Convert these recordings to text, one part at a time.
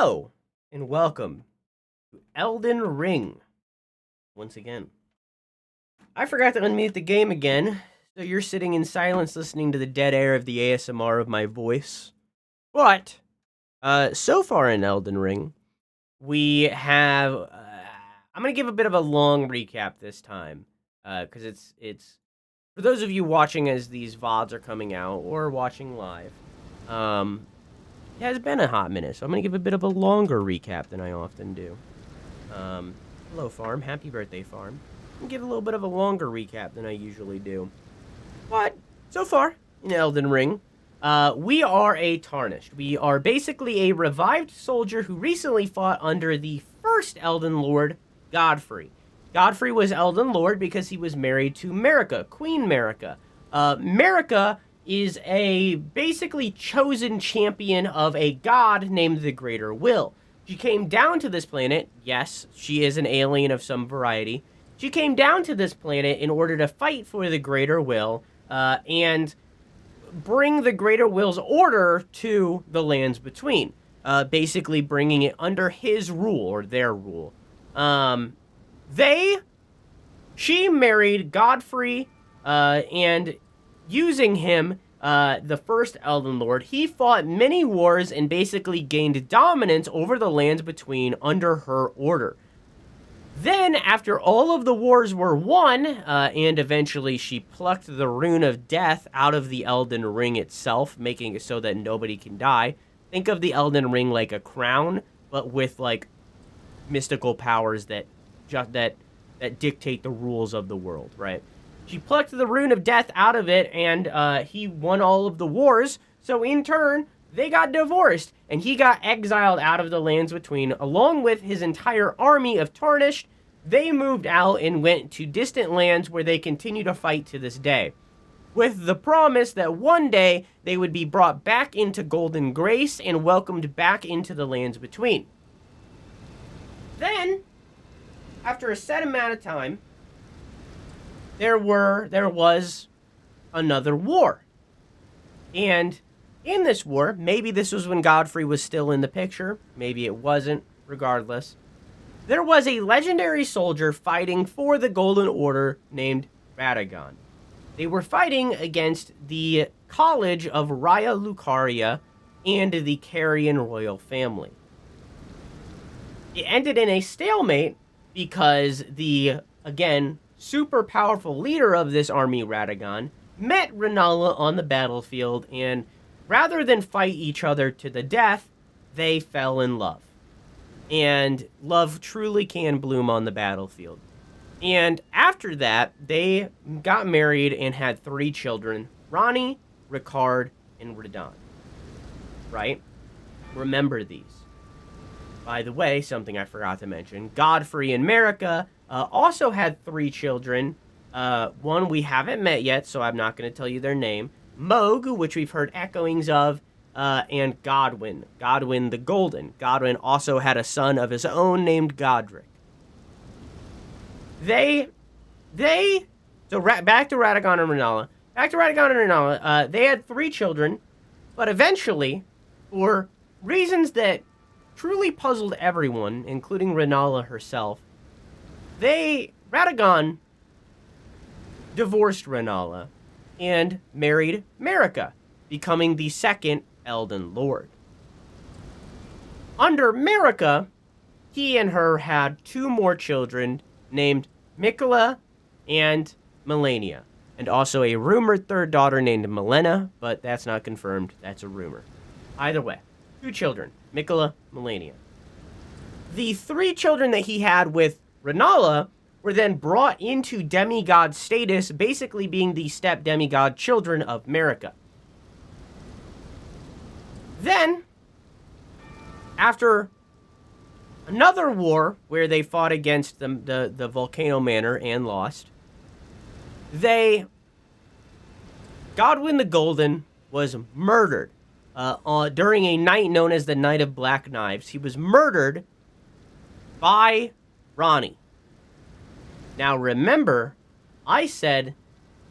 Hello, and welcome to Elden Ring. Once again, I forgot to unmute the game again, so you're sitting in silence listening to the dead air of the ASMR of my voice. But, so far in Elden Ring, we have, I'm going to give a bit of a long recap this time, because it's, for those of you watching as these VODs are coming out, or watching live, it has been a hot minute, so I'm going to give a bit of a longer recap than I often do. Hello, Farm. Happy birthday, Farm. I'm going to give a little bit of a longer recap than I usually do. But, so far, in Elden Ring, we are a Tarnished. We are basically a revived soldier who recently fought under the first Elden Lord, Godfrey. Godfrey was Elden Lord because he was married to Marika, Queen Marika. Marika is a basically chosen champion of a god named the Greater Will. She came down to this planet. Yes, she is an alien of some variety. She came down to this planet in order to fight for the Greater Will and bring the Greater Will's order to the lands between, basically bringing it under his rule, or their rule. She married Godfrey, and using him, the first Elden Lord, he fought many wars and basically gained dominance over the lands between under her order. Then, after all of the wars were won, and eventually she plucked the rune of death out of the Elden Ring itself, making it so that nobody can die. Think of the Elden Ring like a crown, but with, like, mystical powers that dictate the rules of the world, right? She plucked the rune of death out of it, and he won all of the wars. So in turn, they got divorced, and he got exiled out of the lands between, along with his entire army of Tarnished. They moved out and went to distant lands where they continue to fight to this day, with the promise that one day they would be brought back into Golden Grace and welcomed back into the lands between. Then, after a set amount of time, there was another war. And in this war, maybe this was when Godfrey was still in the picture, maybe it wasn't, regardless, there was a legendary soldier fighting for the Golden Order named Radagon. They were fighting against the College of Raya Lucaria and the Carian royal family. It ended in a stalemate because the, again, super powerful leader of this army, Radagon, met Rennala on the battlefield, and rather than fight each other to the death, they fell in love. And love truly can bloom on the battlefield. And after that, they got married and had 3 children, Ranni, Ricard, and Radahn. Right? Remember these. By the way, something I forgot to mention, Godfrey and Marika also had 3 children. One we haven't met yet, so I'm not going to tell you their name. Moog, which we've heard echoings of, and Godwyn. Godwyn the Golden. Godwyn also had a son of his own named Godric. Back to Radagon and Rennala. They had 3 children, but eventually, for reasons that truly puzzled everyone, including Rennala herself, Radagon divorced Rennala and married Marika, becoming the second Elden Lord. Under Marika, he and her had 2 more children named Miquella and Melania, and also a rumored 3rd daughter named Melena, but that's not confirmed, that's a rumor. Either way, 2 children, Miquella, Melania. The 3 children that he had with Rennala were then brought into demigod status, basically being the step demigod children of Marika. Then, after another war where they fought against the Volcano Manor and lost, Godwyn the Golden was murdered during a night known as the Night of Black Knives. He was murdered by Ranni. Now remember, I said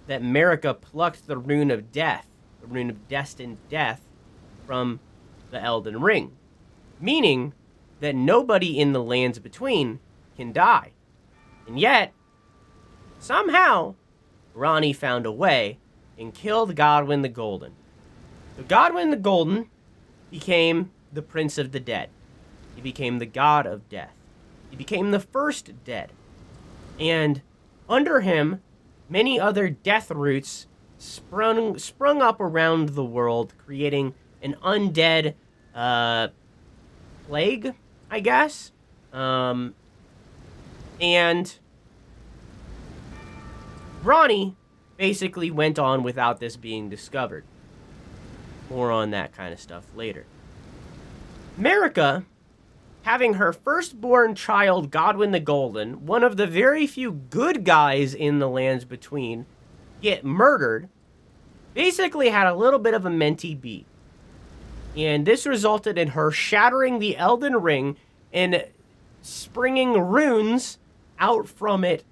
that Marika plucked the rune of death, the rune of destined death, from the Elden Ring. Meaning, that nobody in the lands between can die. And yet, somehow, Ranni found a way and killed Godwyn the Golden. So Godwyn the Golden became the Prince of the Dead. He became the god of death. He became the first dead. And under him, many other death roots sprung up around the world, creating an undead plague, I guess. And Ranni basically went on without this being discovered. More on that kind of stuff later. Marika, having her firstborn child, Godwyn the Golden, one of the very few good guys in the lands between, get murdered, basically had a little bit of a mentee beat. And this resulted in her shattering the Elden Ring and springing runes out from it,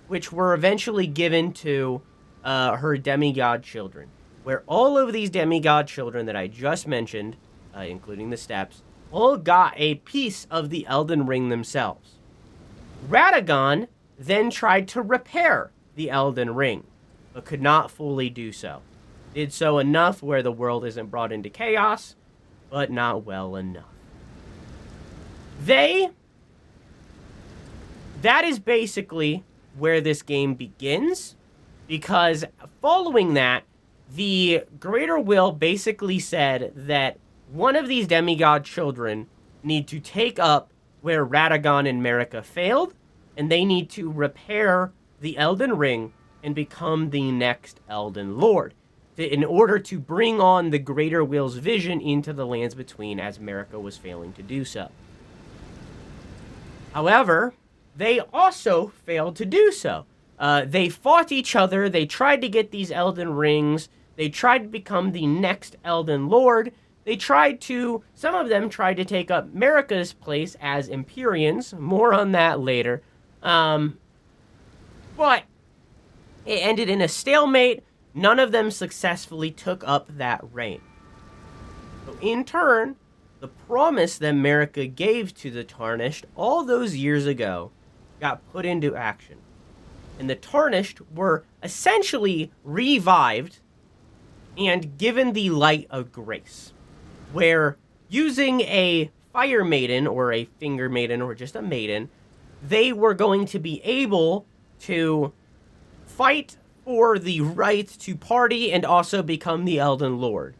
which were eventually given to her demigod children. Where all of these demigod children that I just mentioned, including the steps, all got a piece of the Elden Ring themselves. Radagon then tried to repair the Elden Ring, but could not fully do so. Did so enough where the world isn't brought into chaos, but not well enough. That is basically where this game begins, because following that, the Greater Will basically said that one of these demigod children need to take up where Radagon and Marika failed, and they need to repair the Elden Ring and become the next Elden Lord, in order to bring on the Greater Will's vision into the lands between, as Marika was failing to do so. However, they also failed to do so. They fought each other, they tried to get these Elden Rings, they tried to become the next Elden Lord, some of them tried to take up Marika's place as Empyreans, more on that later, but it ended in a stalemate. None of them successfully took up that reign. So in turn, the promise that Marika gave to the Tarnished all those years ago got put into action. And the Tarnished were essentially revived and given the light of grace, where using a fire maiden or a finger maiden or just a maiden, they were going to be able to fight for the right to party and also become the Elden Lord.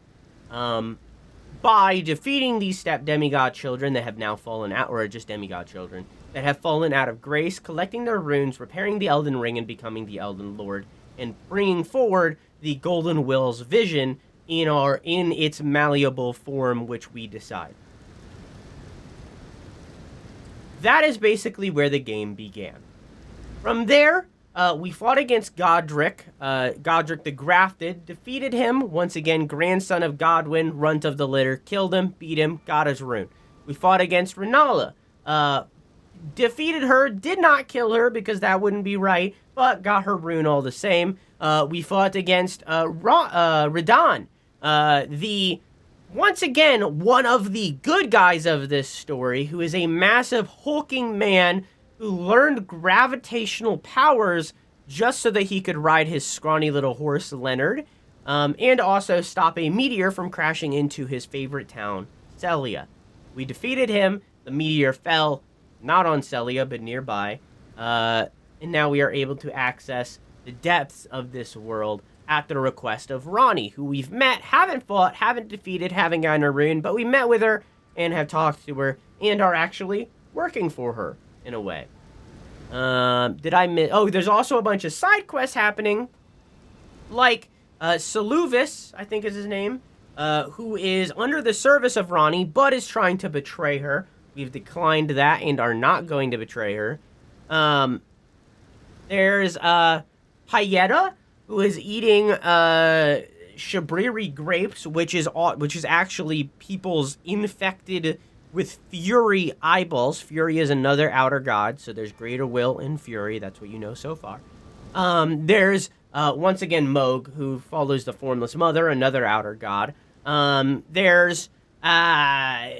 By defeating these step demigod children that have now fallen out, or just demigod children, that have fallen out of grace, collecting their runes, repairing the Elden Ring, and becoming the Elden Lord, and bringing forward the Golden Will's vision in its malleable form, which we decide. That is basically where the game began. From there, we fought against Godric. Godric the Grafted, defeated him. Once again, grandson of Godwyn, runt of the litter, killed him, beat him, got his rune. We fought against Rennala. Defeated her, did not kill her because that wouldn't be right, but got her rune all the same. We fought against Radahn, once again, one of the good guys of this story, who is a massive hulking man who learned gravitational powers just so that he could ride his scrawny little horse, Leonard, and also stop a meteor from crashing into his favorite town, Celia. We defeated him. The meteor fell, not on Celia, but nearby. And now we are able to access the depths of this world at the request of Ranni, who we've met, haven't fought, haven't defeated, haven't gotten a rune, but we met with her and have talked to her and are actually working for her in a way. Did I miss? Oh, there's also a bunch of side quests happening, like Saluvis, I think is his name, who is under the service of Ranni, but is trying to betray her. We've declined that and are not going to betray her. There's Hyetta, who is eating Shabriri grapes, which is actually people's infected with Fury eyeballs. Fury is another outer god, so there's Greater Will and Fury. That's what you know so far. There's, once again, Mohg, who follows the Formless Mother, another outer god. There's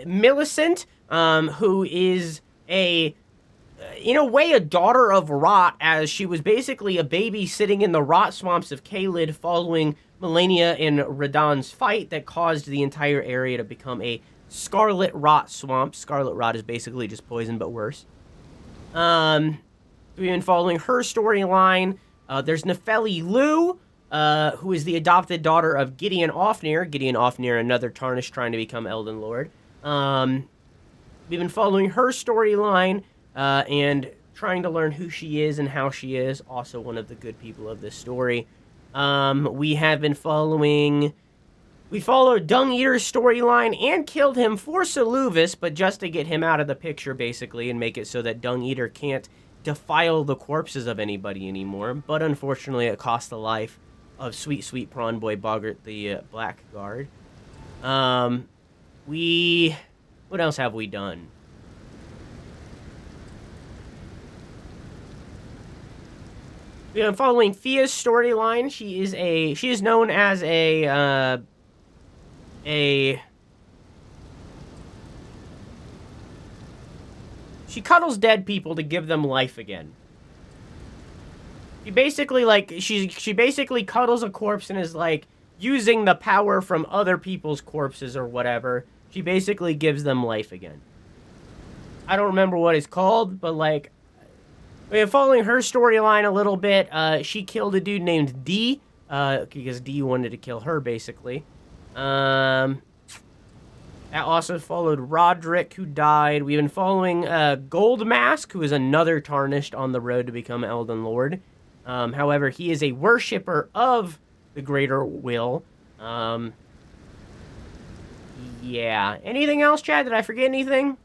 Millicent, who is in a way, a daughter of Rot, as she was basically a baby sitting in the rot swamps of Caelid following Melania and Radahn's fight that caused the entire area to become a scarlet rot swamp. Scarlet rot is basically just poison, but worse. We've been following her storyline. There's Nefeli Lu, who is the adopted daughter of Gideon Ofnir. Gideon Ofnir, another Tarnished trying to become Elden Lord. We've been following her storyline. And trying to learn who she is and how she is. Also one of the good people of this story. We have been following... We followed Dung Eater's storyline and killed him for Seluvis, but just to get him out of the picture, basically, and make it so that Dung Eater can't defile the corpses of anybody anymore. But unfortunately, it cost the life of sweet, sweet prawn boy Boggart the Blackguard. What else have we done? I'm following Fia's storyline. She is known as she cuddles dead people to give them life again. She basically she basically cuddles a corpse and is like using the power from other people's corpses or whatever. She basically gives them life again. I don't remember what it's called, but like, we're following her storyline a little bit. She killed a dude named D, because D wanted to kill her, basically. That also followed Roderick, who died. We've been following Gold Mask, who is another Tarnished on the road to become Elden Lord. However, he is a worshipper of the Greater Will. Yeah. Anything else, Chad? Did I forget anything?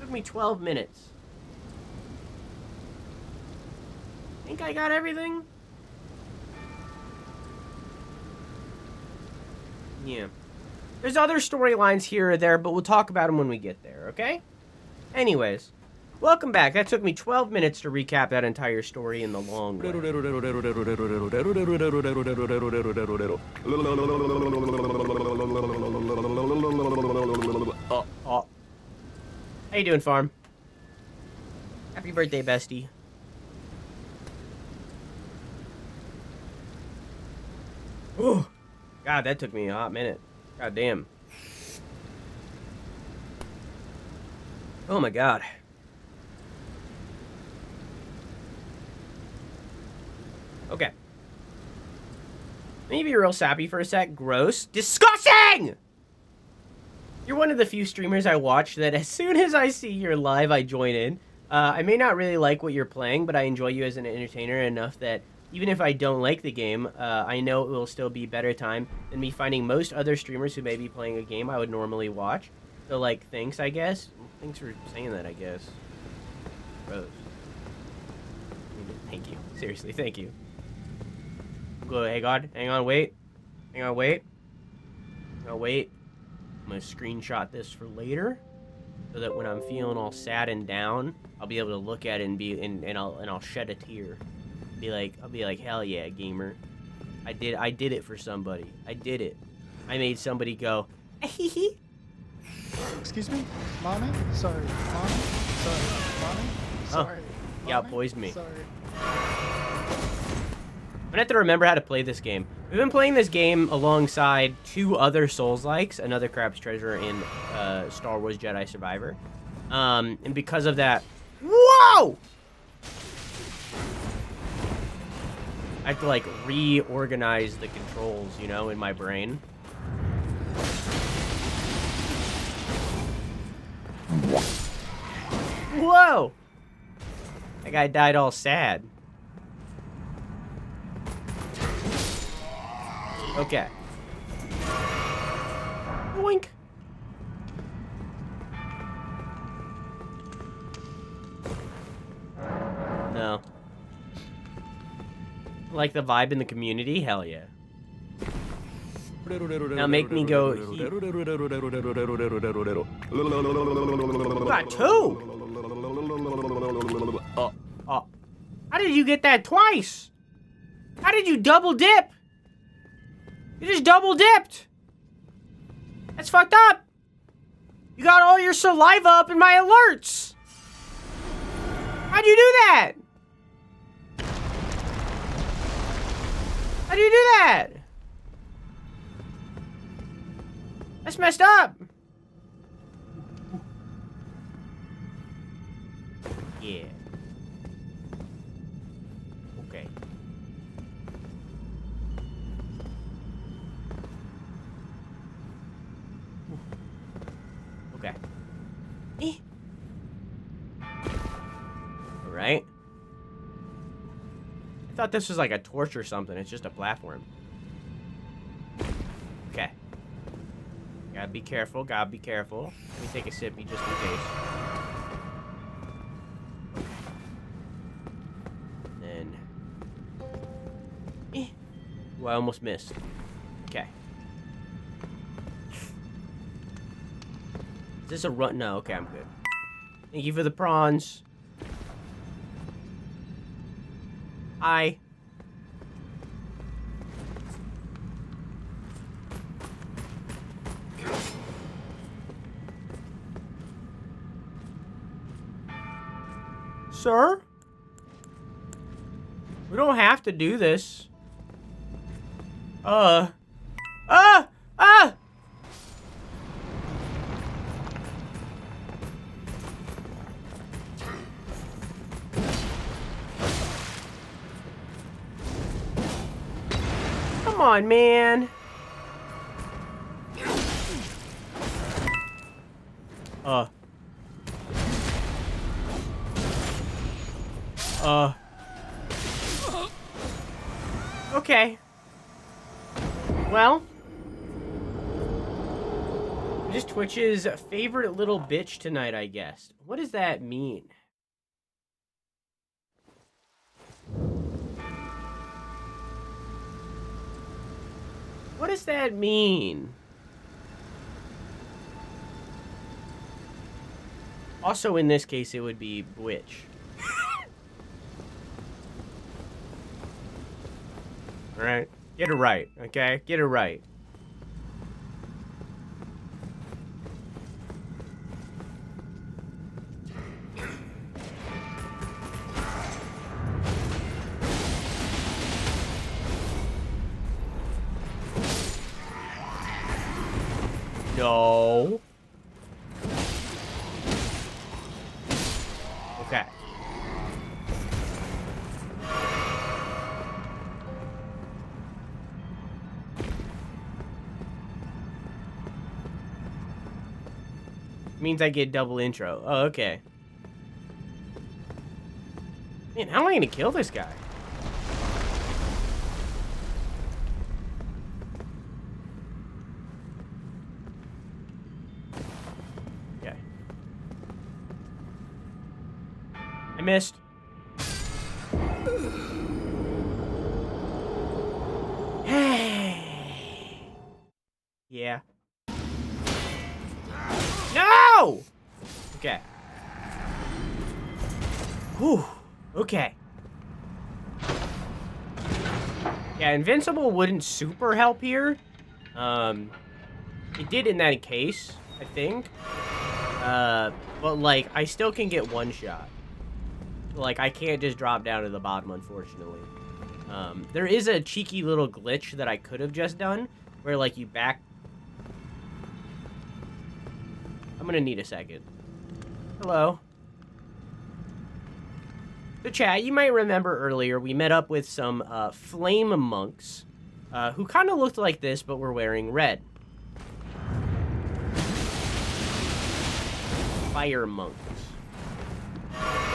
Me 12 minutes. Think I got everything? Yeah. There's other storylines here or there, but we'll talk about them when we get there, okay? Anyways, welcome back. That took me 12 minutes to recap that entire story in the long run. How you doing, Farm? Happy birthday, bestie. Oh, God, that took me a hot minute. God damn. Oh my God. Okay. Let me be real sappy for a sec. Gross. Disgusting! You're one of the few streamers I watch that as soon as I see you're live, I join in. I may not really like what you're playing, but I enjoy you as an entertainer enough that even if I don't like the game, I know it will still be better time than me finding most other streamers who may be playing a game I would normally watch. So, like, thanks, I guess. Thanks for saying that, I guess. Gross. Thank you. Seriously, thank you. Go, hey, God. Hang on, wait. Hang on, wait. Hang on, wait. I'm gonna screenshot this for later, so that when I'm feeling all sad and down, I'll be able to look at it and I'll shed a tear. I'll be like, hell yeah, gamer. I did it for somebody. I did it. I made somebody go, hee. Excuse me? Mommy? Sorry. Mommy? Sorry. Mommy? Sorry. Oh, yeah, poised me. Sorry. I'm gonna have to remember how to play this game. We've been playing this game alongside two other Souls-likes, another Crab's Treasure and Star Wars Jedi Survivor. And because of that... Whoa! I have to, like, reorganize the controls, you know, in my brain. Whoa! That guy died all sad. Okay. Boink. No. Like the vibe in the community? Hell yeah. Now make me go... Got two! Oh. How did you get that twice? How did you double dip? You just double dipped! That's fucked up! You got all your saliva up in my alerts! How'd you do that? How'd you do that? That's messed up! Yeah. Okay. Okay. Alright. I thought this was like a torch or something. It's just a platform. Okay. Gotta be careful. Gotta be careful. Let me take a sippy just in case. Then. Ooh, I almost missed. Okay. Is this a run? No, okay, I'm good. Thank you for the prawns. Hi. Sir? We don't have to do this. Ah! Come on, man. Okay. Well. Just Twitch's favorite little bitch tonight, I guess. What does that mean? What does that mean? Also, in this case, it would be Bwitch. Alright? Get it right, okay? Get it right. No. Okay. Means I get double intro. Oh, okay. Man, how am I gonna kill this guy? Okay. I missed. Yeah. No! Okay. Whew. Okay. Yeah, Invincible wouldn't super help here. It did in that case, I think. But, like, I still can get one shot. Like, I can't just drop down to the bottom, unfortunately. There is a cheeky little glitch that I could have just done, where, like, you back... I'm gonna need a second. Hello. So, chat, you might remember earlier, we met up with some, flame monks, who kind of looked like this, but were wearing red. Fire monks.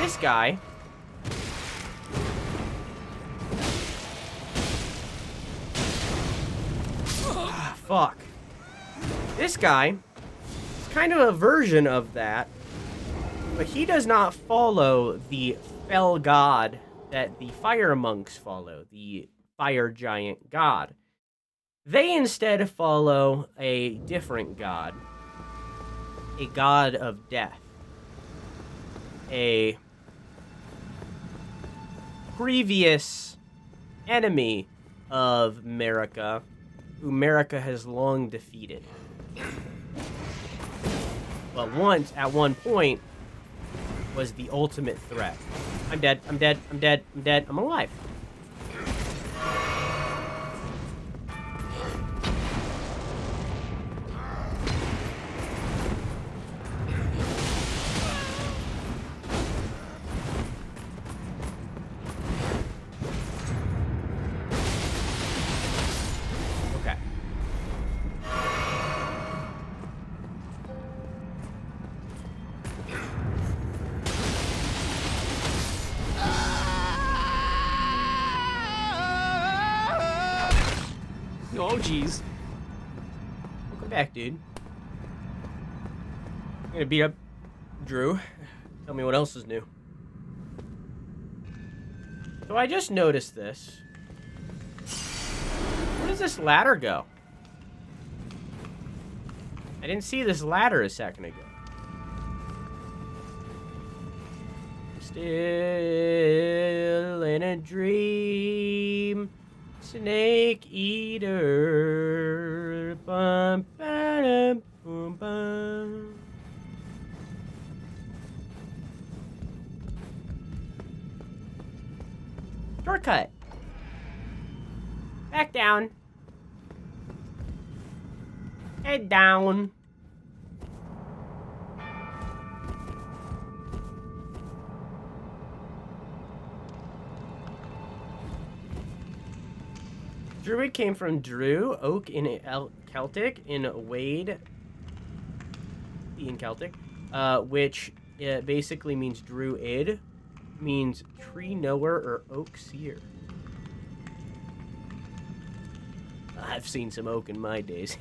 This guy... fuck. This guy is kind of a version of that, but he does not follow the fell god that the fire monks follow, the fire giant god. They instead follow a different god, a god of death, a previous enemy of America, who America has long defeated. but once, at one point, was the ultimate threat. I'm dead, I'm dead, I'm dead, I'm dead, I'm alive. Okay. Oh, jeez. Welcome back, dude. I'm gonna beat up Drew. Tell me what else is new. So I just noticed this. Where does this ladder go? I didn't see this ladder a second ago. Still in a dream. Snake eater. Bum, ba-dum, boom, bum. Shortcut. Back down. Head down. Druid came from Drew, Oak in Celtic, in Wade in Celtic, which basically means Druid, means tree knower or oak seer. I've seen some oak in my days.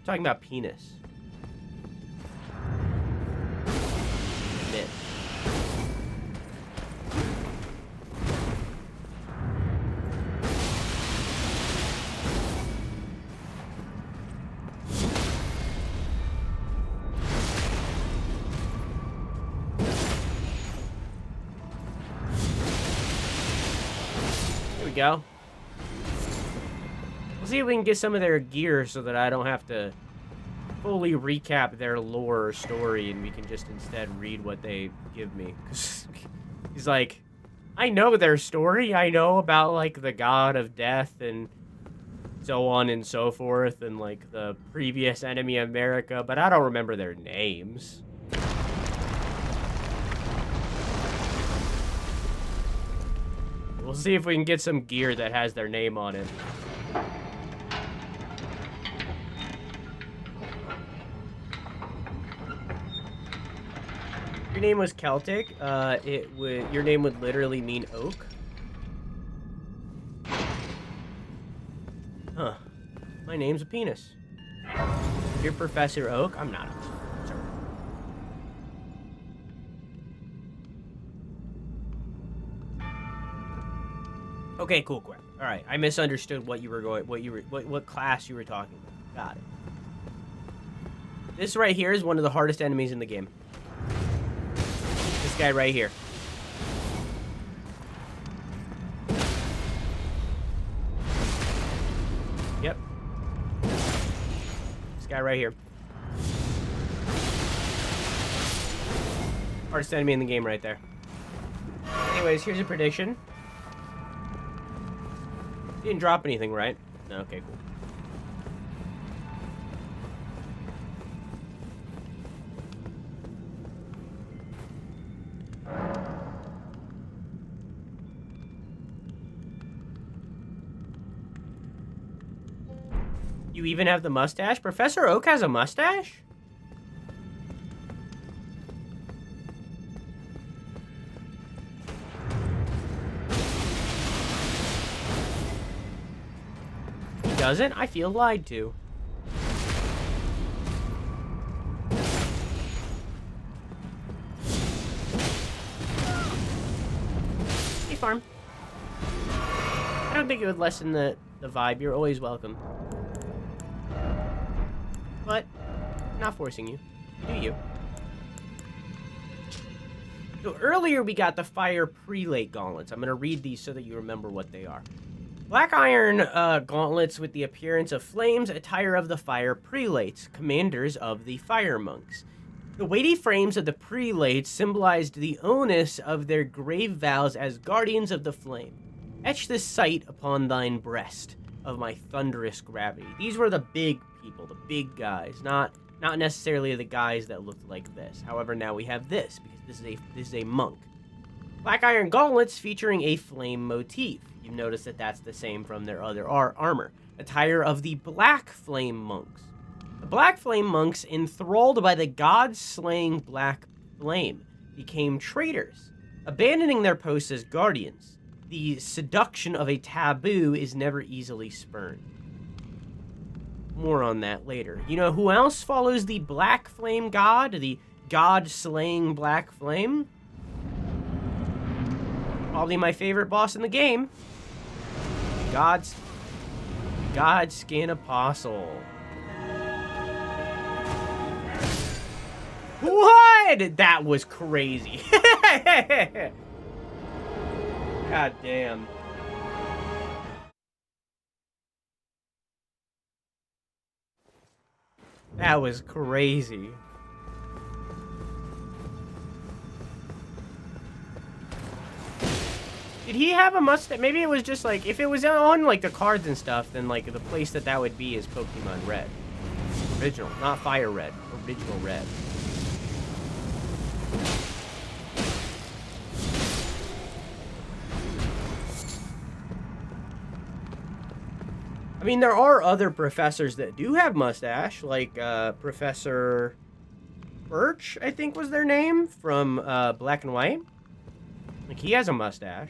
Talking about penis. Myth. Here we go. We'll see if we can get some of their gear so that I don't have to fully recap their lore or story and we can just instead read what they give me. 'Cause he's like, I know their story. I know about, like, the god of death and so on and so forth and, like, the previous enemy of America, but I don't remember their names. We'll see if we can get some gear that has their name on it. Your name was Celtic. Your name would literally mean oak. Huh. My name's a penis. You're Professor Oak? I'm not. Sorry. Okay, cool, quick. All right, I misunderstood what you were going, what class you were talking about. Got it. This right here is one of the hardest enemies in the game. This guy right here. Yep. This guy right here. Hardest enemy in the game right there. Anyways, here's a prediction. Didn't drop anything, right? No, okay, cool. You even have the mustache? Professor Oak has a mustache? He doesn't? I feel lied to. Hey, Farm. I don't think it would lessen the vibe. You're always welcome. But, I'm not forcing you. Do you? So earlier we got the fire prelate gauntlets. I'm going to read these so that you remember what they are. Black iron gauntlets with the appearance of flames, attire of the fire prelates, commanders of the fire monks. The weighty frames of the prelates symbolized the onus of their grave vows as guardians of the flame. Etch this sight upon thine breast of my thunderous gravity. These were the big people, the big guys, not necessarily the guys that looked like this. However, now we have this because this is a monk. Black iron gauntlets featuring a flame motif. You notice that that's the same from their other armor. Attire of the black flame monks. The black flame monks, enthralled by the god-slaying black flame, became traitors, abandoning their posts as guardians. The seduction of a taboo is never easily spurned. More on that later. You know who else follows the black flame god? The god-slaying black flame? Probably my favorite boss in the game. Godskin Apostle. What? That was crazy. God damn. That was crazy. Did he have a mustache? Maybe it was just like, if it was on like the cards and stuff, then like the place that would be is Pokemon Red. Original, not Fire Red. Original Red. I mean, there are other professors that do have mustache, like Professor Birch, I think was their name, from Black and White. Like, he has a mustache.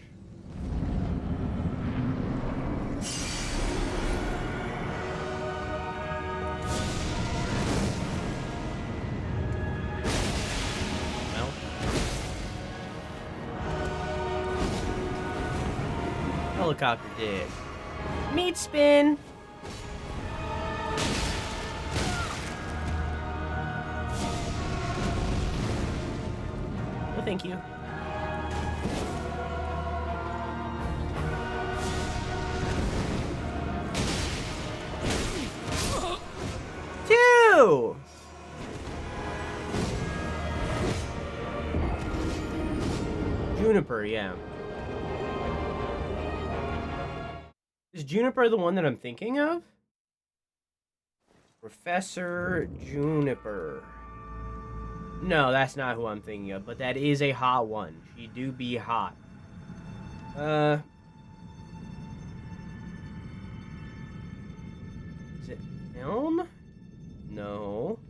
Well. Helicopter dig. Meat spin. No, thank you. Two. Juniper, yeah. Is Juniper the one that I'm thinking of? Professor Juniper. No, that's not who I'm thinking of, but that is a hot one. She do be hot. Is it Elm? No.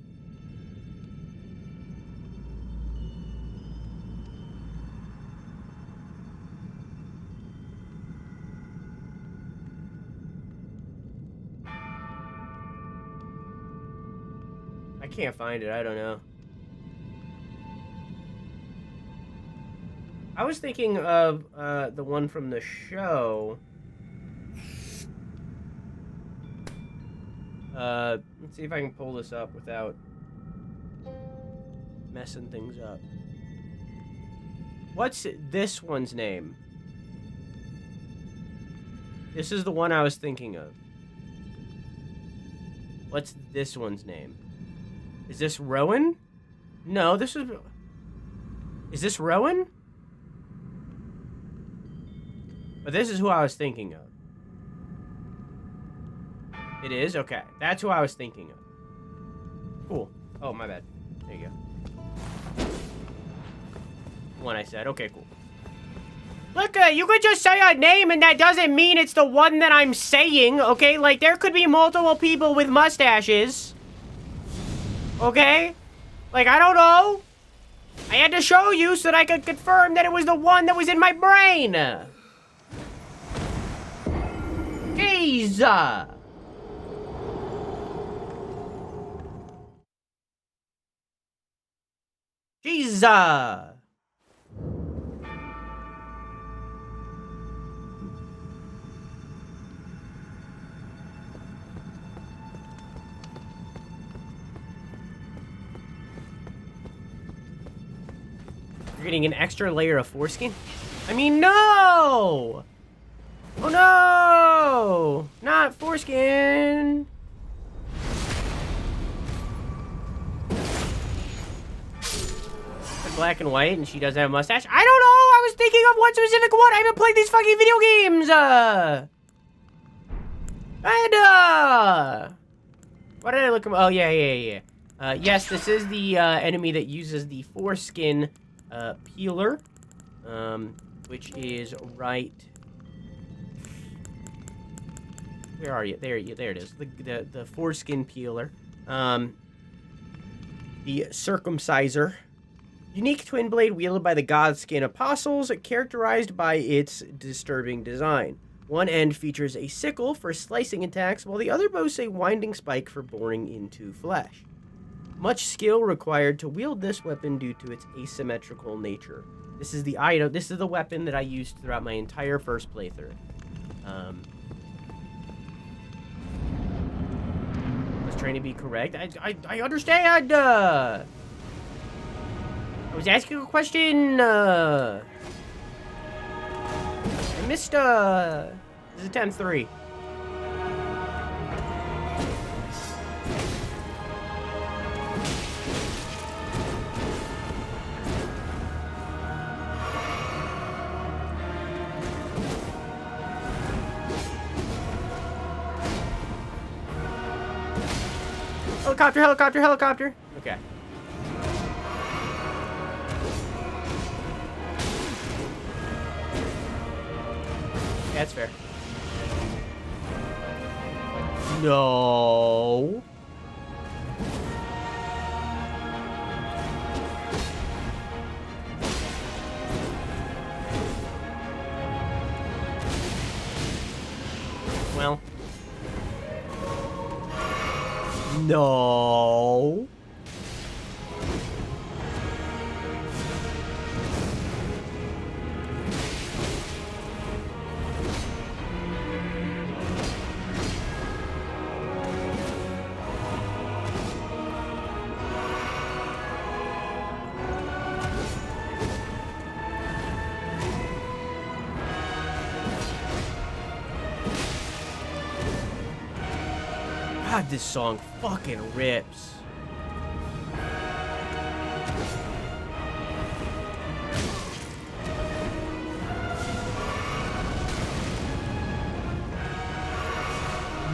I can't find it. I don't know. I was thinking of the one from the show. Let's see if I can pull this up without messing things up. What's this one's name? This is the one I was thinking of. What's this one's name? Is this Rowan? No, this is... Is this Rowan? But this is who I was thinking of. It is? Okay. That's who I was thinking of. Cool. Oh, my bad. There you go. One I said. Okay, cool. Look, you could just say a name and that doesn't mean it's the one that I'm saying, okay? Like, there could be multiple people with mustaches. Okay? Like, I don't know. I had to show you so that I could confirm that it was the one that was in my brain. Jeez. Jesus! You're getting an extra layer of foreskin? I mean, no! Oh No! Not foreskin! Black and white, and she doesn't have a mustache. I don't know! I was thinking of one specific one! I haven't played these fucking video games! What did I look at? Oh, yeah. Yes, this is the enemy that uses the foreskin peeler, which is right. Where are you? There it is. The foreskin peeler. The circumciser. Unique twin blade wielded by the Godskin Apostles, characterized by its disturbing design. One end features a sickle for slicing attacks, while the other boasts a winding spike for boring into flesh. Much skill required to wield this weapon due to its asymmetrical nature. This is the item. This is the weapon that I used throughout my entire first playthrough. I was trying to be correct. I understand. I was asking a question. I missed. This is attempt 3. Helicopter. Okay. Yeah, that's fair. No. Well. No. God, this song fucking rips.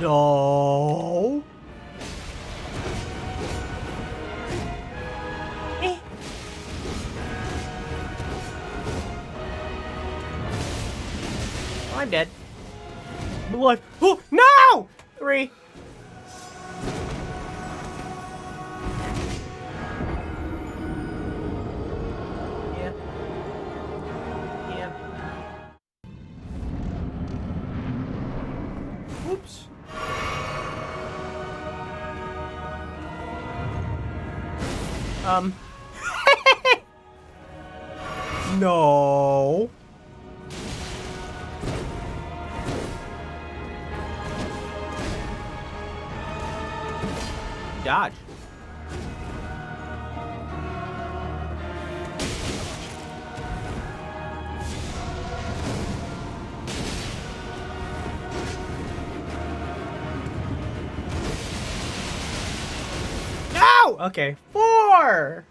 No. Oh, I'm dead. Blood. Oh, no! 3. Oops. No. Dodge. No! Okay. 4!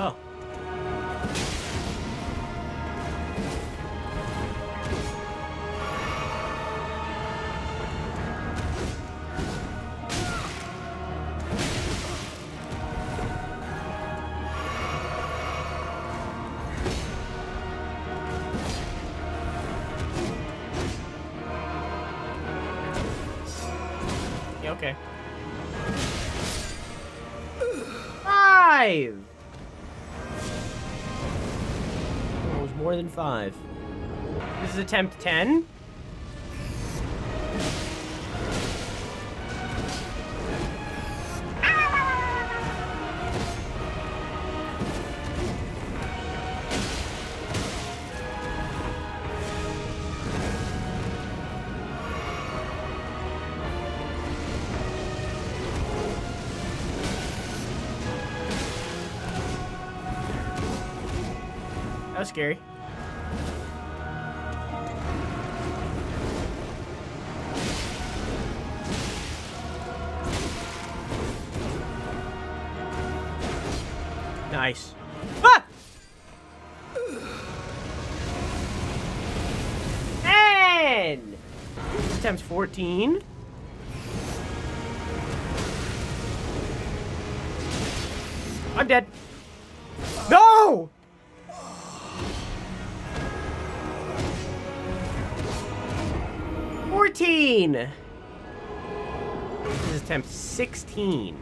Oh. Yeah, okay. 5! It was more than 5. This is attempt 10. That was scary. Nice. Ah! And this times 14. I'm dead. No! This is attempt 16.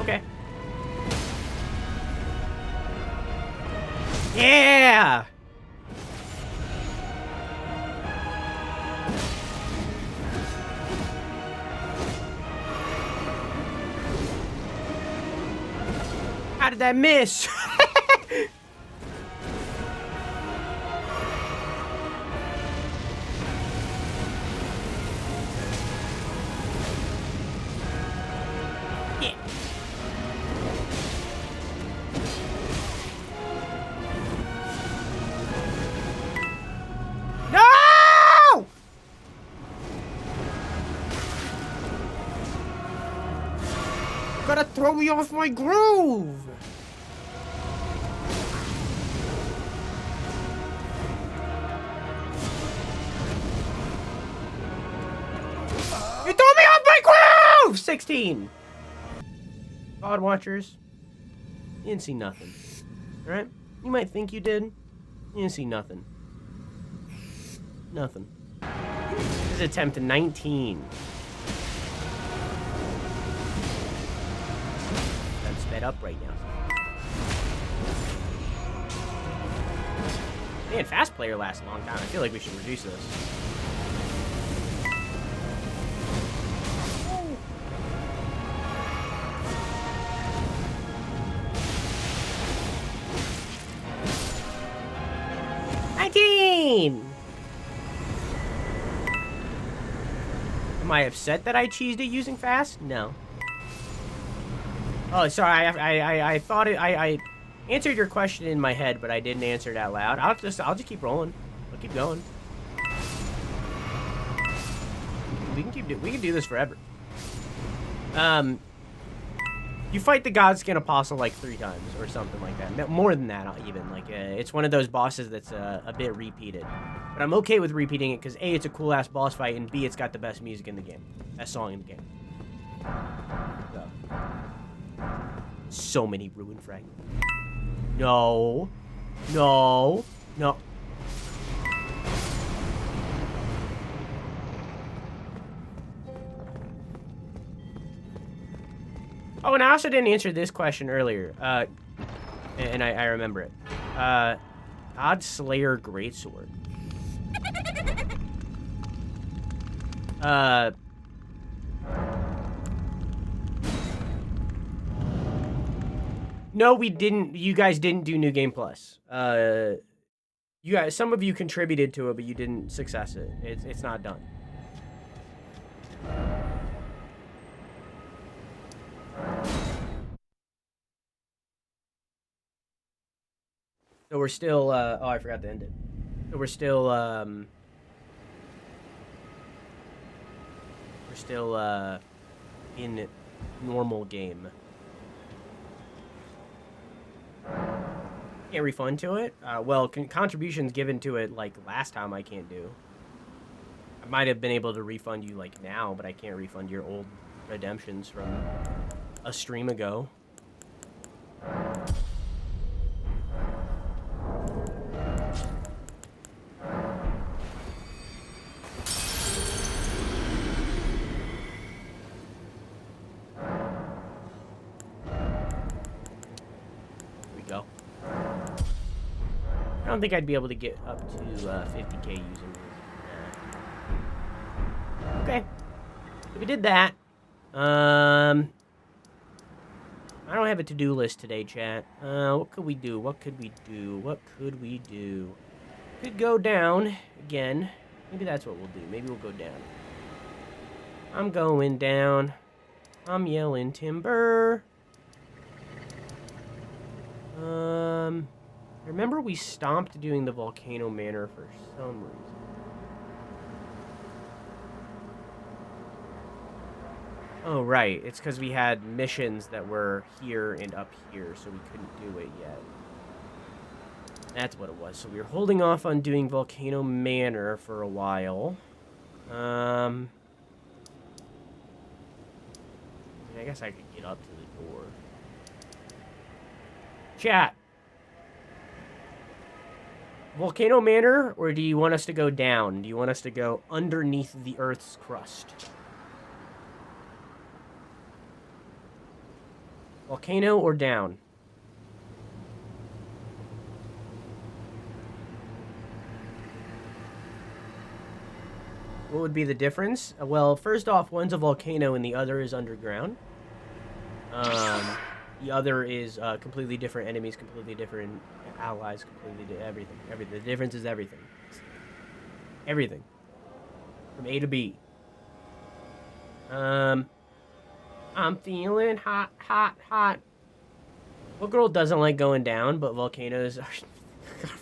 Okay. Yeah! How did that miss? Yeah. No! Gotta throw me off my groove. You threw me off my groove! 16. God watchers, you didn't see nothing. Alright? You might think you did. You didn't see nothing. Nothing. This is attempt 19. I'm sped up right now. Man, fast player lasts a long time. I feel like we should reduce this. Am I upset that I cheesed it using fast? No. Oh, sorry. I thought it. I answered your question in my head, but I didn't answer it out loud. I'll just keep rolling. I'll keep going. We can do this forever. You fight the Godskin Apostle like 3 times or something like that. More than that, even. Like, it's one of those bosses that's a bit repeated. But I'm okay with repeating it because A, it's a cool-ass boss fight, and B, it's got the best music in the game. Best song in the game. So many ruin fragments. No. No. No. Oh, and I also didn't answer this question earlier. And I remember it. God Slayer Greatsword. No, we didn't. You guys didn't do New Game Plus. You guys, some of you contributed to it, but you didn't success it. It's not done. So we're still, oh, I forgot to end it. So we're still in normal game. Can't refund to it? Well, contributions given to it, like, last time I can't do. I might have been able to refund you, like, now, but I can't refund your old redemptions from a stream ago. I don't think I'd be able to get up to 50k using this. Okay. So we did that. I don't have a to-do list today, chat. What could we do? What could we do? What could we do? Could go down again. Maybe that's what we'll do. Maybe we'll go down. I'm going down. I'm yelling timber. Remember we stopped doing the Volcano Manor for some reason. Oh, right. It's because we had missions that were here and up here, so we couldn't do it yet. That's what it was. So we were holding off on doing Volcano Manor for a while. I guess I could get up to the door. Chat. Volcano Manor, or do you want us to go down? Do you want us to go underneath the Earth's crust? Volcano or down? What would be the difference? Well, first off, one's a volcano and the other is underground. The other is completely different enemies, completely different allies, everything. Everything. The difference is everything. Everything. From A to B. I'm feeling hot, hot, hot. What girl doesn't like going down, but volcanoes are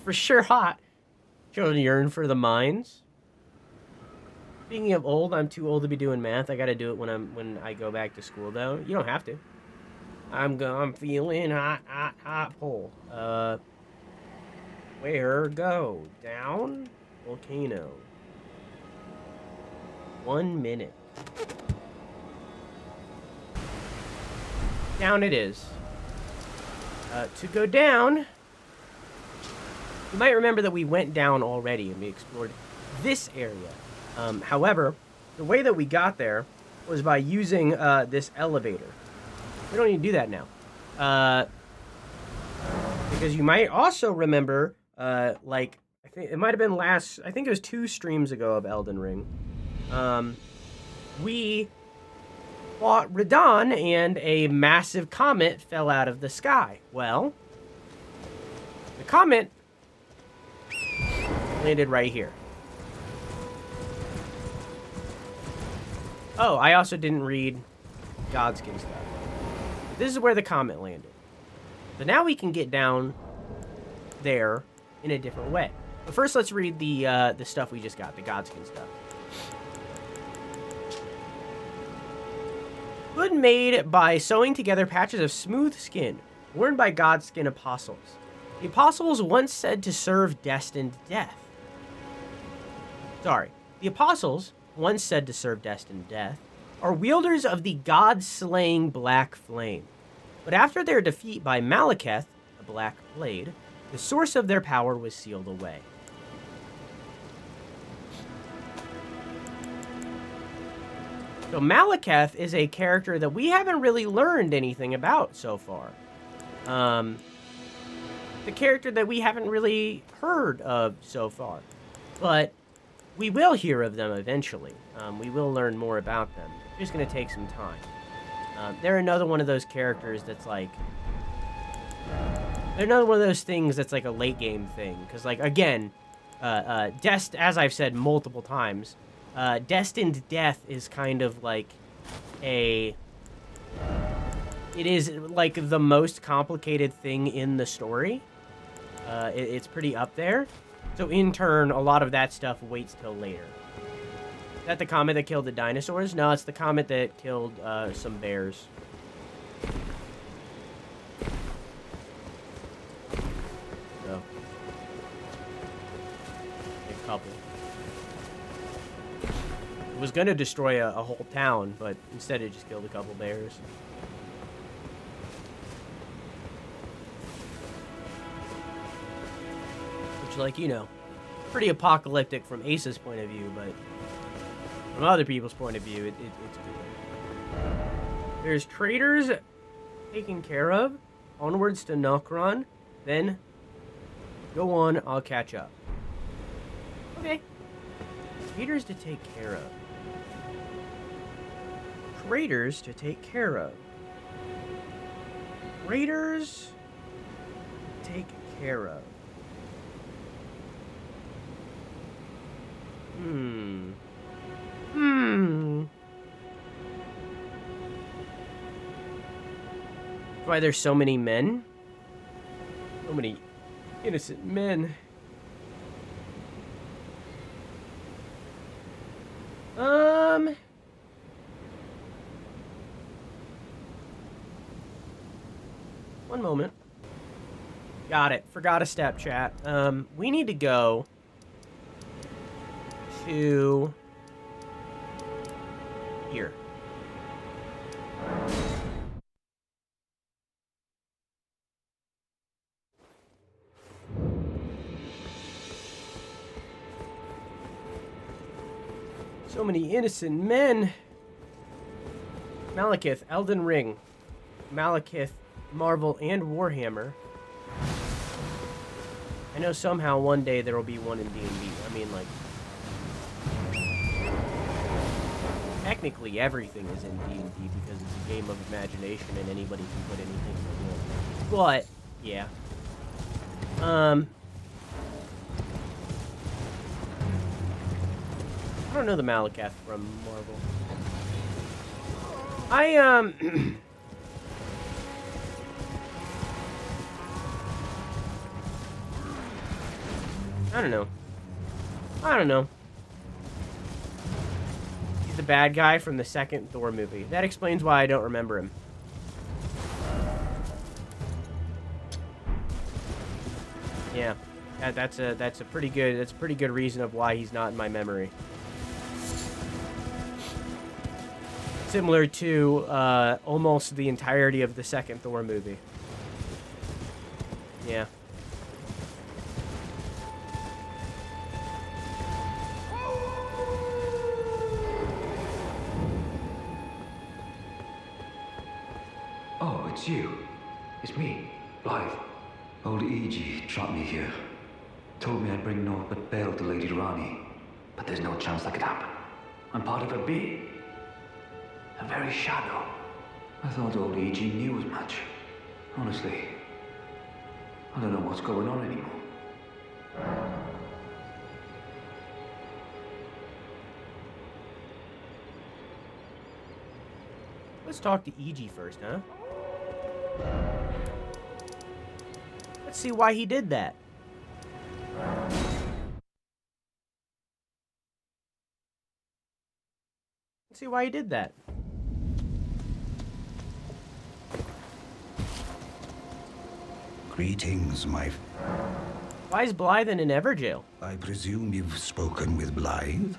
for sure hot. Children yearn for the mines. Speaking of old, I'm too old to be doing math. I gotta do it when I go back to school, though. You don't have to. I'm feeling hot, hot, hot. Pull. Where go? Down? Volcano. 1 minute. Down it is. To go down, you might remember that we went down already and we explored this area. However, the way that we got there was by using this elevator. We don't need to do that now. Because you might also remember, like, I think it might have been I think it was 2 streams ago of Elden Ring. We fought Radon and a massive comet fell out of the sky. Well, the comet landed right here. Oh, I also didn't read Godskin stuff. This is where the comet landed. So now we can get down there in a different way. But first, let's read the stuff we just got, the Godskin stuff. Hood made by sewing together patches of smooth skin, worn by Godskin apostles. The apostles once said to serve destined death. The apostles, once said to serve destined death, are wielders of the god-slaying black flame. But after their defeat by Malekith, the Black Blade, the source of their power was sealed away. So Malekith is a character that we haven't really learned anything about so far. The character that we haven't really heard of so far. But we will hear of them eventually. We will learn more about them. It's just going to take some time. They're another one of those characters that's like... They're another one of those things that's like a late game thing. Because, like, again, as I've said multiple times, Destined Death is kind of like it is like the most complicated thing in the story. It's pretty up there. So in turn, a lot of that stuff waits till later. Is that the comet that killed the dinosaurs? No, it's the comet that killed some bears. So, a couple. It was gonna destroy a whole town, but instead it just killed a couple bears. Which, like, you know, pretty apocalyptic from Ace's point of view, but from other people's point of view, it's good. There's traders taken care of. Onwards to Nokron. Then, go on, I'll catch up. Okay. Traders to take care of. Raiders to take care of. Raiders take care of. Why there's so many men? So many innocent men. One moment. Got it. Forgot a step, chat. We need to go to here. So many innocent men. Malekith, Elden Ring. Malekith, Marvel, and Warhammer. I know somehow one day there will be one in D&D. I mean, like... Technically, everything is in D&D because it's a game of imagination and anybody can put anything they want. But, yeah. I don't know the Malekith from Marvel. I don't know. I don't know. He's the bad guy from the second Thor movie. That explains why I don't remember him. Yeah. That's a pretty good reason of why he's not in my memory. Similar to almost the entirety of the second Thor movie. Yeah. Oh, it's you. It's me, Blythe. Old E.G. trapped me here. Told me I'd bring naught but bale to Lady Rani. But there's no chance that could happen. I'm part of a being. A very shadow. I thought old E.G. knew as much. Honestly, I don't know what's going on anymore. Let's talk to E.G. first, huh? Let's see why he did that. Let's see why he did that. Greetings, my... Why is Blythe in an Everjail? I presume you've spoken with Blythe?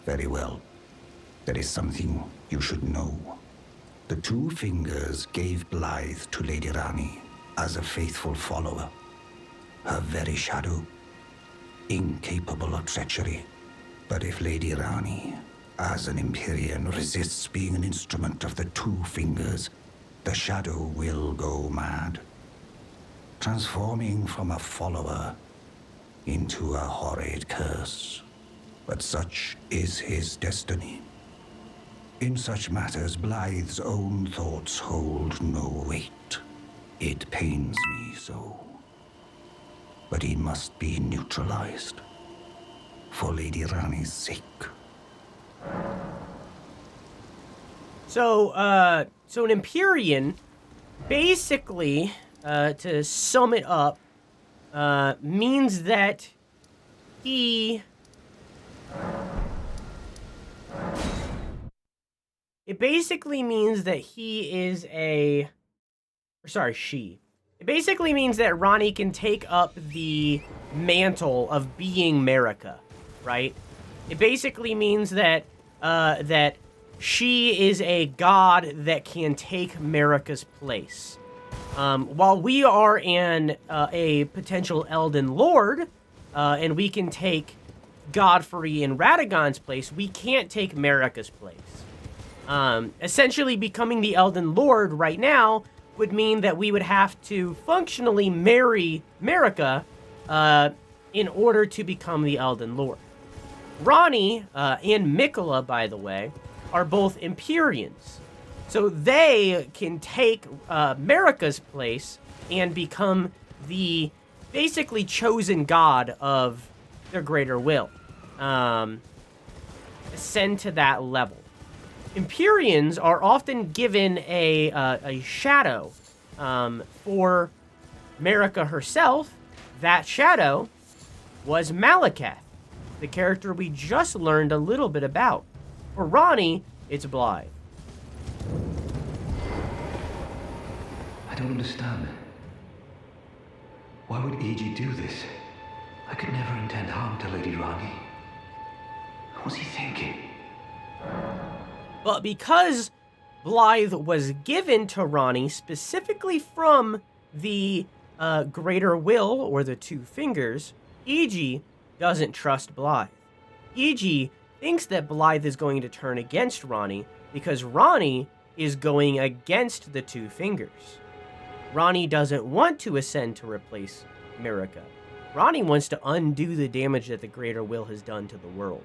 Very well. There is something you should know. The Two Fingers gave Blythe to Lady Rani as a faithful follower. Her very shadow, incapable of treachery. But if Lady Rani, as an Empyrean, resists being an instrument of the Two Fingers, the shadow will go mad, transforming from a follower into a horrid curse. But such is his destiny. In such matters, Blythe's own thoughts hold no weight. It pains me so. But he must be neutralized. For Lady Rani's sake. So an Empyrean, basically, to sum it up, means that he... It basically means that he is a... Sorry, she. It basically means that Rani can take up the mantle of being Marika, right? It basically means that that she is a god that can take Marika's place. While we are in a potential Elden Lord, and we can take Godfrey and Radagon's place, we can't take Marika's place. Essentially becoming the Elden Lord right now would mean that we would have to functionally marry Marika in order to become the Elden Lord. Rani and Mikola, by the way, are both Empyreans. So they can take Marika's place and become the basically chosen god of their greater will. ascend to that level. Empyreans are often given a shadow for Marika herself. That shadow was Malekith, the character we just learned a little bit about. For Ranni, it's Blythe. I don't understand. Why would E.G. do this? I could never intend harm to Lady Ranni. What was he thinking? But because Blythe was given to Ranni specifically from the Greater Will, or the Two Fingers, E.G. doesn't trust Blythe. E.G. thinks that Blythe is going to turn against Ranni because Ranni is going against the Two Fingers. Ranni doesn't want to ascend to replace Marika. Ranni wants to undo the damage that the Greater Will has done to the world.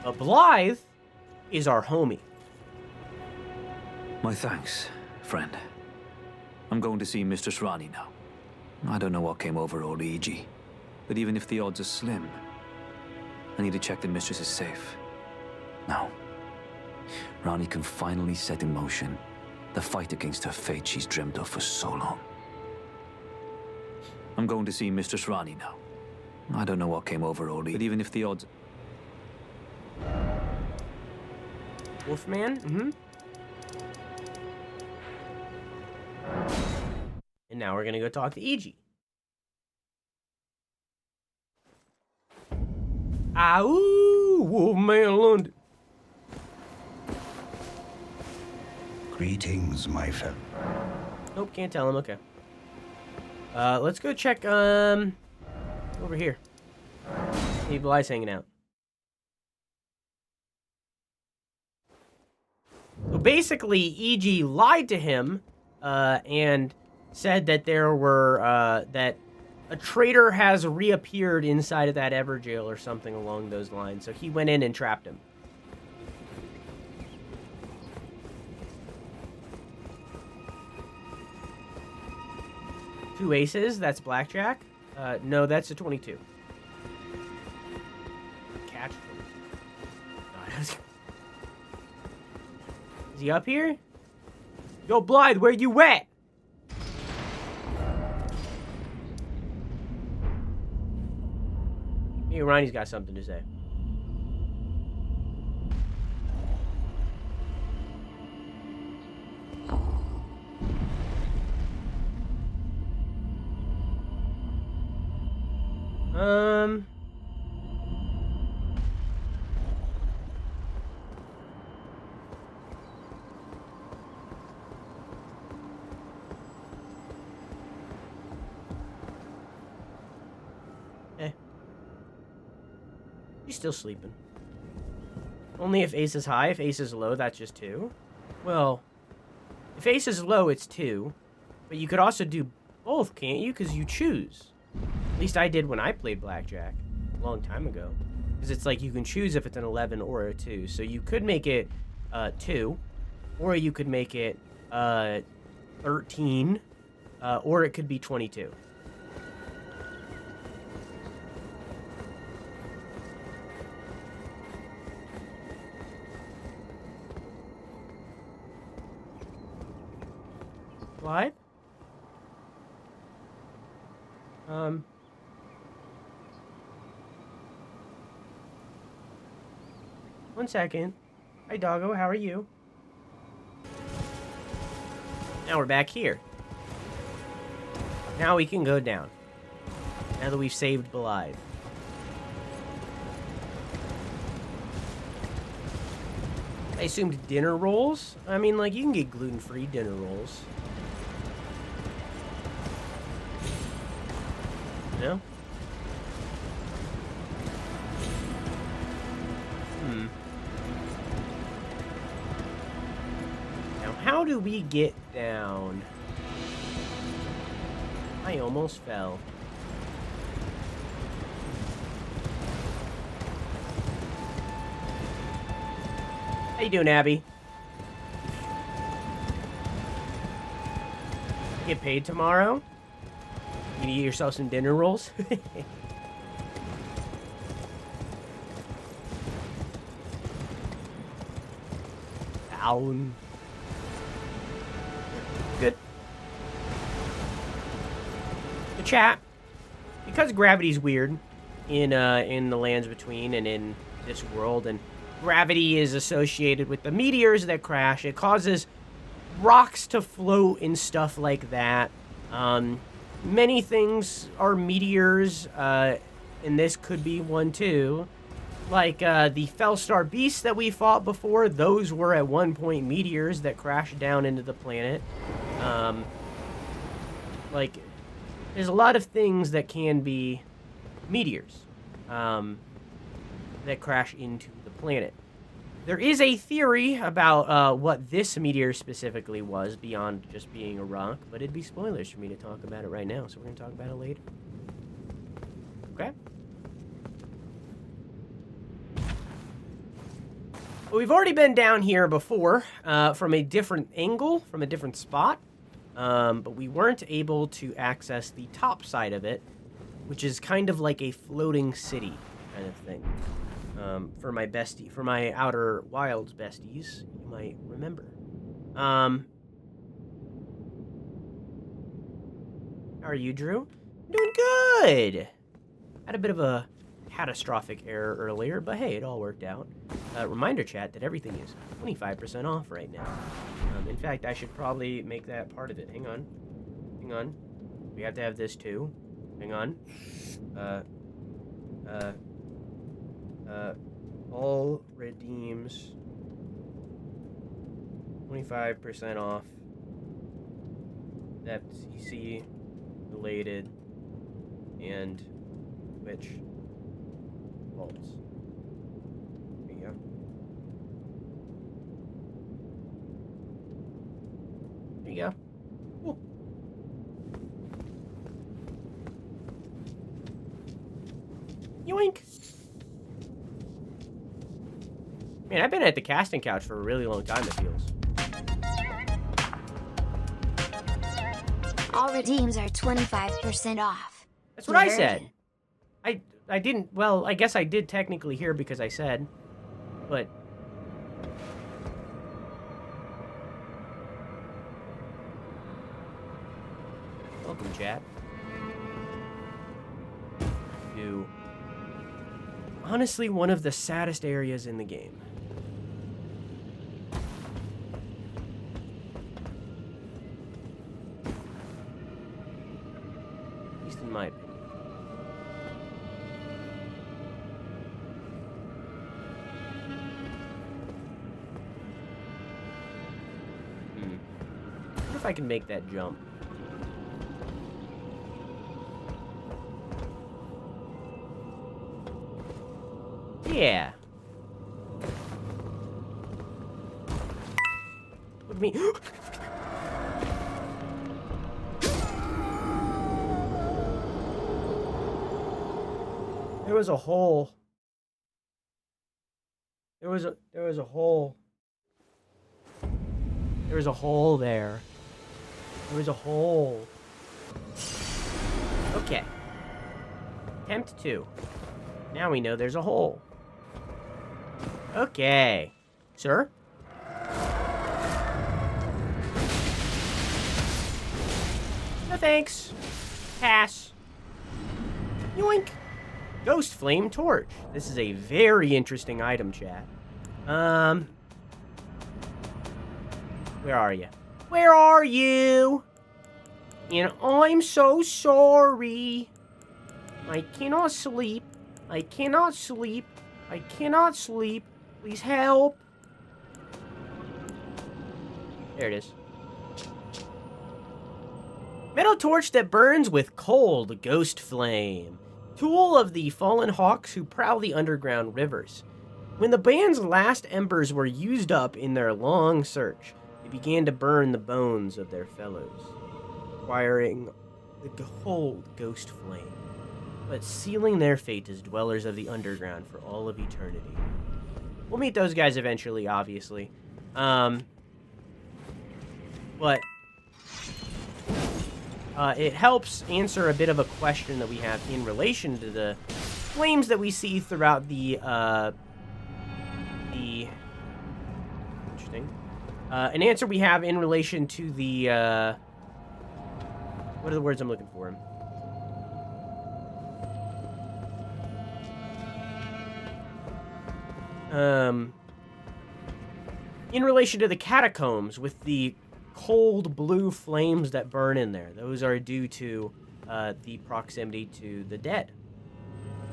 But Blythe is our homie. My thanks, friend. I'm going to see Mistress Ranni now. I don't know what came over old E.G., but even if the odds are slim, I need to check the Mistress is safe. Now, Ranni can finally set in motion the fight against her fate she's dreamt of for so long. I'm going to see Mistress Ranni now. I don't know what came over old E.G., but even if the odds... Wolfman? Mm-hmm. And now we're gonna go talk to E.G. Ow! Wolfman London. Greetings, my friend. Nope, can't tell him. Okay. Let's go check, over here. See if Blythe's hanging out. So basically, E.G. lied to him, and said that there were, that a traitor has reappeared inside of that Everjail or something along those lines. So he went in and trapped him. Two aces, that's blackjack. No, that's a 22. Catch. Is he up here? Yo, Blythe, where you at? Maybe Ronnie's got something to say. He's still sleeping. Only if ace is high. If ace is low, that's just 2. Well, if ace is low, it's 2. But you could also do both, can't you? Because you choose. At least I did when I played blackjack a long time ago. Because it's like you can choose if it's an 11 or a 2. So you could make it 2. Or you could make it 13. Or it could be 22. Blythe? One second. Hi, doggo. How are you? Now we're back here. Now we can go down. Now that we've saved Blythe. I assumed dinner rolls? I mean, like, you can get gluten-free dinner rolls. No? Now, how do we get down? I almost fell. How you doing, Abby? Get paid tomorrow? You need yourself some dinner rolls? Down. Good. The chat, because gravity's weird in the lands between and in this world, and gravity is associated with the meteors that crash, it causes rocks to float and stuff like that. Many things are meteors, and this could be one too. Like, the Fellstar beasts that we fought before, those were at one point meteors that crashed down into the planet. Like, there's a lot of things that can be meteors, that crash into the planet. There is a theory about, what this meteor specifically was, beyond just being a rock, but it'd be spoilers for me to talk about it right now, so we're gonna talk about it later. Okay? Well, we've already been down here before, from a different angle, from a different spot, but we weren't able to access the top side of it, which is kind of like a floating city kind of thing. For my Outer Wilds besties, you might remember. How are you, Drew? Doing good! Had a bit of a catastrophic error earlier, but hey, it all worked out. Reminder chat that everything is 25% off right now. In fact, I should probably make that part of it. Hang on. Hang on. We have to have this too. Hang on. All redeems 25% off. FCC related and Twitch vaults. There you go. There you go. Cool. Yoink. Man, I've been at the casting couch for a really long time, it feels. All redeems are 25% off. That's what I said. I didn't, well, I guess I did technically hear because I said, but... Welcome, chat. To honestly one of the saddest areas in the game. At least in my opinion. What if I can make that jump? Yeah. Look at me. There was a hole. There was a hole. There was a hole there. There was a hole. Okay. Attempt 2. Now we know there's a hole. Okay. Sir? No thanks. Pass. Yoink. Ghost Flame Torch. This is a very interesting item, chat. Where are you? Where are you? And I'm so sorry. I cannot sleep. I cannot sleep. I cannot sleep. Please help. There it is. Metal torch that burns with cold ghost flame. Tool of the fallen hawks who prowl the underground rivers. When the band's last embers were used up in their long search, they began to burn the bones of their fellows, acquiring the cold ghost flame, but sealing their fate as dwellers of the underground for all of eternity. We'll meet those guys eventually, obviously. But it helps answer a bit of a question that we have in relation to the flames that we see throughout the interesting. An answer we have in relation to the, what are the words I'm looking for? In relation to the catacombs with the cold blue flames that burn in there. Those are due to the proximity to the dead.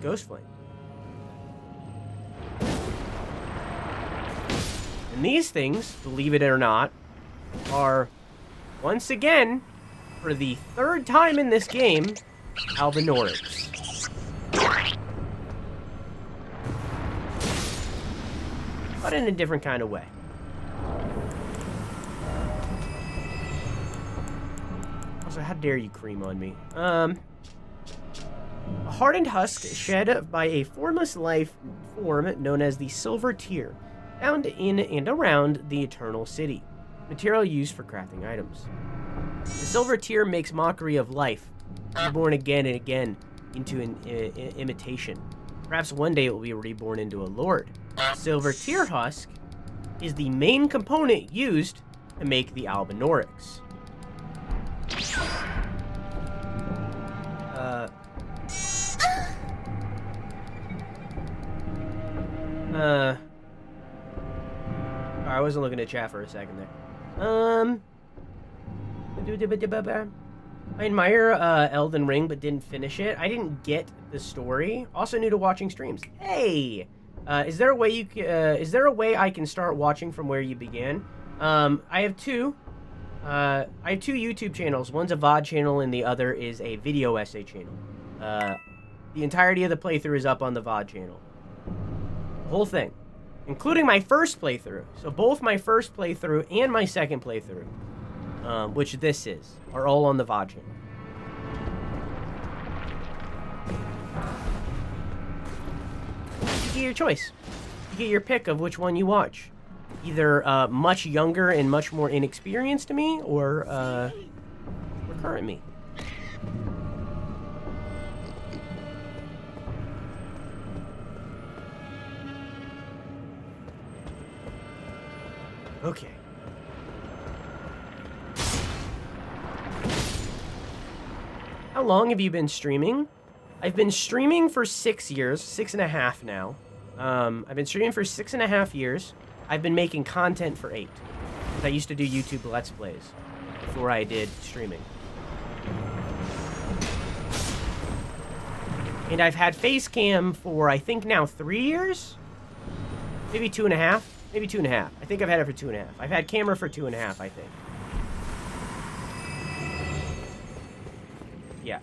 Ghost flame. And these things, believe it or not, are, once again, for the third time in this game, Albinorics. But in a different kind of way. Also, how dare you cream on me? A hardened husk shed by a formless life form known as the Silver Tear, found in and around the Eternal City. Material used for crafting items. The Silver Tear makes mockery of life, reborn again and again into an imitation. Perhaps one day it will be reborn into a lord. The Silver Tear husk is the main component used to make the Albinorics. I wasn't looking at chat for a second there. I admire Elden Ring, but didn't finish it. I didn't get the story. Also new to watching streams. Hey, is there a way you is there a way I can start watching from where you began? I have two. I have two YouTube channels. One's a VOD channel, and the other is a video essay channel. The entirety of the playthrough is up on the VOD channel. The whole thing, including my first playthrough. So both my first playthrough and my second playthrough, which this is, are all on the VOD channel. You get your choice. You get your pick of which one you watch. Either much younger and much more inexperienced me, or current me. Okay. How long have you been streaming? I've been streaming for 6 years, 6.5 now. I've been streaming for 6.5 years. I've been making content for 8. I used to do YouTube Let's Plays before I did streaming. And I've had Facecam for, I think now 3 years? Maybe 2.5? Maybe 2.5. I think I've had it for 2.5. I've had camera for 2.5, I think. Yeah.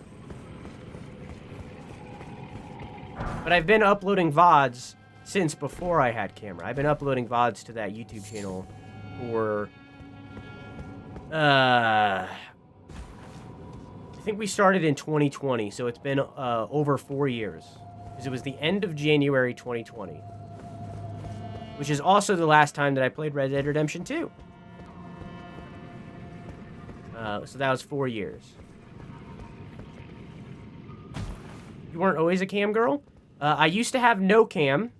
But I've been uploading VODs since before I had camera. I've been uploading VODs to that YouTube channel for... I think we started in 2020, so it's been over 4 years. Because it was the end of January 2020. Which is also the last time that I played Red Dead Redemption 2. So that was 4 years. You weren't always a cam girl? I used to have no cam.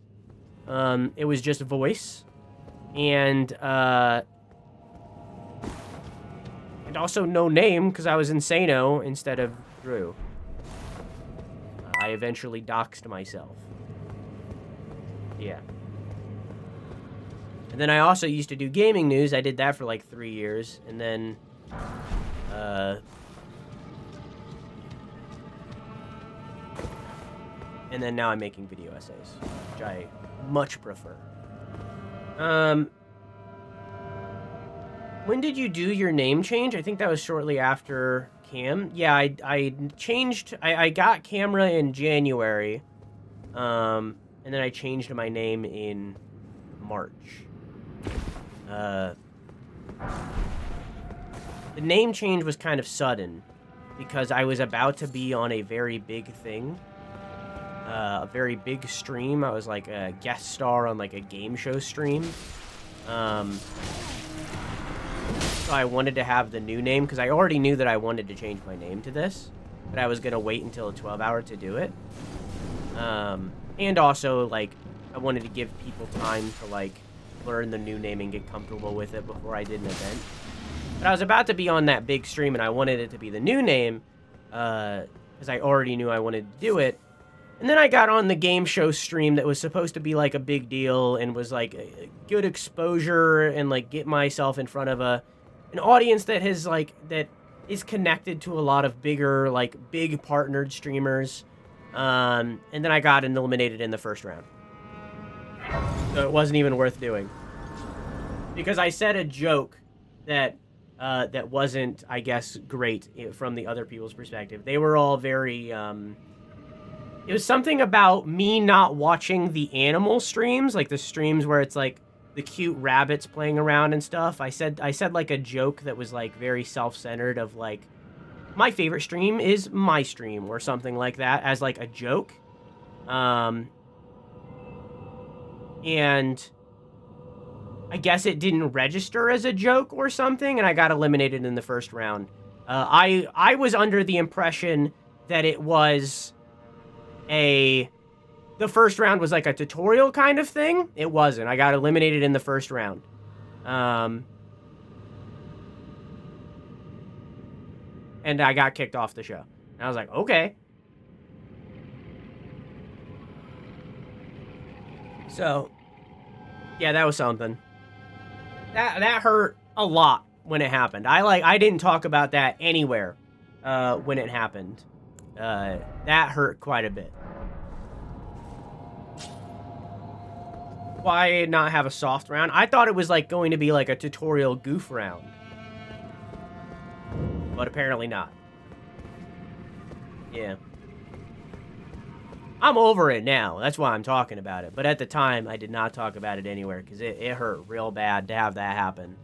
It was just voice. And also no name, because I was Insano instead of Drew. I eventually doxed myself. Yeah. And then I also used to do gaming news. I did that for like 3 years. And then, now I'm making video essays, which I much prefer. When did you do your name change? I think that was shortly after Cam. Yeah, I changed, I got camera in January. And then I changed my name in March. The name change was kind of sudden because I was about to be on a very big thing. A very big stream. I was like a guest star on like a game show stream. So I wanted to have the new name because I already knew that I wanted to change my name to this, but I was gonna wait until a 12-hour to do it. And also, like, I wanted to give people time to, like, learn the new name and get comfortable with it before I did an event. But I was about to be on that big stream, and I wanted it to be the new name, because I already knew I wanted to do it. And then I got on the game show stream that was supposed to be, like, a big deal and was, like, a good exposure and, like, get myself in front of an audience that has, like, that is connected to a lot of bigger, like, big partnered streamers. And then I got eliminated in the first round. So it wasn't even worth doing. Because I said a joke that that wasn't, I guess, great from the other people's perspective. They were all very, it was something about me not watching the animal streams, like the streams where it's like the cute rabbits playing around and stuff. I said like a joke that was like very self-centered of like, my favorite stream is my stream or something like that as like a joke. And I guess it didn't register as a joke or something, and I got eliminated in the first round. I was under the impression that it was the first round was like a tutorial kind of thing. It wasn't. I got eliminated in the first round. And I got kicked off the show. And I was like, okay. So, yeah, that was something. That hurt a lot when it happened. I didn't talk about that anywhere when it happened. That hurt quite a bit. Why not have a soft round? I thought it was like going to be like a tutorial goof round. But apparently not. Yeah. I'm over it now. That's why I'm talking about it. But at the time, I did not talk about it anywhere because it hurt real bad to have that happen.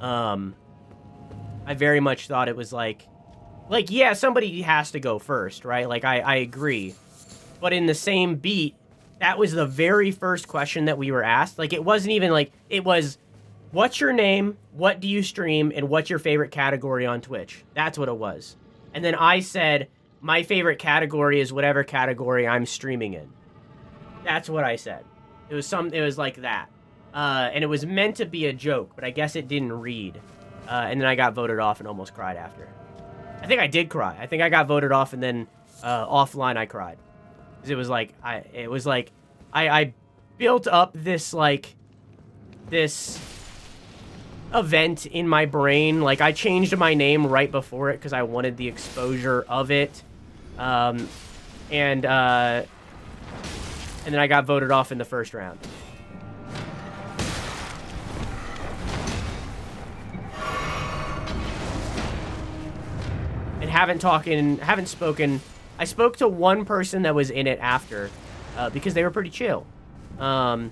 I very much thought it was like, yeah, somebody has to go first, right? Like, I agree. But in the same beat, that was the very first question that we were asked. Like, it wasn't even like, it was, what's your name, what do you stream, and what's your favorite category on Twitch? That's what it was. And then I said, my favorite category is whatever category I'm streaming in. That's what I said. It was like that. And it was meant to be a joke, but I guess it didn't read. And then I got voted off and almost cried after. I think I did cry. I think I got voted off and then offline I cried. Because it was like, I built up this, like, this event in my brain. Like, I changed my name right before it because I wanted the exposure of it. And then I got voted off in the first round. And haven't spoken. I spoke to one person that was in it after, because they were pretty chill. But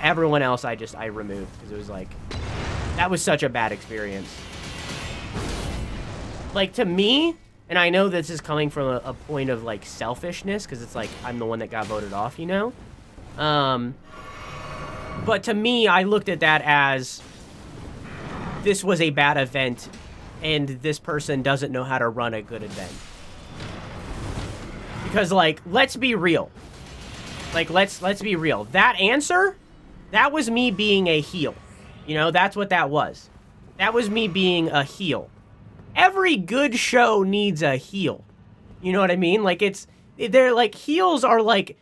everyone else I removed because it was like, that was such a bad experience. Like, to me, and I know this is coming from a point of, like, selfishness, because it's like, I'm the one that got voted off, you know? But to me, I looked at that as, this was a bad event, and this person doesn't know how to run a good event. Because, like, let's be real. Like, let's be real. That answer, that was me being a heel. You know, that's what that was. That was me being a heel. Every good show needs a heel. You know what I mean? Like, they're like, heels are like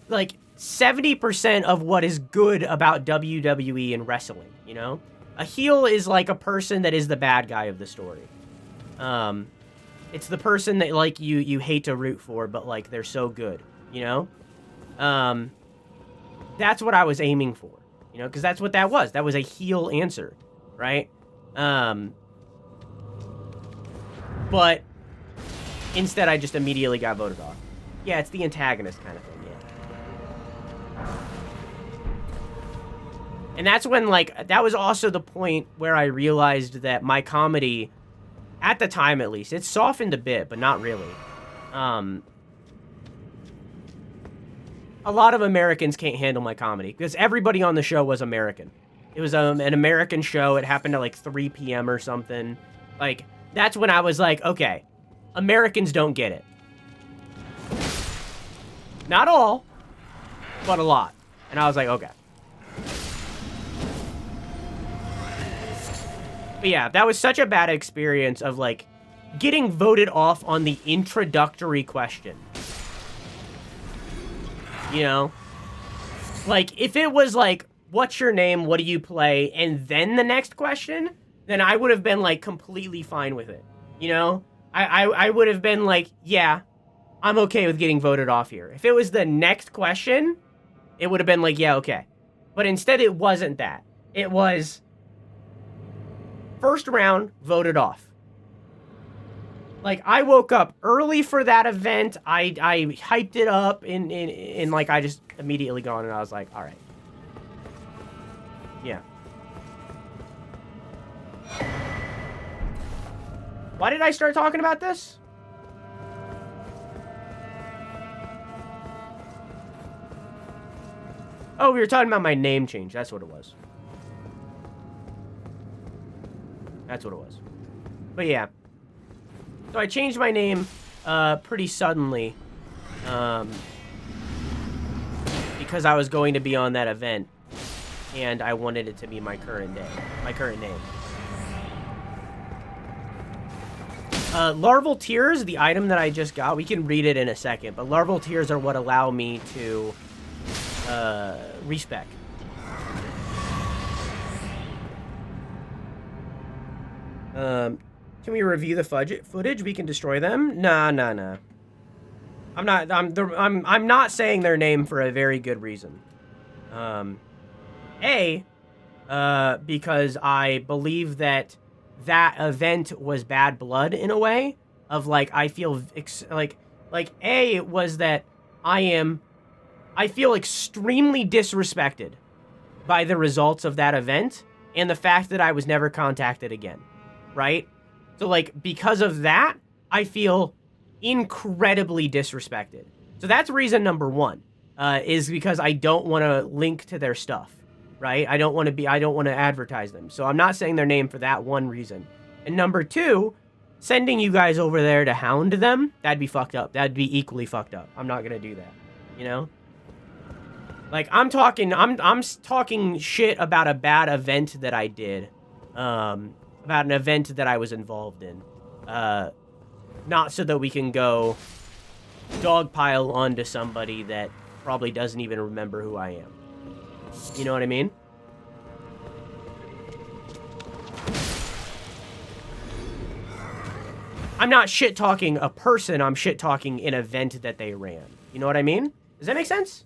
70% of what is good about WWE and wrestling, you know? A heel is like a person that is the bad guy of the story. It's the person that, like, you hate to root for, but, like, they're so good, you know? That's what I was aiming for, you know? Because that's what that was. That was a heel answer, right? But instead, I just immediately got voted off. Yeah, it's the antagonist kind of thing, yeah. And that's when, like, that was also the point where I realized that my comedy, at the time at least, it softened a bit, but not really. A lot of Americans can't handle my comedy, because everybody on the show was American. It was an American show. It happened at like 3 p.m. or something. Like, that's when I was like, okay, Americans don't get it. Not all, but a lot. And I was like, okay. But yeah, that was such a bad experience of like getting voted off on the introductory question. You know? Like, if it was like, what's your name, what do you play, and then the next question, then I would have been like completely fine with it. You know? I would have been like, yeah, I'm okay with getting voted off here. If it was the next question, it would have been like, yeah, okay. But instead it wasn't that. It was first round, voted off. Like, I woke up early for that event. I hyped it up, and like, I just immediately gone, and I was like, all right. Yeah. Why did I start talking about this? Oh, we were talking about my name change. That's what it was. That's what it was. But yeah. So I changed my name pretty suddenly because I was going to be on that event and I wanted it to be my current name. Larval tears, the item that I just got, we can read it in a second, but larval tears are what allow me to respec. Can we review the footage? We can destroy them? Nah. I'm not saying their name for a very good reason. Because I believe that event was bad blood in a way of like, I feel was that I feel extremely disrespected by the results of that event and the fact that I was never contacted again, right? So, like, because of that, I feel incredibly disrespected. So that's reason number one, is because I don't want to link to their stuff, right? I don't want to advertise them. So I'm not saying their name for that one reason. And number two, sending you guys over there to hound them, that'd be fucked up. That'd be equally fucked up. I'm not going to do that, you know? Like, I'm talking shit about a bad event that I did, about an event that I was involved in, not so that we can go dogpile onto somebody that probably doesn't even remember who I am. You know what I mean? I'm not shit-talking a person, I'm shit-talking an event that they ran. You know what I mean? Does that make sense?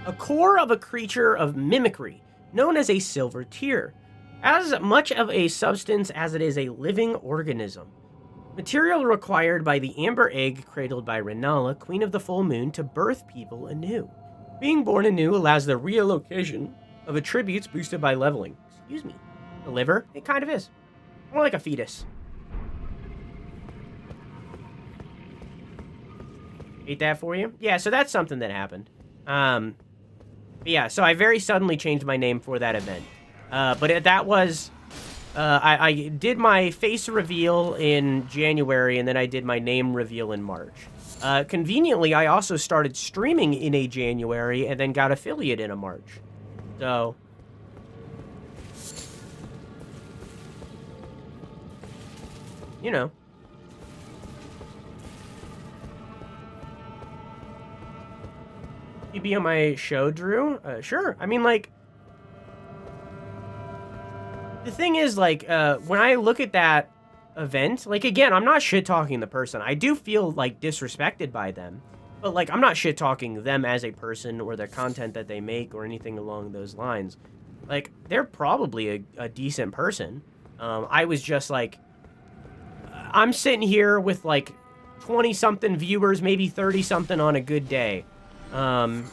A core of a creature of mimicry, known as a silver tear, as much of a substance as it is a living organism. Material required by the amber egg cradled by Renala, Queen of the Full Moon, to birth people anew. Being born anew allows the relocation of attributes boosted by leveling. Excuse me. The liver? It kind of is. More like a fetus. Ate that for you? Yeah, so that's something that happened. Yeah, so I very suddenly changed my name for that event. But that was... I did my face reveal in January, and then I did my name reveal in March. Conveniently, I also started streaming in a January, and then got affiliate in a March. So... you know. You be on my show, Drew? Sure. I mean, like... the thing is, like, when I look at that event, like, again, I'm not shit-talking the person. I do feel, like, disrespected by them. But, like, I'm not shit-talking them as a person or their content that they make or anything along those lines. Like, they're probably a decent person. I was just, like... I'm sitting here with, like, 20-something viewers, maybe 30-something on a good day. And...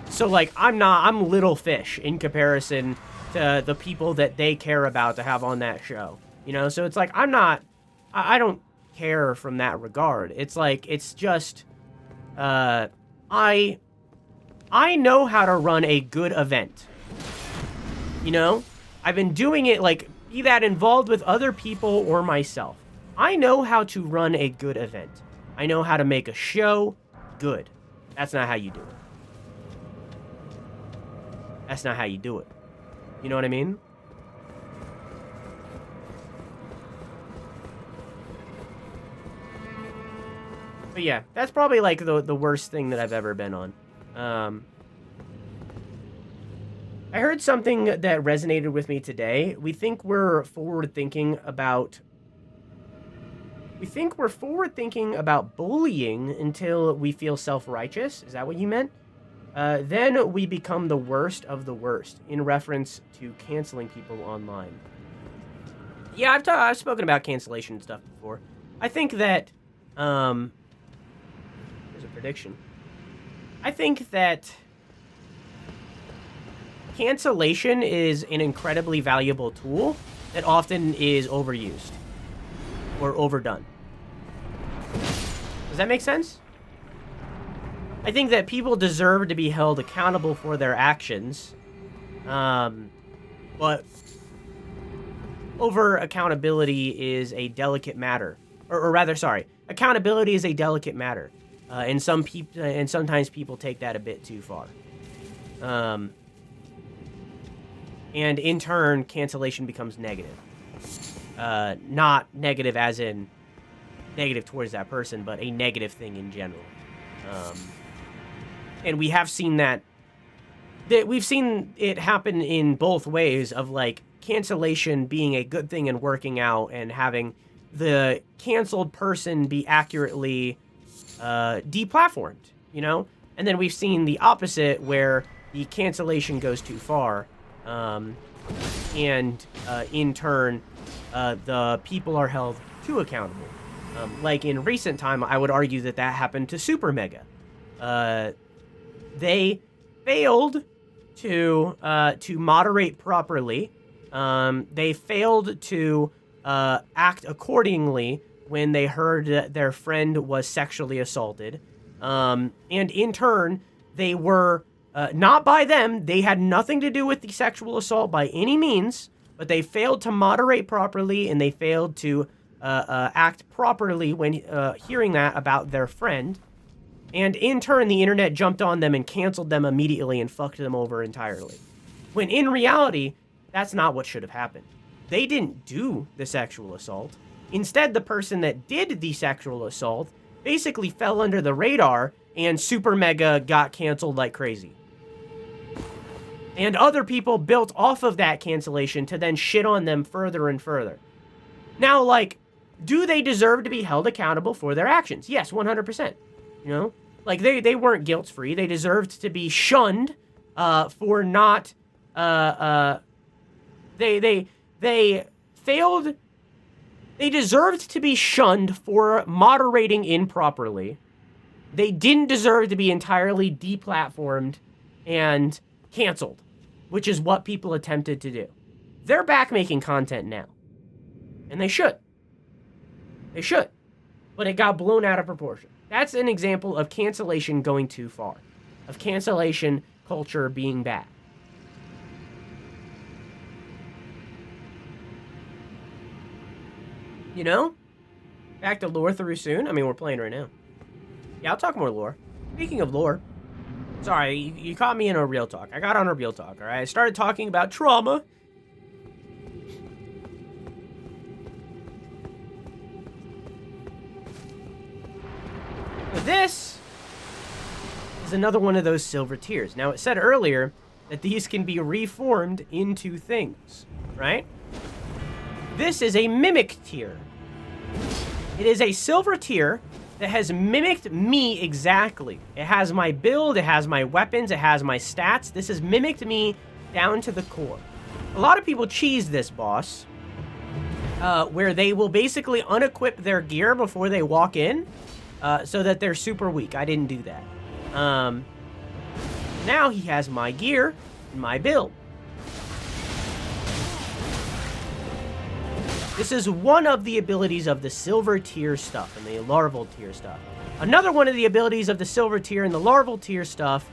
so, like, I'm little fish in comparison to the people that they care about to have on that show. You know, so it's like, I don't care from that regard. It's like, it's just, I know how to run a good event. You know? I've been doing it, like, be that involved with other people or myself. I know how to run a good event. I know how to make a show good. That's not how you do it. That's not how you do it. You know what I mean? But yeah, that's probably like the worst thing that I've ever been on. I heard something that resonated with me today. We think we're forward-thinking about bullying until we feel self-righteous. Is that what you meant? Then we become the worst of the worst, in reference to canceling people online. Yeah, I've spoken about cancellation and stuff before. I think that, here's a prediction. I think that cancellation is an incredibly valuable tool that often is overused or overdone. Does that make sense? I think that people deserve to be held accountable for their actions, but over accountability is a delicate matter, or rather, sorry, accountability is a delicate matter, and sometimes people take that a bit too far. And in turn, cancellation becomes negative. Not negative as in negative towards that person, but a negative thing in general. And we have seen that we've seen it happen in both ways of, like, cancellation being a good thing and working out, and having the canceled person be accurately deplatformed, you know? And then we've seen the opposite, where the cancellation goes too far. And in turn, the people are held too accountable. Like in recent time, I would argue that happened to Super Mega. They failed to moderate properly. They failed to act accordingly when they heard that their friend was sexually assaulted. And in turn, they were... not by them. They had nothing to do with the sexual assault by any means, but they failed to moderate properly, and they failed to act properly when hearing that about their friend. And in turn, the internet jumped on them and canceled them immediately and fucked them over entirely. When in reality, that's not what should have happened. They didn't do the sexual assault. Instead, the person that did the sexual assault basically fell under the radar, and Super Mega got canceled like crazy. And other people built off of that cancellation to then shit on them further and further. Now, like, do they deserve to be held accountable for their actions? Yes, 100%. You know? Like, they weren't guilt-free. They deserved to be shunned for not... They failed... They deserved to be shunned for moderating improperly. They didn't deserve to be entirely deplatformed and canceled, which is what people attempted to do. They're back making content now. And they should. They should. But it got blown out of proportion. That's an example of cancellation going too far. Of cancellation culture being bad. You know? Back to lore through soon. I mean, we're playing right now. Yeah, I'll talk more lore. Speaking of lore, sorry, you caught me in a real talk. I got on a real talk, alright? I started talking about trauma. This is another one of those silver tiers. Now, it said earlier that these can be reformed into things, right? This is a mimic tier. It is a silver tier that has mimicked me exactly. It has my build, it has my weapons, it has my stats. This has mimicked me down to the core. A lot of people cheese this boss, where they will basically unequip their gear before they walk in, so that they're super weak. I didn't do that. Now he has my gear and my build. This is one of the abilities of the silver tier stuff and the larval tier stuff. Another one of the abilities of the silver tier and the larval tier stuff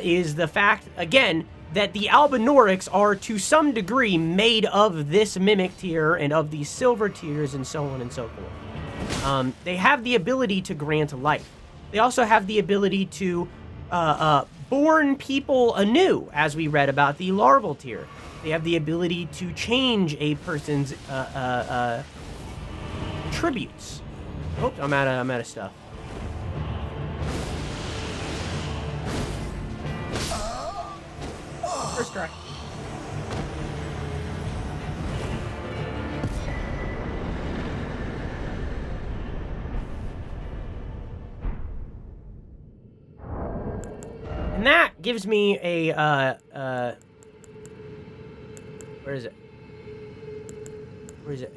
is the fact, again, that the Albinorics are to some degree made of this mimic tier and of these silver tiers and so on and so forth. They have the ability to grant life. They also have the ability to born people anew, as we read about the larval tier. They have the ability to change a person's attributes. Oh, I'm out of stuff. First try. And that gives me a where is it? Where is it?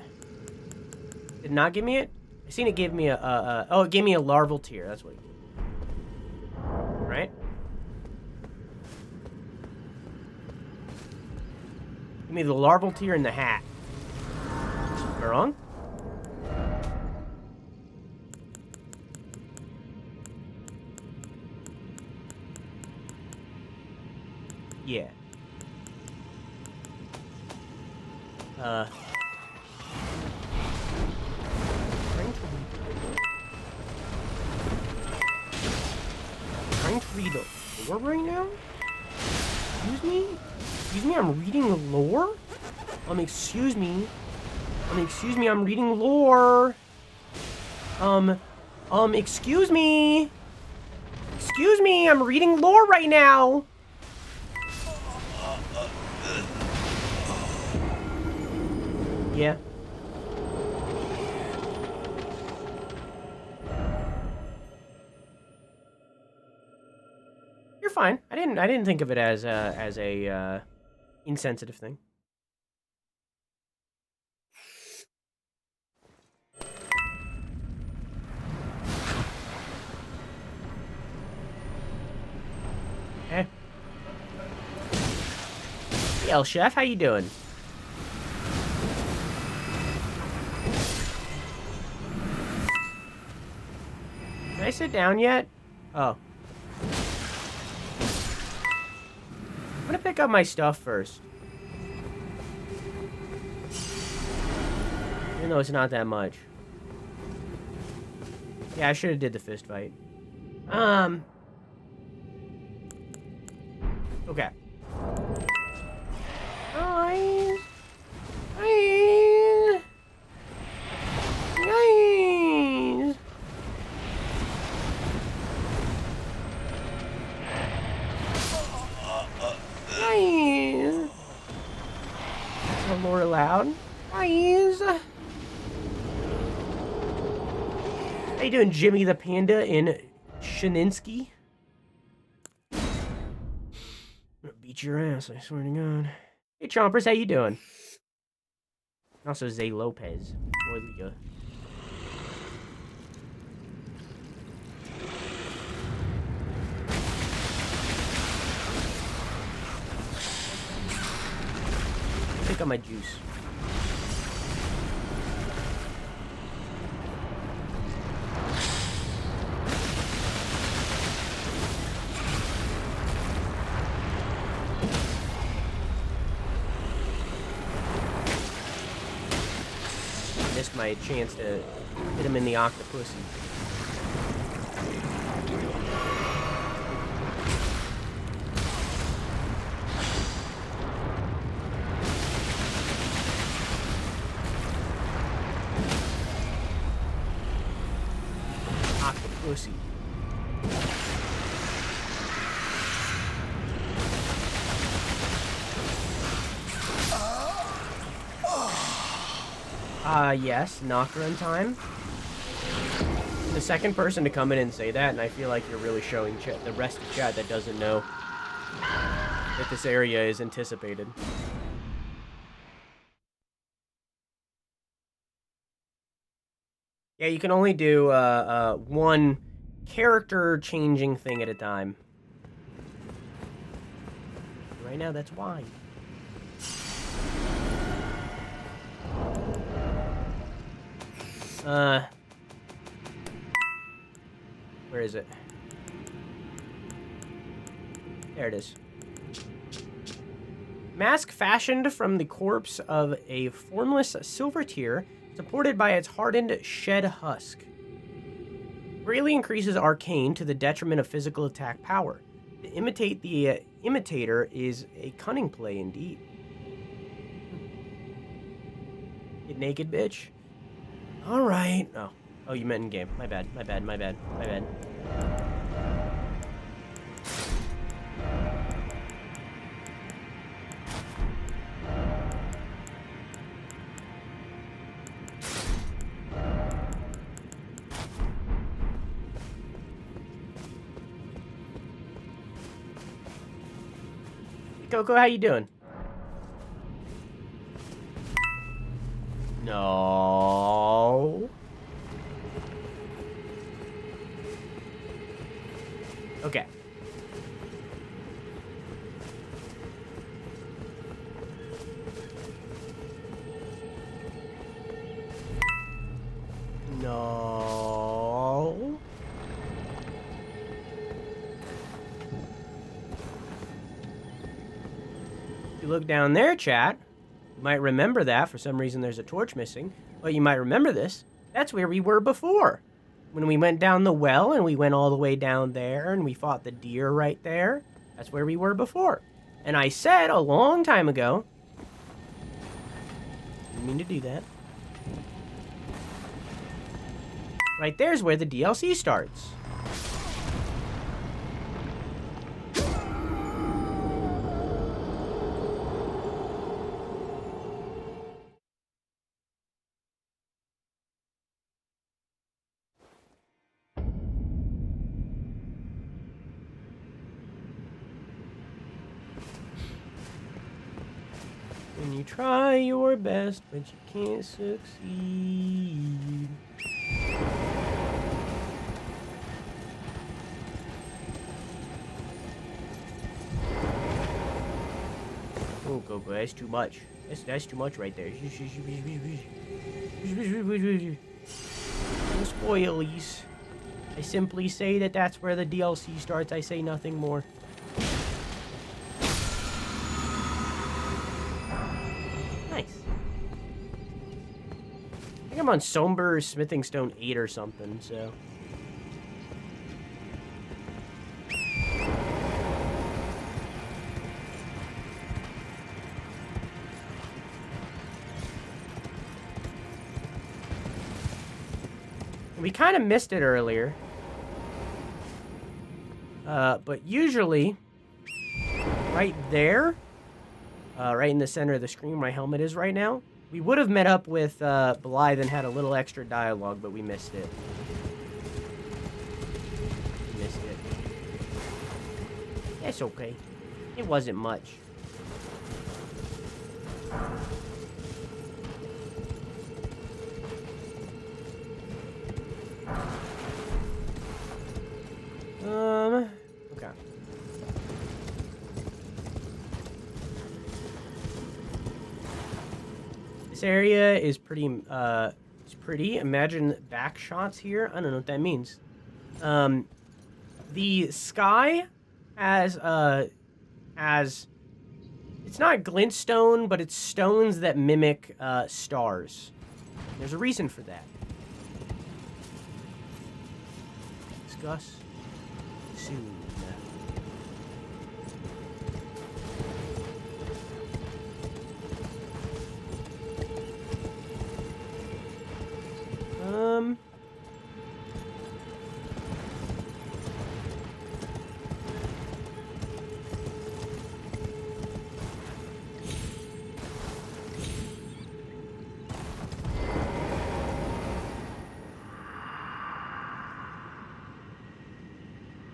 Did it not give me it? I seen it give me oh, it gave me a larval tier. That's what it gave me. Right? Give me the larval tier and the hat. Am I wrong? Yeah. Trying to read the lore right now? Excuse me? Excuse me, I'm reading the lore? Excuse me. Excuse me, I'm reading lore. Excuse me. Excuse me, I'm reading lore right now. Yeah. You're fine. I didn't think of it as a insensitive thing. Okay. Hey, El Chef, how you doing? Can I sit down yet? Oh. I'm gonna pick up my stuff first. Even though it's not that much. Yeah, I should have did the fist fight. Okay. Nice. Nice. Nice. Nice. A little more loud. Nice. How you doing, Jimmy the Panda in Shininsky? I'm gonna beat your ass, I swear to God. Hey, Chompers, how you doing? Also, Zay Lopez. Boy, pick up my juice. Missed my chance to hit him in the octopus. Octopussy. Yes, Nokron time. The second person to come in and say that, and I feel like you're really showing the rest of chat that doesn't know that this area is anticipated. Yeah, you can only do one character changing thing at a time. Right now, that's why. Where is it? There it is. Mask fashioned from the corpse of a formless silver tear, supported by its hardened shed husk. Greatly increases arcane to the detriment of physical attack power. To imitate the imitator is a cunning play indeed. Get naked, bitch. All right. Oh, you meant in game. My bad. My bad. My bad. My bad. Coco, how you doing? No. Okay. No. If you look down there, chat, you might remember that. For some reason, there's a torch missing. But you might remember this. That's where we were before. When we went down the well and we went all the way down there and we fought the deer right there. That's where we were before. And I said a long time ago, didn't mean to do that. Right there's where the DLC starts. When you try your best, but you can't succeed. Oh, go, that's too much. That's too much right there. No spoilies. I simply say that that's where the DLC starts. I say nothing more. Nice. I think I'm on Somber Smithing Stone 8 or something, so... We kind of missed it earlier. But usually, right there, right in the center of the screen where my helmet is right now, we would have met up with Blythe and had a little extra dialogue, but we missed it. We missed it. It's okay. It wasn't much. Okay. This area is pretty, it's pretty. Imagine back shots here. I don't know what that means. The sky has, it's not glintstone, but it's stones that mimic, stars. There's a reason for that. Discuss soon.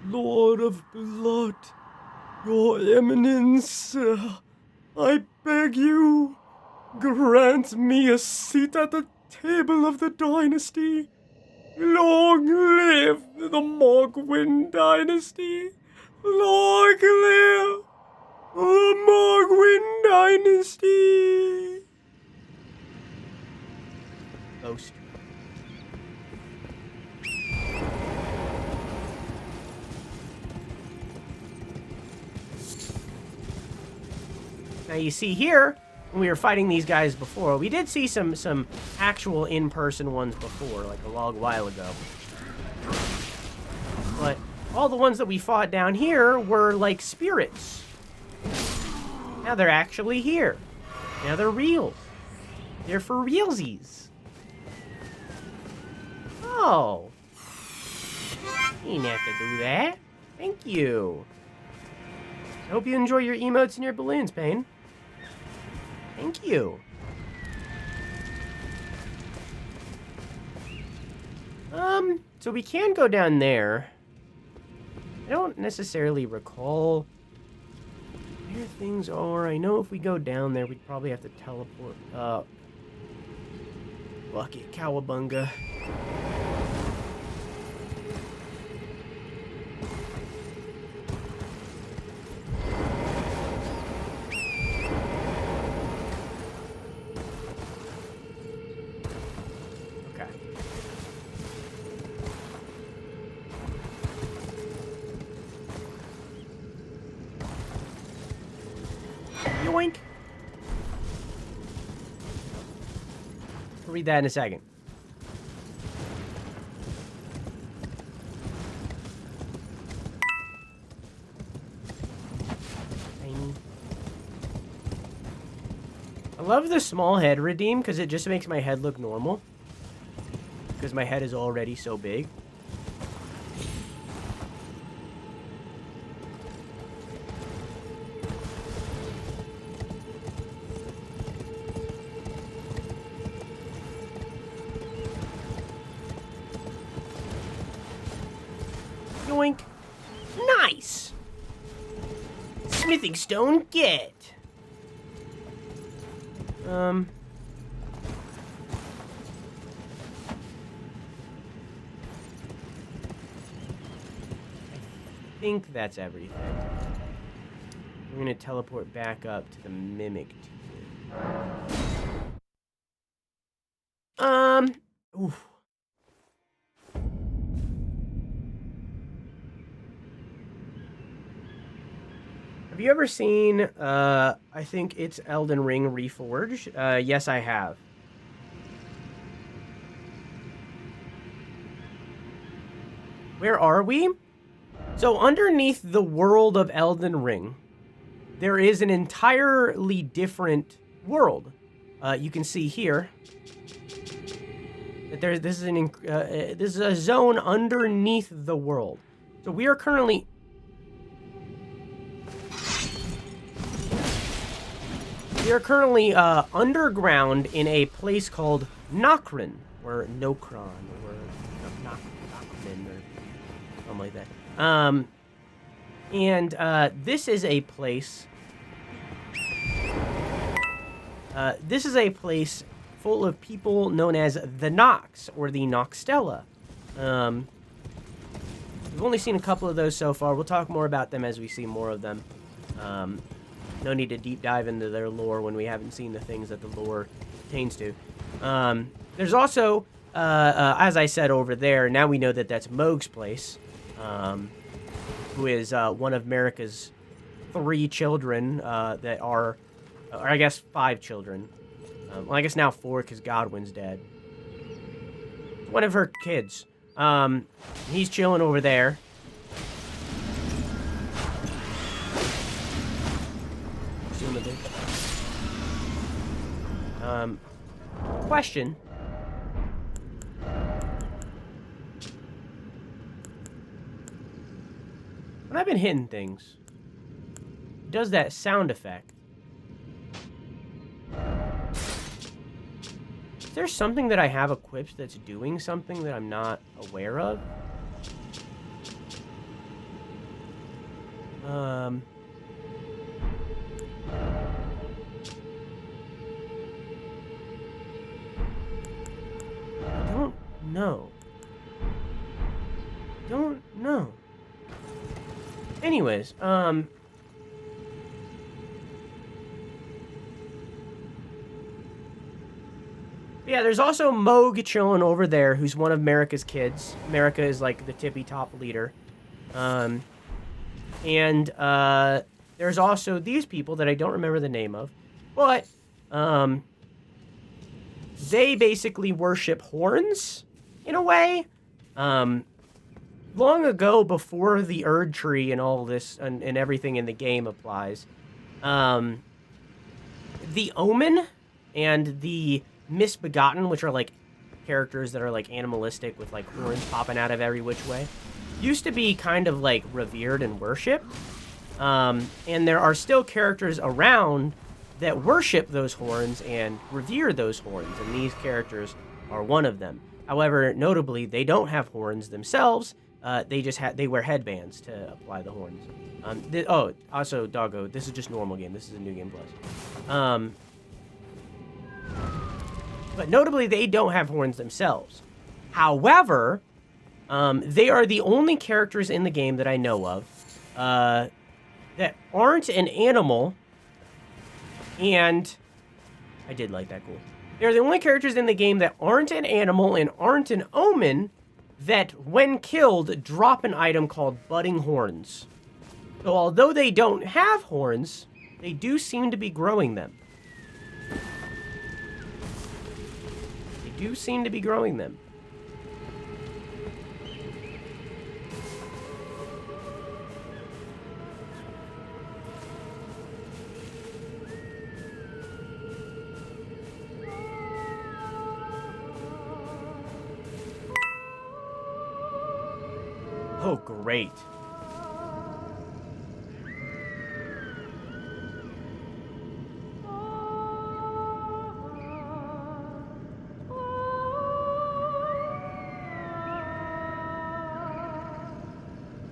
Lord of Blood, Your Eminence, I beg you, grant me a seat at the table of the dynasty. Long live the Mogwin dynasty. Long live the Mogwin dynasty. Ghost. Now you see here, when we were fighting these guys before, we did see some actual in-person ones before, like a long while ago. But all the ones that we fought down here were like spirits. Now they're actually here. Now they're real. They're for realsies. Oh. You didn't have to do that. Thank you. I hope you enjoy your emotes and your balloons, Payne. Thank you. So we can go down there. I don't necessarily recall where things are. I know if we go down there, we'd probably have to teleport up. Bucket, cowabunga. Yoink. We'll read that in a second. I love the small head redeem because it just makes my head look normal. Because my head is already so big. Yoink. Nice! Smithing stone, get! I think that's everything. We're gonna teleport back up to the mimic tier. Oof. Have you ever seen, I think it's Elden Ring Reforged? Yes, I have. Where are we? So underneath the world of Elden Ring, there is an entirely different world. You can see here that this is a zone underneath the world. So we are currently... We are currently underground in a place called Nokron, or Nokron, or Nokron, or something like that. This is a place. This is a place full of people known as the Nox, or the Noxtella. We've only seen a couple of those so far. We'll talk more about them as we see more of them. No need to deep dive into their lore when we haven't seen the things that the lore pertains to. There's also, as I said over there, now we know that that's Moog's place, who is one of Marika's 3 children that are, or I guess 5 children. Well, I guess now 4 because Godwin's dead. One of her kids. He's chilling over there. Question. When I've been hitting things, it does that sound effect. Is there something that I have equipped that's doing something that I'm not aware of? No. Don't know. Anyways, yeah, there's also Moog chilling over there, who's one of Marika's kids. Marika is like the tippy top leader. there's also these people that I don't remember the name of, but they basically worship horns in a way. Long ago, before the Erd Tree and all this and everything in the game applies, the Omen and the Misbegotten, which are like characters that are like animalistic with like horns popping out of every which way, used to be kind of like revered and worshipped. And there are still characters around that worship those horns and revere those horns, and these characters are one of them. However, notably, they don't have horns themselves. They wear headbands to apply the horns. Also, Doggo, this is just normal game. This is a New Game Plus. But notably, they don't have horns themselves. However, they are the only characters in the game that I know of that aren't an animal, and I did like that cool. They're the only characters in the game that aren't an animal and aren't an omen that, when killed, drop an item called budding horns. So although they don't have horns, they do seem to be growing them. They do seem to be growing them. Oh, great.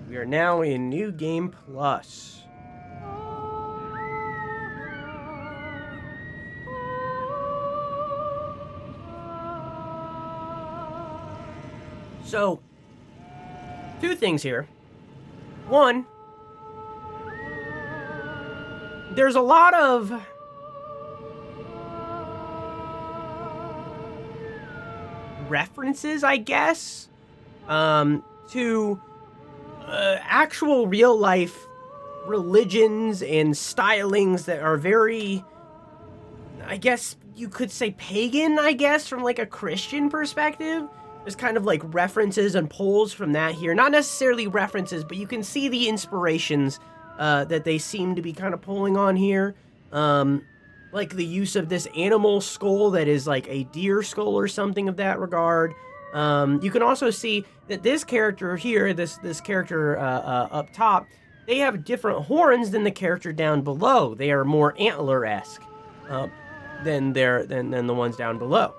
We are now in New Game Plus. So, two things here. One, there's a lot of references, I guess, to actual real life religions and stylings that are very, I guess you could say pagan, I guess, from like a Christian perspective. There's kind of like references and pulls from that here. Not necessarily references, but you can see the inspirations that they seem to be kind of pulling on here. Like the use of this animal skull that is like a deer skull or something of that regard. You can also see that this character here, this character up top, they have different horns than the character down below. They are more antler-esque than the ones down below.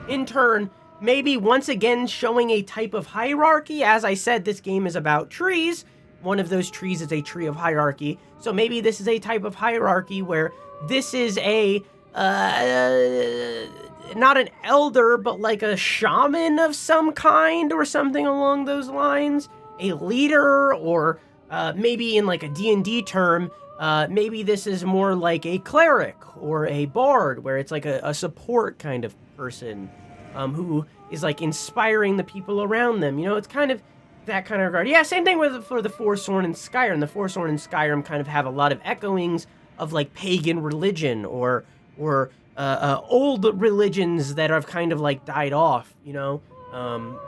In turn, maybe once again showing a type of hierarchy. As I said, this game is about trees. One of those trees is a tree of hierarchy. So maybe this is a type of hierarchy where this is a, not an elder, but like a shaman of some kind or something along those lines. A leader, or maybe in like a D&D term, maybe this is more like a cleric or a bard, where it's like a support kind of person. Who is like inspiring the people around them. You know, it's kind of that kind of regard. Yeah, same thing for the Forsworn and Skyrim. The Forsworn and Skyrim kind of have a lot of echoings of like pagan religion or old religions that have kind of like died off, you know?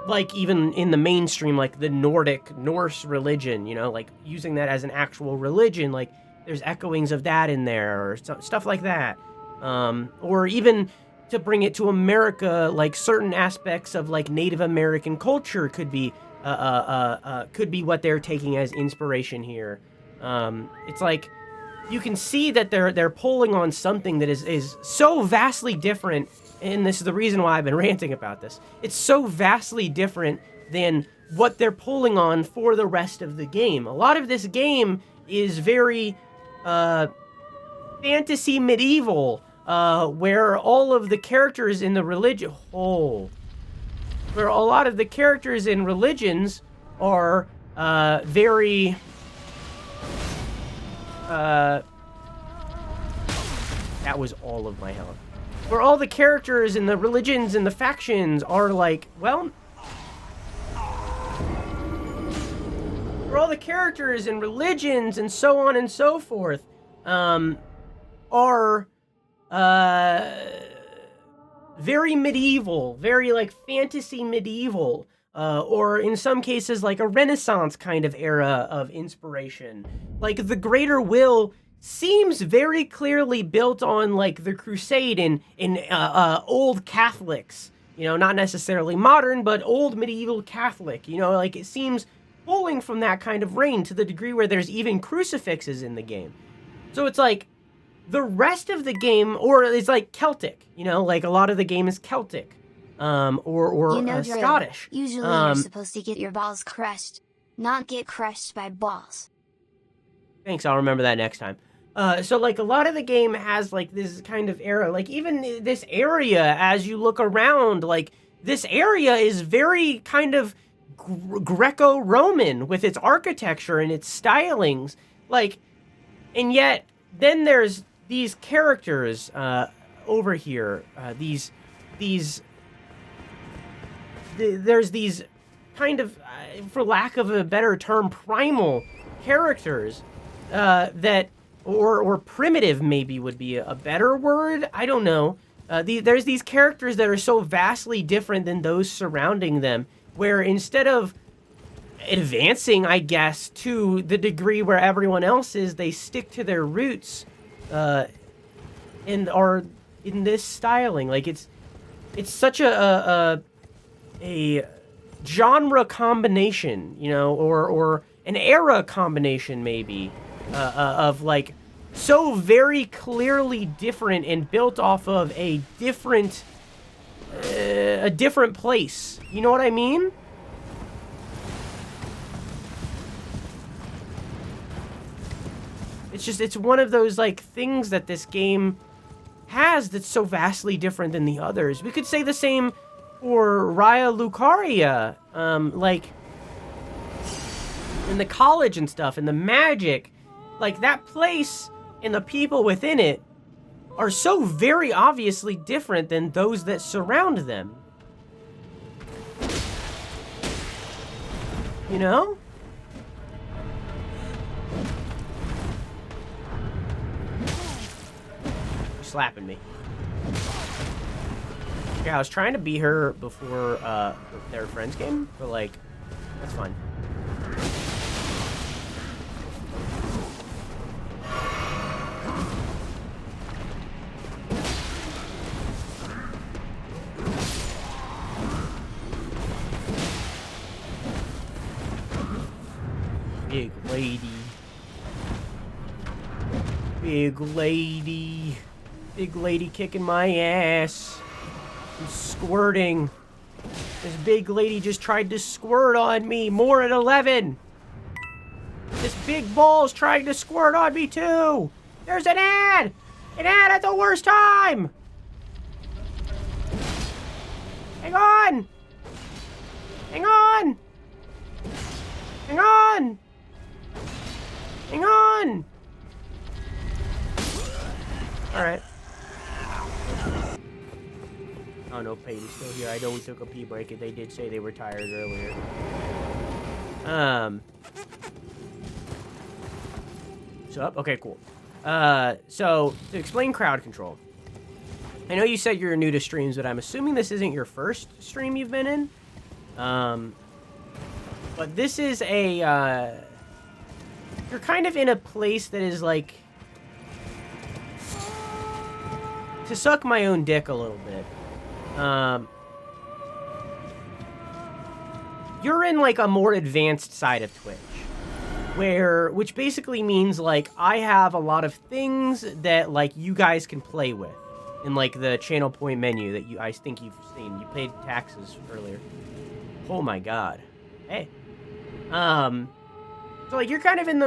Like even in the mainstream, like the Norse religion, you know, like using that as an actual religion, like there's echoings of that in there or stuff like that. Or even to bring it to America, like certain aspects of like Native American culture could be what they're taking as inspiration here. It's like you can see that they're pulling on something that is so vastly different, and this is the reason why I've been ranting about this. It's so vastly different than what they're pulling on for the rest of the game. A lot of this game is very fantasy medieval. Where all of the characters in the religion... where a lot of the characters in religions are very... that was all of my health. Where all the characters in the religions and the factions are like, well... where all the characters and religions and so on and so forth are very medieval, very like fantasy medieval, or in some cases like a Renaissance kind of era of inspiration. Like the Greater Will seems very clearly built on like the Crusade in old Catholics, you know, not necessarily modern, but old medieval Catholic, you know, like it seems pulling from that kind of reign to the degree where there's even crucifixes in the game. So it's like the rest of the game, or it's like Celtic, you know, like a lot of the game is Celtic, or You know, Drew, Scottish. Usually you're supposed to get your balls crushed, not get crushed by balls. Thanks, I'll remember that next time. So like a lot of the game has like this kind of era, like even this area as you look around, like this area is very kind of Greco-Roman with its architecture and its stylings, like, and yet then there's these characters over here, there's these kind of, for lack of a better term, primal characters that, or primitive maybe would be a better word, I don't know. There's these characters that are so vastly different than those surrounding them, where instead of advancing, I guess, to the degree where everyone else is, they stick to their roots and are in this styling. Like it's such a genre combination, you know, or an era combination maybe, of like so very clearly different and built off of a different place. You know what I mean? It's just, it's one of those like things that this game has that's so vastly different than the others. We could say the same for Raya Lucaria, like in the college and stuff, and the magic, like that place and the people within it are so very obviously different than those that surround them. You know? You're slapping me. Yeah, I was trying to beat her before their friends game, but like, that's fine. Big lady. Big lady. Big lady kicking my ass. I'm squirting. This big lady just tried to squirt on me. More at 11. This big ball's trying to squirt on me too. There's an ad. An ad at the worst time. Hang on. Hang on. Hang on. Hang on. All right. Oh no, Peyton's still here. I know we took a pee break and they did say they were tired earlier. So up? Okay, cool. So to explain crowd control. I know you said you're new to streams, but I'm assuming this isn't your first stream you've been in. But this is a, you're kind of in a place that is like, to suck my own dick a little bit. You're in like a more advanced side of Twitch, which basically means like I have a lot of things that like you guys can play with in like the channel point menu that I think you've seen. You paid taxes earlier. Oh my god. Hey. So like you're kind of in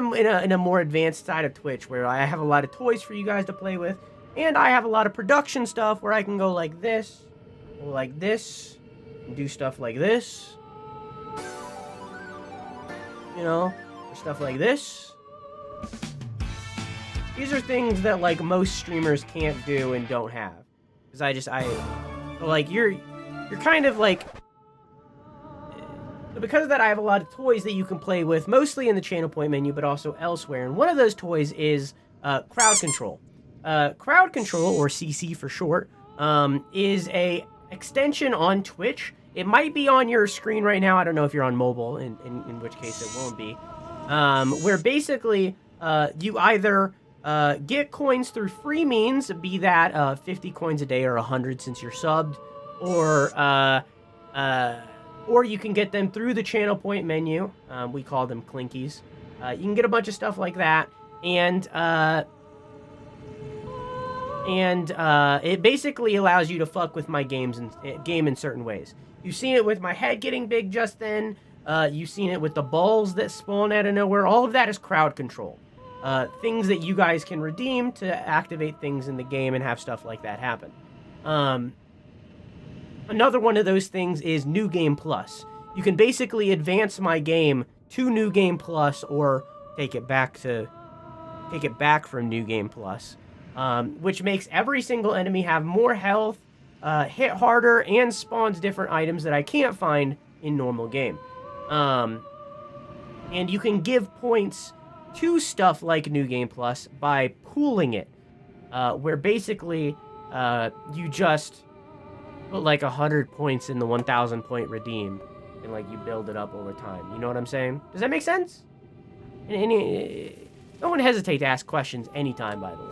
a more advanced side of Twitch where I have a lot of toys for you guys to play with, and I have a lot of production stuff where I can go like this, or like this, and do stuff like this. You know, or stuff like this. These are things that like most streamers can't do and don't have, because like you're kind of like So because of that, I have a lot of toys that you can play with, mostly in the channel point menu, but also elsewhere. And one of those toys is crowd control. Crowd control, or CC for short, is a extension on Twitch. It might be on your screen right now. I don't know if you're on mobile, in which case it won't be. Where basically you either get coins through free means, be that 50 coins a day or 100 since you're subbed, or you can get them through the channel point menu. We call them clinkies. You can get a bunch of stuff like that, and it basically allows you to fuck with my game in certain ways. You've seen it with my head getting big just then. You've seen it with the balls that spawn out of nowhere. All of that is crowd control. Things that you guys can redeem to activate things in the game and have stuff like that happen. Another one of those things is New Game Plus. You can basically advance my game to New Game Plus or take it back from New Game Plus, which makes every single enemy have more health, hit harder, and spawns different items that I can't find in normal game. And you can give points to stuff like New Game Plus by pooling it, where basically you just put like 100 points in the 1,000 point redeem, and like you build it up over time. You know what I'm saying? Does that make sense? Don't hesitate to ask questions anytime, by the way.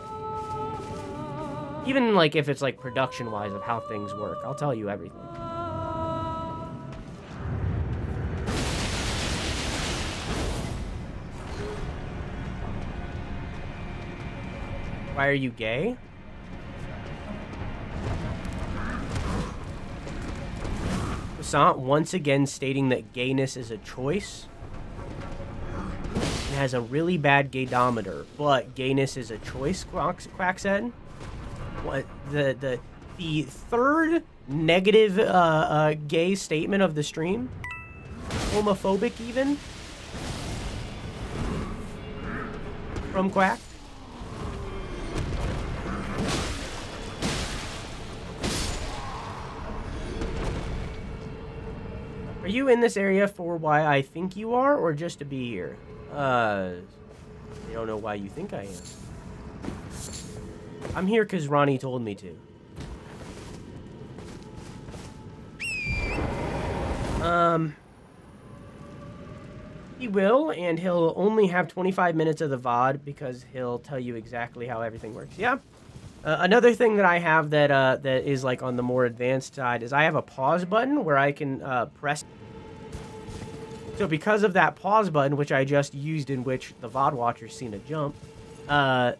Even like if it's like production-wise of how things work, I'll tell you everything. Why are you gay? Sunn once again stating that gayness is a choice. It has a really bad gaydometer, but gayness is a choice, Quack said. What the third negative gay statement of the stream? Homophobic even? From Quack? Are you in this area for why I think you are, or just to be here? I don't know why you think I am. I'm here because Ronnie told me to. He will, and he'll only have 25 minutes of the VOD because he'll tell you exactly how everything works. Yeah. Another thing that I have that that is like on the more advanced side is I have a pause button where I can press. So because of that pause button, which I just used, in which the VOD watcher's seen a jump, there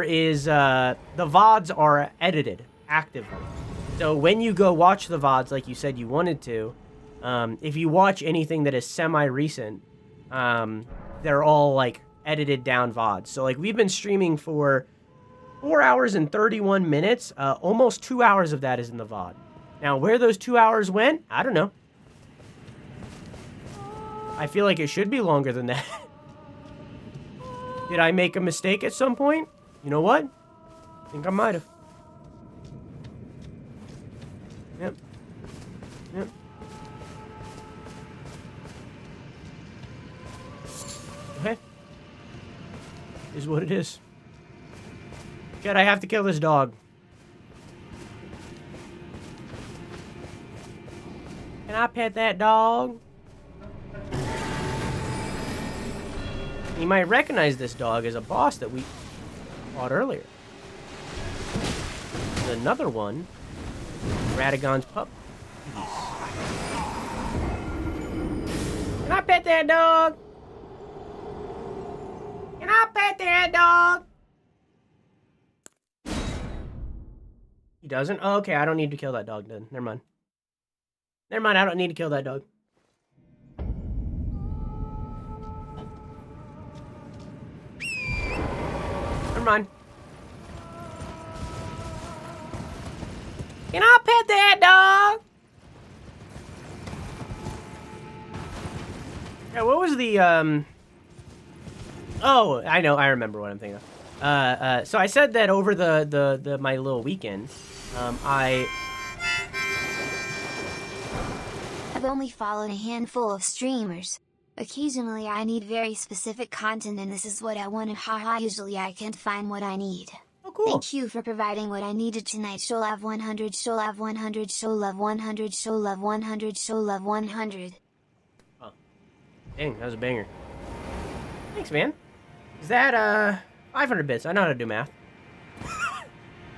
is the VODs are edited actively. So when you go watch the VODs like you said you wanted to, if you watch anything that is semi-recent, they're all like edited down VODs. So like we've been streaming for 4 hours and 31 minutes. Almost 2 hours of that is in the VOD. Now where those 2 hours went, I don't know. I feel like it should be longer than that. Did I make a mistake at some point? You know what? I think I might have. Yep. Yep. Okay. Is what it is. Chat, I have to kill this dog. Can I pet that dog? You might recognize this dog as a boss that we fought earlier. There's another one. Radagon's pup. Can I pet that dog? Can I pet that dog? He doesn't? Oh, okay, I don't need to kill that dog then. Never mind. Never mind, I don't need to kill that dog. Never mind. Can I pet that dog? Yeah, what was the, Oh, I know, I remember what I'm thinking of. So I said that over my little weekend, I've only followed a handful of streamers. Occasionally I need very specific content and this is what I wanted, haha, usually I can't find what I need. Oh, cool. Thank you for providing what I needed tonight. Show love 100, show love 100, show love 100, show love 100, show love 100. Oh. Dang, that was a banger. Thanks, man. Is that, 500 bits? I know how to do math.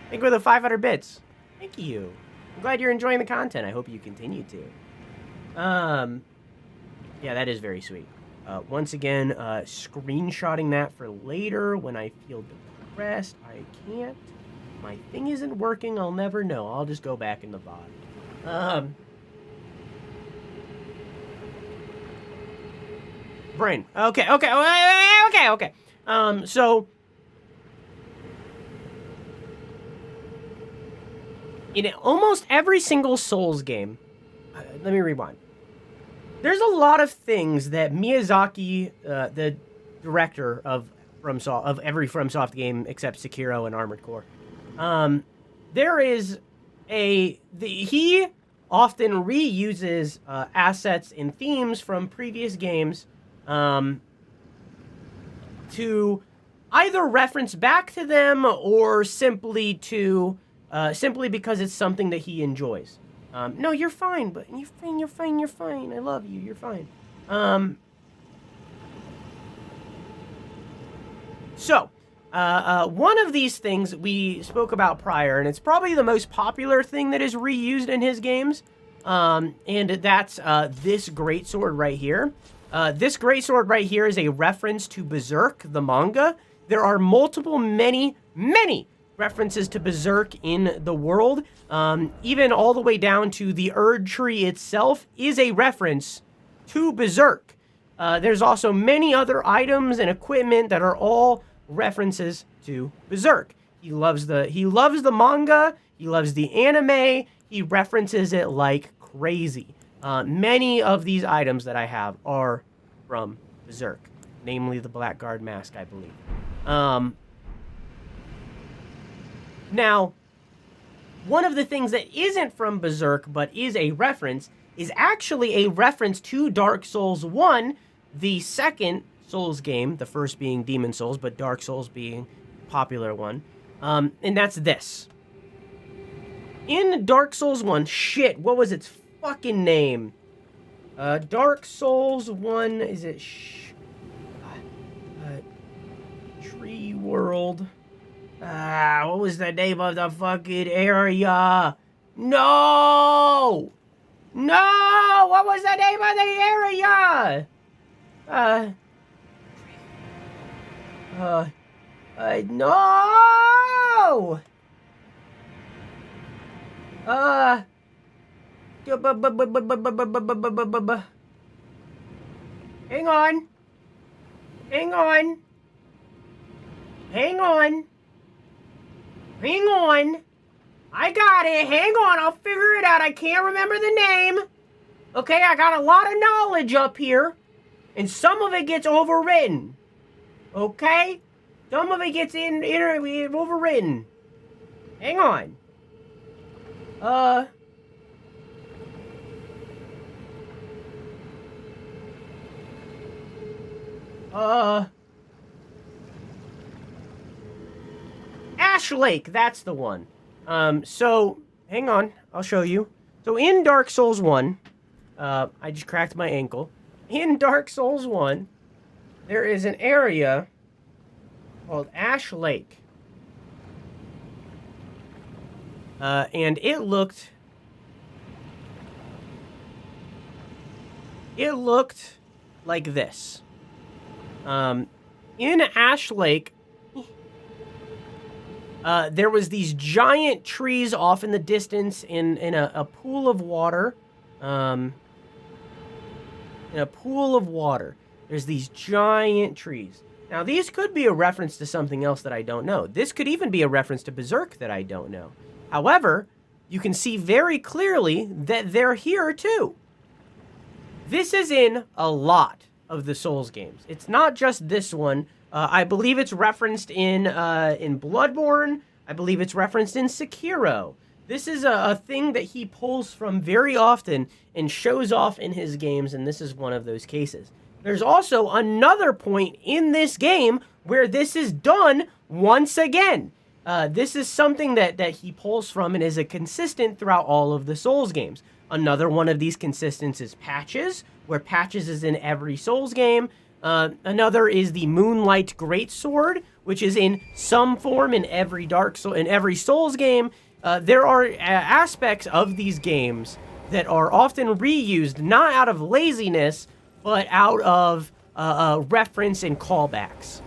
Thank you for the 500 bits. Thank you. I'm glad you're enjoying the content. I hope you continue to. Yeah, that is very sweet. Once again, screenshotting that for later when I feel depressed. I can't. My thing isn't working. I'll never know. I'll just go back in the VOD. Brain. Okay. So in almost every single Souls game, let me rewind. There's a lot of things that Miyazaki, the director of every FromSoft game except Sekiro and Armored Core, he often reuses assets and themes from previous games to either reference back to them or simply because it's something that he enjoys. No, you're fine, but you're fine. I love you. You're fine. So, one of these things we spoke about prior, and it's probably the most popular thing that is reused in his games, and that's this greatsword right here. This greatsword right here is a reference to Berserk, the manga. There are many references to Berserk in the world. Even all the way down to the Erd tree itself is a reference to Berserk. There's also many other items and equipment that are all references to Berserk. He loves the manga. He loves the anime. He references it like crazy. Many of these items that I have are from Berserk, namely the Blackguard mask, I believe. Now, one of the things that isn't from Berserk but is a reference is actually a reference to Dark Souls 1, the second Souls game, the first being Demon Souls, but Dark Souls being the popular one. And that's this. In Dark Souls 1, shit, what was its fucking name? Dark Souls 1, is it Tree World? What was the name of the fucking area? No! What was the name of the area? No! Hang on. I got it. Hang on. I'll figure it out. I can't remember the name. Okay, I got a lot of knowledge up here. And some of it gets overwritten. Okay? Some of it gets overwritten. Hang on. Ash Lake, that's the one. So, hang on, I'll show you. So in Dark Souls 1, I just cracked my ankle. In Dark Souls 1, there is an area called Ash Lake. And it looked like this. In Ash Lake, there was these giant trees off in the distance in a pool of water. In a pool of water, there's these giant trees. Now, these could be a reference to something else that I don't know. This could even be a reference to Berserk that I don't know. However, you can see very clearly that they're here too. This is in a lot of the Souls games. It's not just this one. I believe it's referenced in Bloodborne. I believe it's referenced in Sekiro. This is a thing that he pulls from very often and shows off in his games, and this is one of those cases. There's also another point in this game where this is done once again. This is something that he pulls from and is a consistent throughout all of the Souls games. Another one of these consistents is patches, where patches is in every Souls game. Another is the Moonlight Greatsword, which is in some form in every Souls game. There are aspects of these games that are often reused, not out of laziness, but out of reference and callbacks.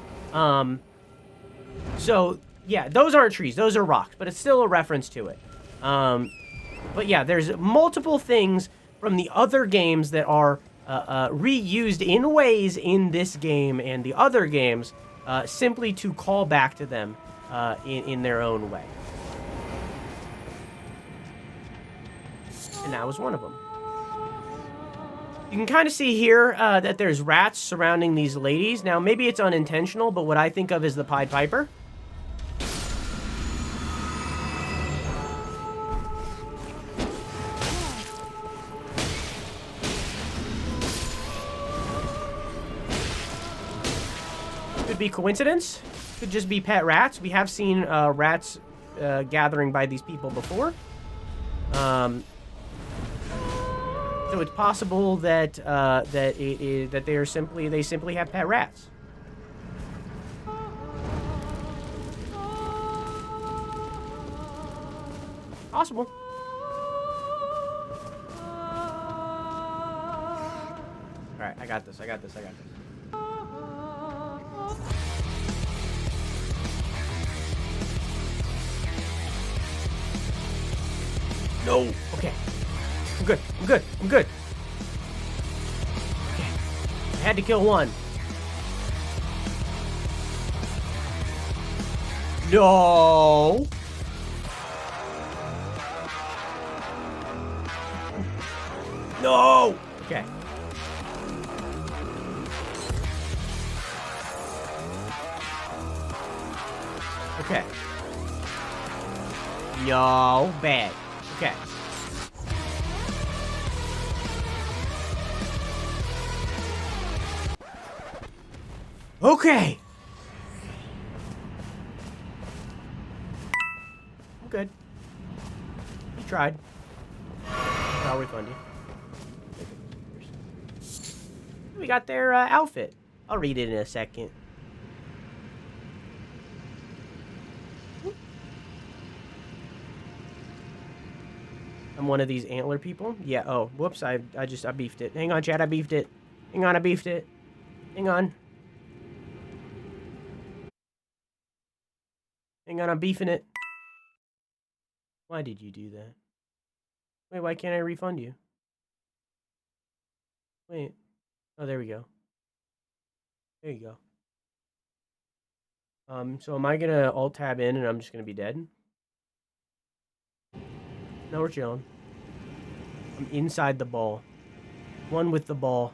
So, yeah, those aren't trees. Those are rocks, but it's still a reference to it. But yeah, there's multiple things from the other games that are reused in ways in this game and the other games simply to call back to them in their own way. And that was one of them. You can kind of see here that there's rats surrounding these ladies. Now, maybe it's unintentional, but what I think of is the Pied Piper. Could be coincidence. Could just be pet rats. We have seen rats gathering by these people before. So it's possible that they simply have pet rats. Possible. All right, I got this. No. Okay. I'm good. Okay. I had to kill one. No. No. Okay. Okay. No. Bad. Okay. Okay. I'm good. You tried. I'll refund you. We got their outfit. I'll read it in a second. I'm one of these antler people. Yeah. Oh, whoops. I beefed it. Hang on, Chad. I beefed it. Hang on. I beefed it. Hang on. Hang on. I'm beefing it. Why did you do that? Wait, why can't I refund you? Wait. Oh, there we go. There you go. So am I gonna alt-tab in and I'm just gonna be dead? No, we're chilling. I'm inside the ball. One with the ball.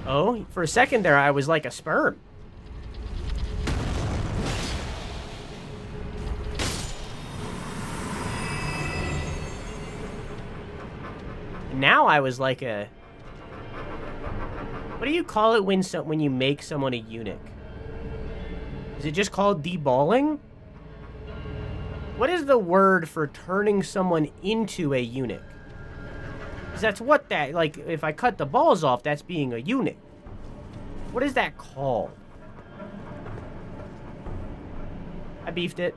Oh, for a second there, I was like a sperm. Now I was like a... What do you call it when you make someone a eunuch? Is it just called deballing? What is the word for turning someone into a eunuch? Because that's what that... Like, if I cut the balls off, that's being a eunuch. What is that called? I beefed it.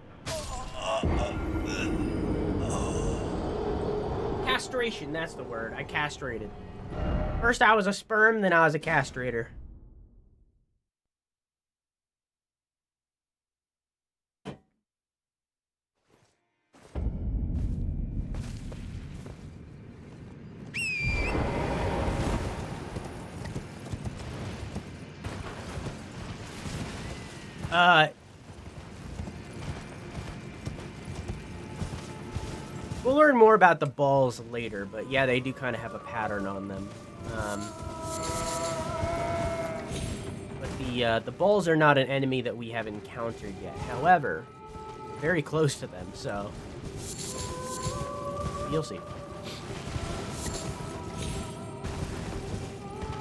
Castration, that's the word. I castrated. First I was a sperm, then I was a castrator. We'll learn more about the balls later, but yeah, they do kind of have a pattern on them. But the balls are not an enemy that we have encountered yet. However, very close to them, so you'll see.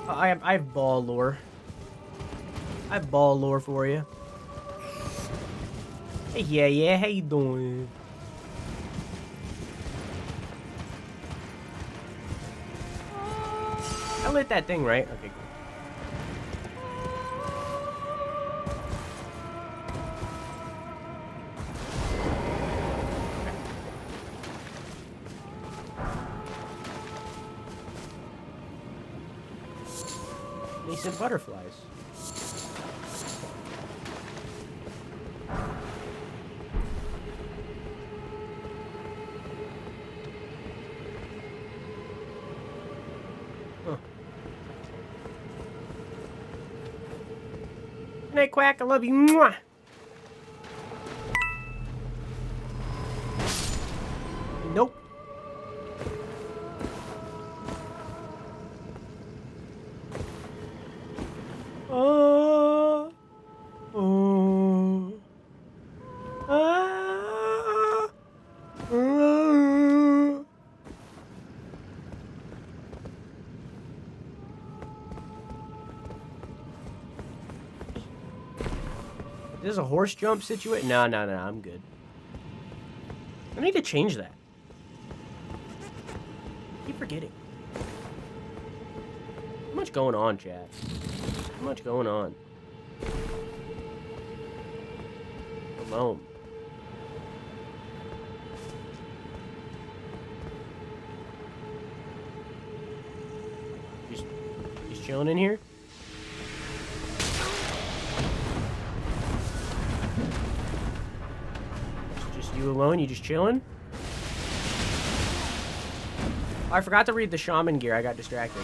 I have ball lore. I have ball lore for you. Hey, yeah, how you doing? I lit that thing, right? Okay, cool. Nascent butterflies. Huh. Good night, Quack. I love you. Mwah. Nope. This is a horse jump situation? No, I'm good. I need to change that. I keep forgetting. Too much going on, chat. Too much going on. Alone. Just chilling in here? Just you alone? You just chilling? Oh, I forgot to read the shaman gear. I got distracted.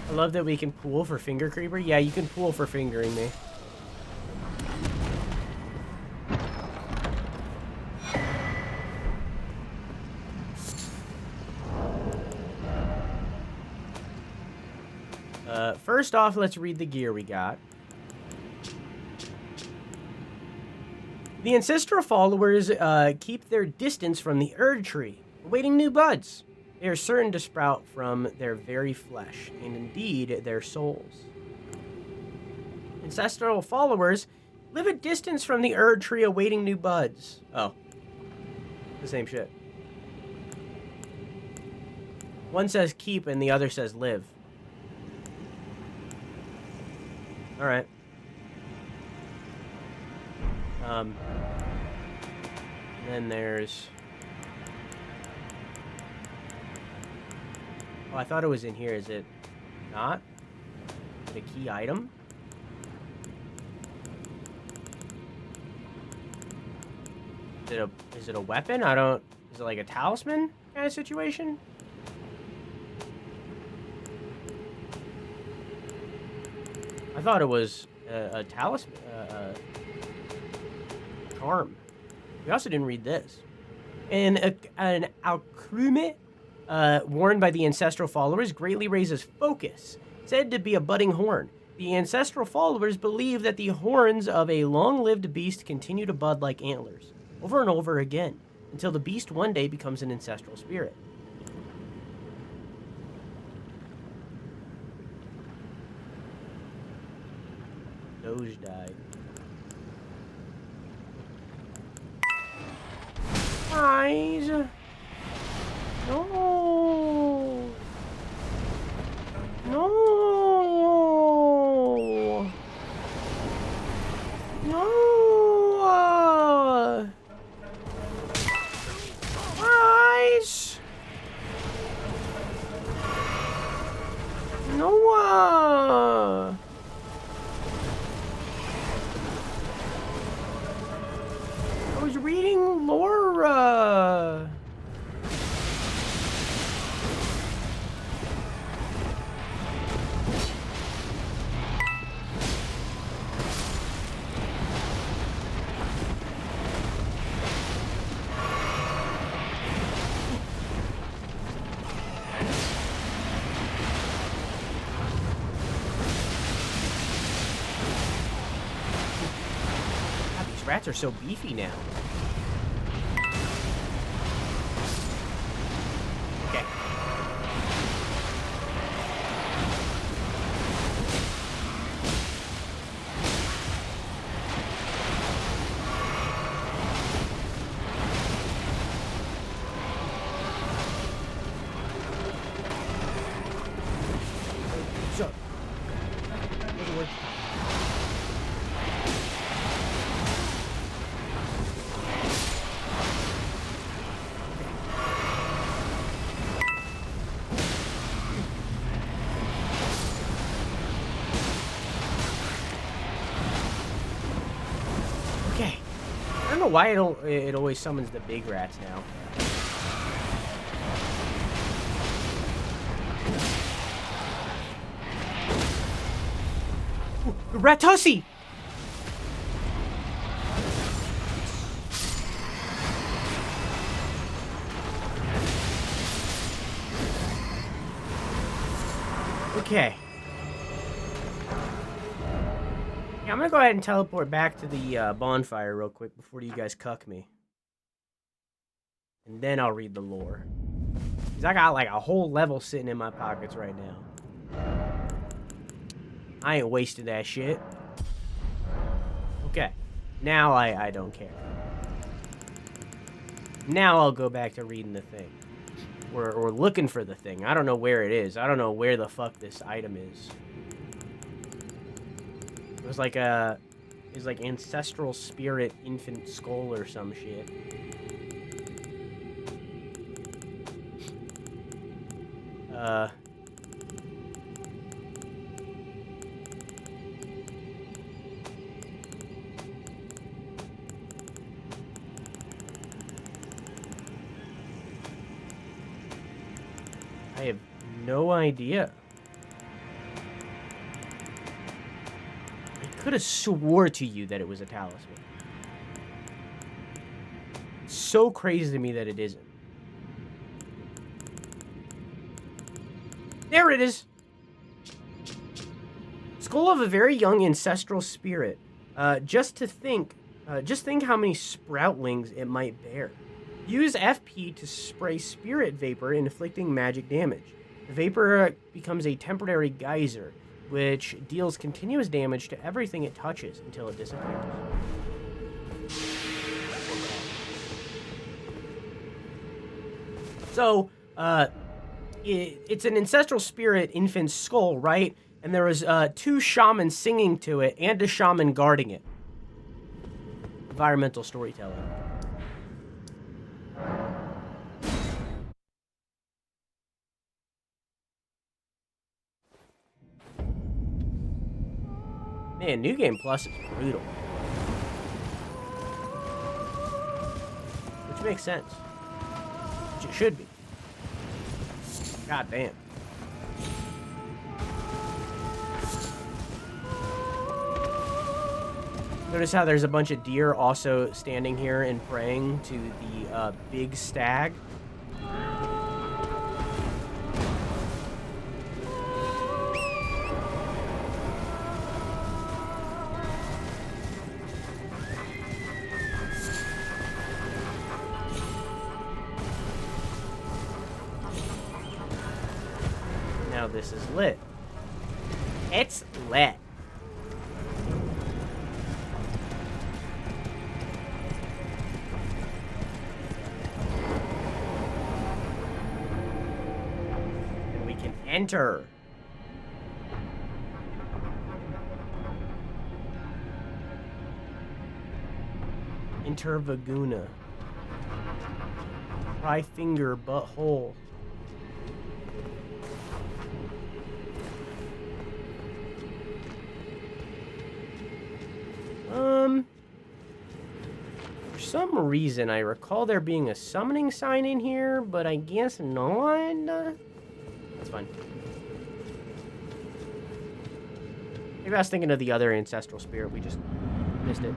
I love that we can pool for finger creeper. Yeah, you can pool for fingering me. First off, let's read the gear we got. The ancestral followers keep their distance from the Erd tree, awaiting new buds. They are certain to sprout from their very flesh, and indeed their souls. Ancestral followers live a distance from the Erd tree, awaiting new buds. Oh. The same shit. One says keep, and the other says live. Alright. Then there's... Oh, I thought it was in here. Is it not? Is it a key item? Is it a weapon? I don't... Is it like a talisman kind of situation? I thought it was a talisman, charm. We also didn't read this. An alchemy worn by the ancestral followers greatly raises focus, said to be a budding horn. The ancestral followers believe that the horns of a long-lived beast continue to bud like antlers, over and over again, until the beast one day becomes an ancestral spirit. Doge died. Eyes. No. No. No. Eyes. No. I was reading Laura. These rats are so beefy now. Okay. So, doesn't work. Okay. I don't know why it always summons the big rats now. Ooh, Ratussi! Okay. Yeah, I'm gonna go ahead and teleport back to the bonfire real quick before you guys cuck me. And then I'll read the lore. Because I got like a whole level sitting in my pockets right now. I ain't wasting that shit. Okay. Now I don't care. Now I'll go back to reading the thing. Or looking for the thing. I don't know where it is. I don't know where the fuck this item is. It was like a... It was like ancestral spirit infant skull or some shit. I have no idea. I could have swore to you that it was a talisman. It's so crazy to me that it isn't. There it is! Skull of a very young ancestral spirit. Just think how many sproutlings it might bear. Use FP to spray spirit vapor, inflicting magic damage. The vapor becomes a temporary geyser, which deals continuous damage to everything it touches until it disappears. So, it's an ancestral spirit infant skull, right? And there was 2 shamans singing to it and a shaman guarding it. Environmental storytelling. Man, New Game Plus is brutal. Which makes sense. Which it should be. God damn. Notice how there's a bunch of deer also standing here and praying to the big stag. Now this is lit. It's lit. And we can enter. Enter Vaguna. Try finger butthole. For some reason, I recall there being a summoning sign in here, but I guess not. That's fine. Maybe I was thinking of the other ancestral spirit. We just missed it.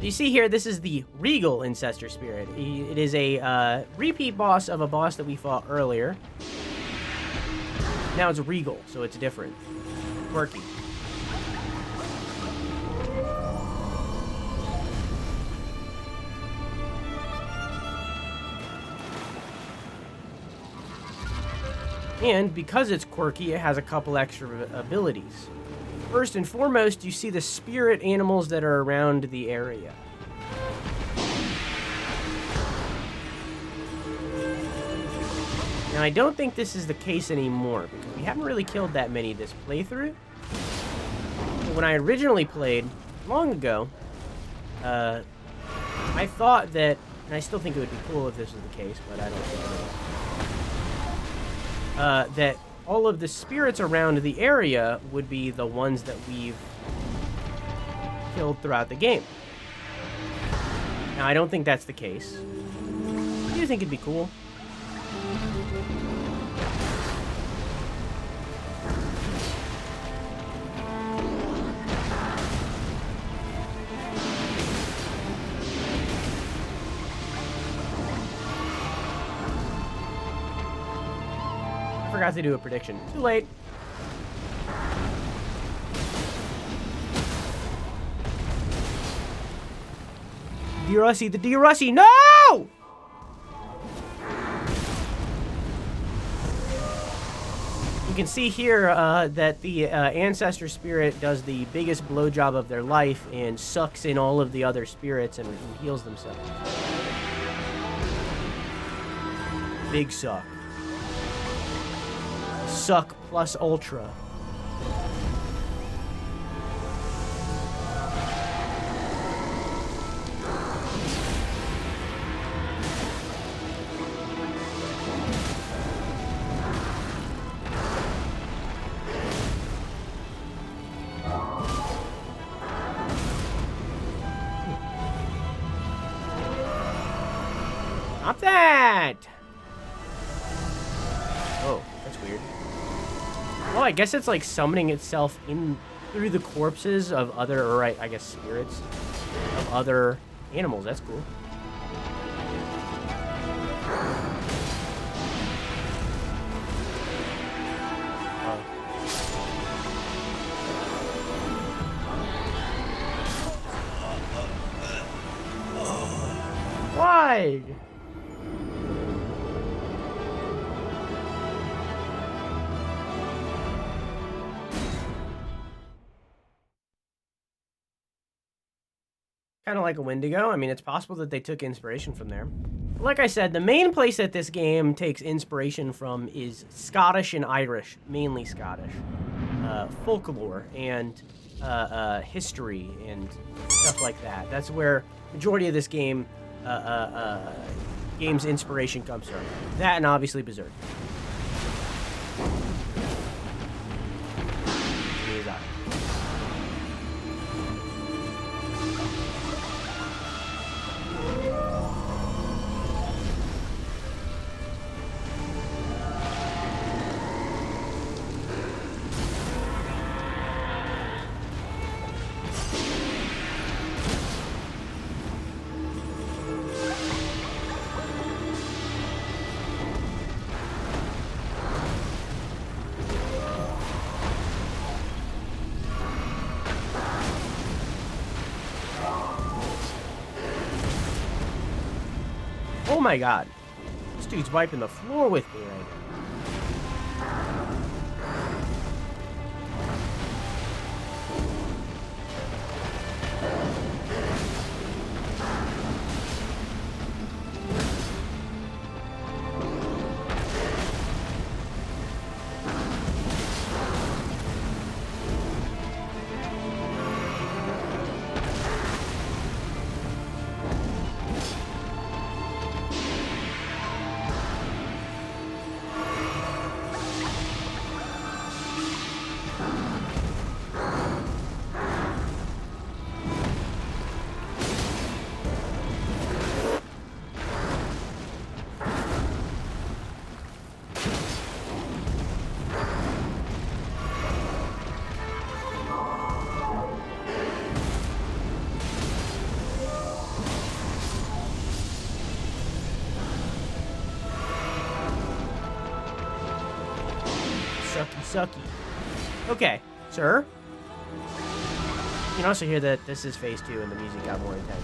You see here, this is the Regal Ancestor Spirit. It is a repeat boss of a boss that we fought earlier. Now it's Regal, so it's different. Quirky. And because it's quirky, it has a couple extra abilities. First and foremost, you see the spirit animals that are around the area. Now, I don't think this is the case anymore, because we haven't really killed that many this playthrough. But when I originally played, long ago, I thought that, and I still think it would be cool if this was the case, but I don't think it is, that all of the spirits around the area would be the ones that we've killed throughout the game. Now, I don't think that's the case. I do think it'd be cool. I forgot to do a prediction. Too late. Dearussie, the Dearussie, no! You can see here that the ancestor spirit does the biggest blowjob of their life and sucks in all of the other spirits and heals themselves. Big suck. Suck plus ultra. Stop that! Oh, that's weird. Well, I guess it's like summoning itself in through the corpses of other, or I guess spirits of other animals. That's cool. Why? Kind of like a Wendigo. I mean, it's possible that they took inspiration from there. But like I said, the main place that this game takes inspiration from is Scottish and Irish, mainly Scottish. Folklore and history and stuff like that. That's where majority of this game's inspiration comes from. That and obviously Berserk. Oh my god. This dude's wiping the floor with me right now. Sucky. Okay, sir. You can also hear that this is phase 2 and the music got more intense.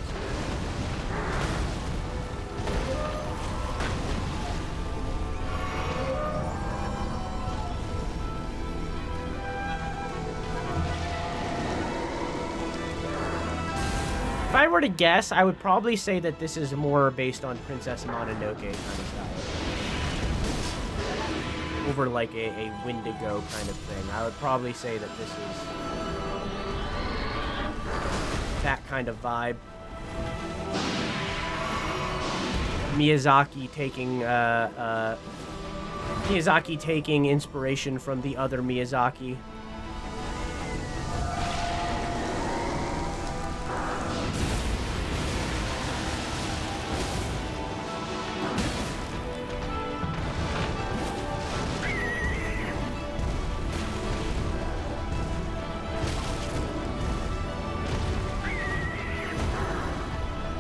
I were to guess, I would probably say that this is more based on Princess Mononoke kind of style. Over like a Wendigo kind of thing. I would probably say that this is that kind of vibe. Miyazaki taking inspiration from the other Miyazaki.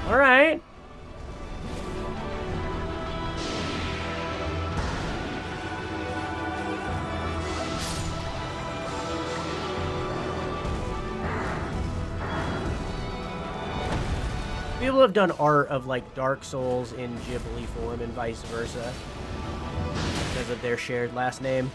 All right. People have done art of like Dark Souls in Ghibli form and vice versa because of their shared last name.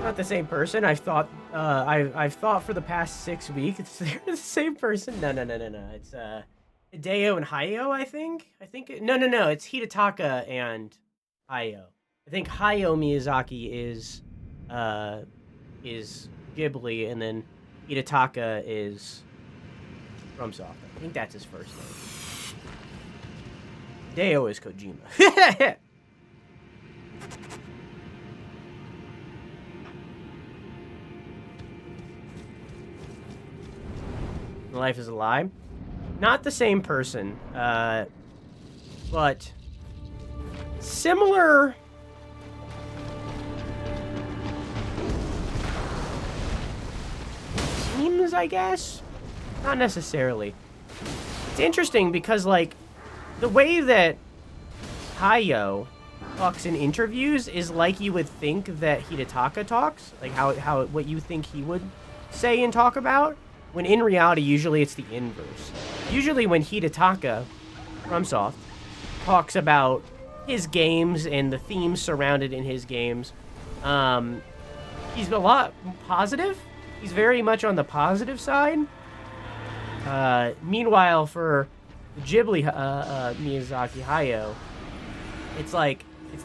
Not the same person. I've thought for the past 6 weeks they're the same person. No. It's Hideo and Hayao, I think. No. It's Hidetaka and Hayao. I think Hayao Miyazaki is Ghibli, and then Hidetaka is FromSoft. I think that's his first name. Hideo is Kojima. Life is a Lie. Not the same person, but similar. Themes, I guess? Not necessarily. It's interesting because, like, the way that Hayao talks in interviews is like you would think that Hidetaka talks. Like, what you think he would say and talk about. When in reality, usually it's the inverse. Usually when Hidetaka, FromSoft, talks about his games and the themes surrounded in his games, he's a lot positive. He's very much on the positive side. Meanwhile, for Ghibli Miyazaki Hayao, it's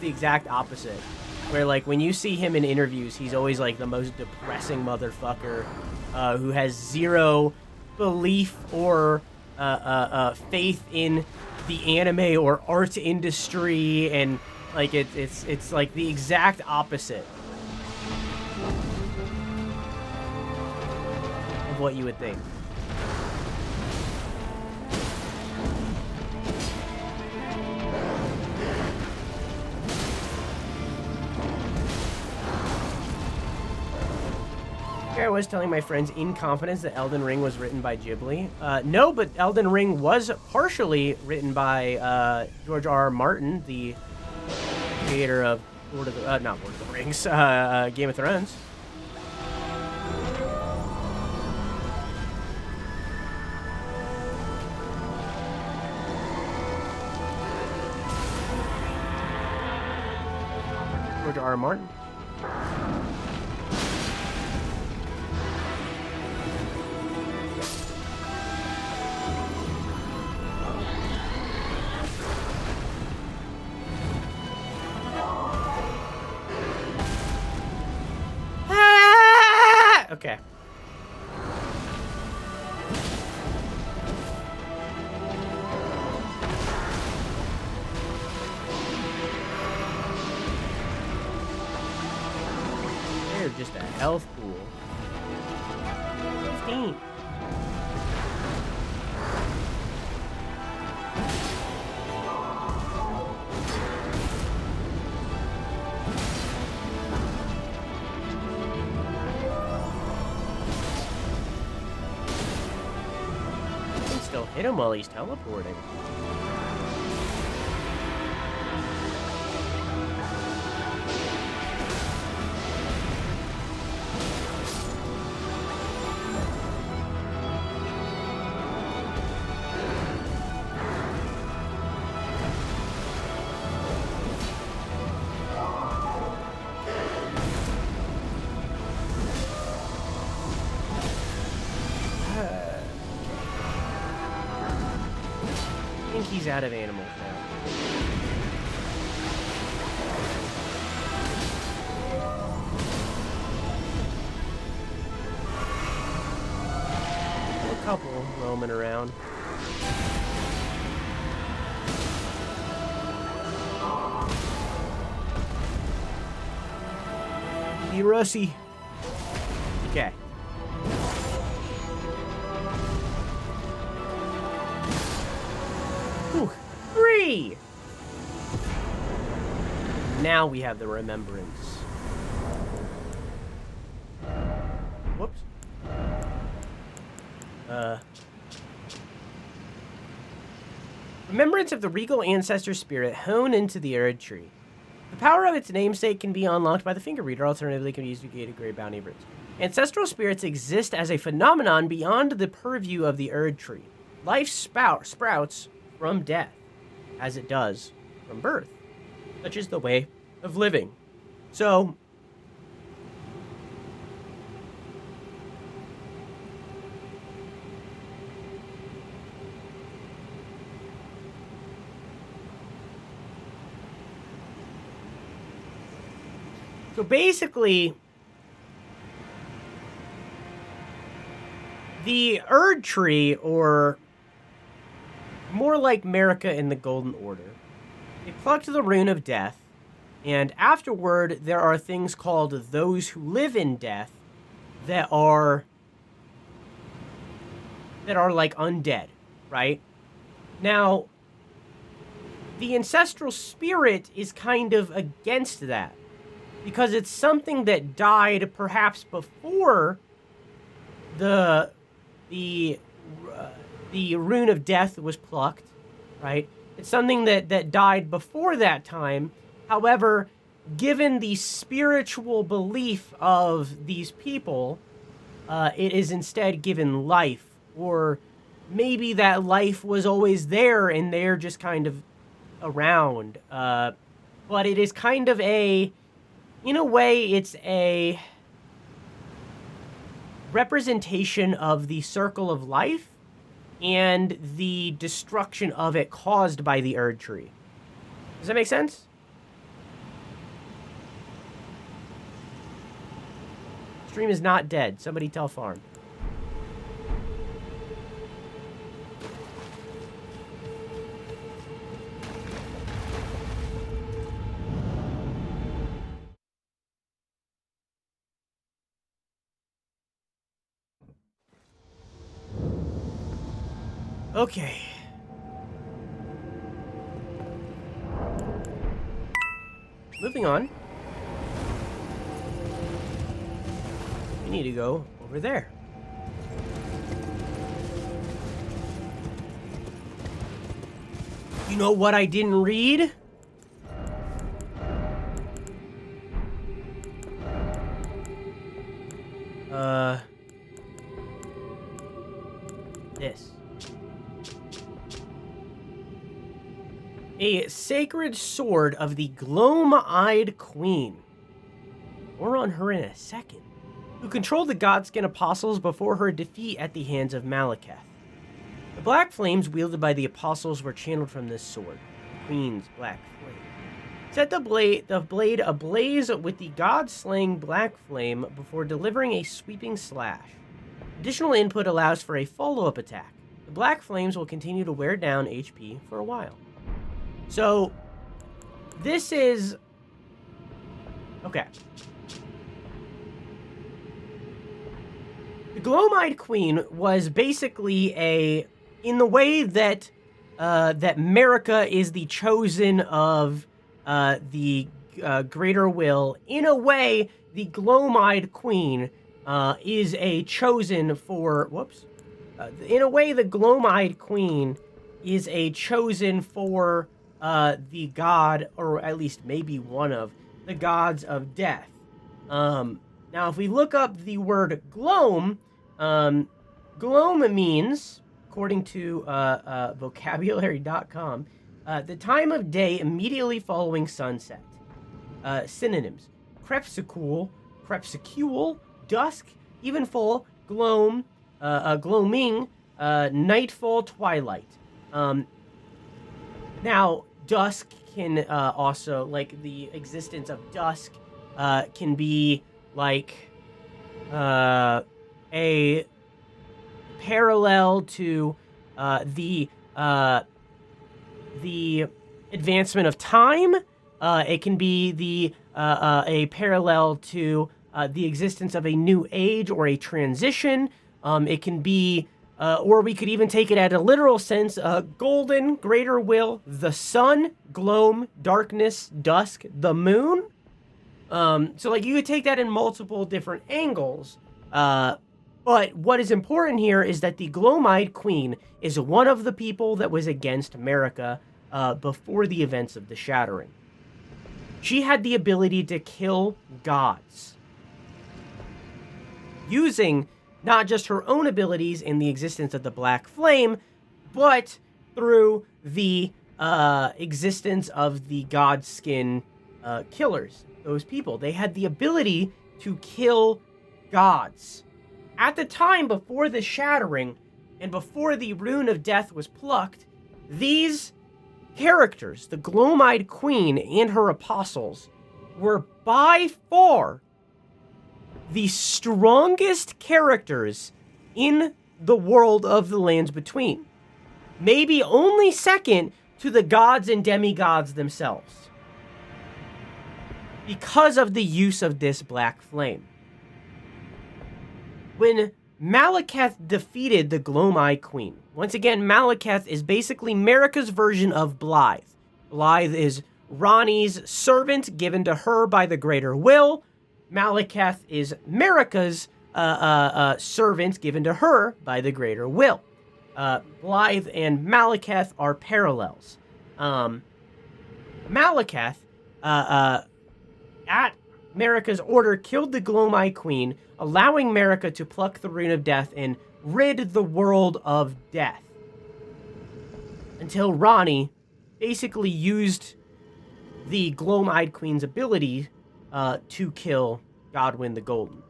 the exact opposite. Where, like, when you see him in interviews, he's always, like, the most depressing motherfucker who has zero belief or faith in the anime or art industry, and, like, it's like, the exact opposite of what you would think. I was telling my friends in confidence that Elden Ring was written by Ghibli. No, but Elden Ring was partially written by George R.R. Martin, the creator of not Lord of the Rings, Game of Thrones. George R.R. Martin. Okay. They're just a health pool. 15. Hit him while he's teleporting. I think he's out of animals now. A couple roaming around. Be Rusty. Okay. Whew. 3! Now we have the remembrance. Whoops. Remembrance of the regal ancestor spirit honed into the Erd tree. The power of its namesake can be unlocked by the finger reader, alternatively can be used to gain a great bounty of roots. Ancestral spirits exist as a phenomenon beyond the purview of the Erd tree. Life sprouts from death, as it does from birth, such is the way of living. So, basically, the Erd tree, or more like Marika in the Golden Order, they plucked the rune of death, and afterward there are things called those who live in death that are like undead, right? Now, the ancestral spirit is kind of against that, because it's something that died perhaps before the rune of death was plucked, right? It's something that died before that time. However, given the spiritual belief of these people, it is instead given life, or maybe that life was always there and they're just kind of around. But it is kind of in a way, it's a representation of the circle of life and the destruction of it caused by the Erd tree. Does that make sense? Stream is not dead. Somebody tell Farm. Okay. Moving on. We need to go over there. You know what I didn't read? This. A sacred sword of the Gloam-Eyed Queen. More on her in a second. Who controlled the Godskin apostles before her defeat at the hands of Malekith. The black flames wielded by the apostles were channeled from this sword, the Queen's black flame. Set the blade ablaze with the god-slaying black flame before delivering a sweeping slash. Additional input allows for a follow-up attack. The black flames will continue to wear down HP for a while. So, this is... Okay. The Gloam-Eyed Queen was basically in the way that that Marika is the chosen of the Greater Will. In a way, the Gloam-Eyed Queen is a chosen for in a way, the gloam-eyed queen is a chosen for the god, or at least maybe one of the gods of death. Now, if we look up the word gloam, gloam means, according to vocabulary.com, the time of day immediately following sunset. Synonyms: crepuscule, dusk, evenfall, gloam, gloaming, nightfall, twilight. Now, dusk can also, like, the existence of dusk can be like a parallel to the advancement of time. It can be the a parallel to the existence of a new age or a transition. It can be, or we could even take it at a literal sense, golden, greater will, the sun, gloam, darkness, dusk, the moon. So, like, you could take that in multiple different angles. But what is important here is that the gloam-eyed queen is one of the people that was against America before the events of the Shattering. She had the ability to kill gods, using not just her own abilities in the existence of the Black Flame, but through the existence of the Godskin killers. Those people, they had the ability to kill gods. At the time before the Shattering and before the Rune of Death was plucked, these characters, the gloam-eyed queen and her apostles, were by far the strongest characters in the world of the Lands Between. Maybe only second to the gods and demigods themselves, because of the use of this Black Flame. When Malekith defeated the gloam-eyed queen, once again, Malekith is basically Marika's version of Blythe. Blythe is Ranni's servant given to her by the Greater Will. Malekith is Marika's servant given to her by the Greater Will. Blythe and Malekith are parallels. Malekith, at Marika's order, killed the gloam-eyed queen, allowing Marika to pluck the Rune of Death and rid the world of death. Until Ranni basically used the gloam-eyed queen's ability to kill Godwyn the Golden,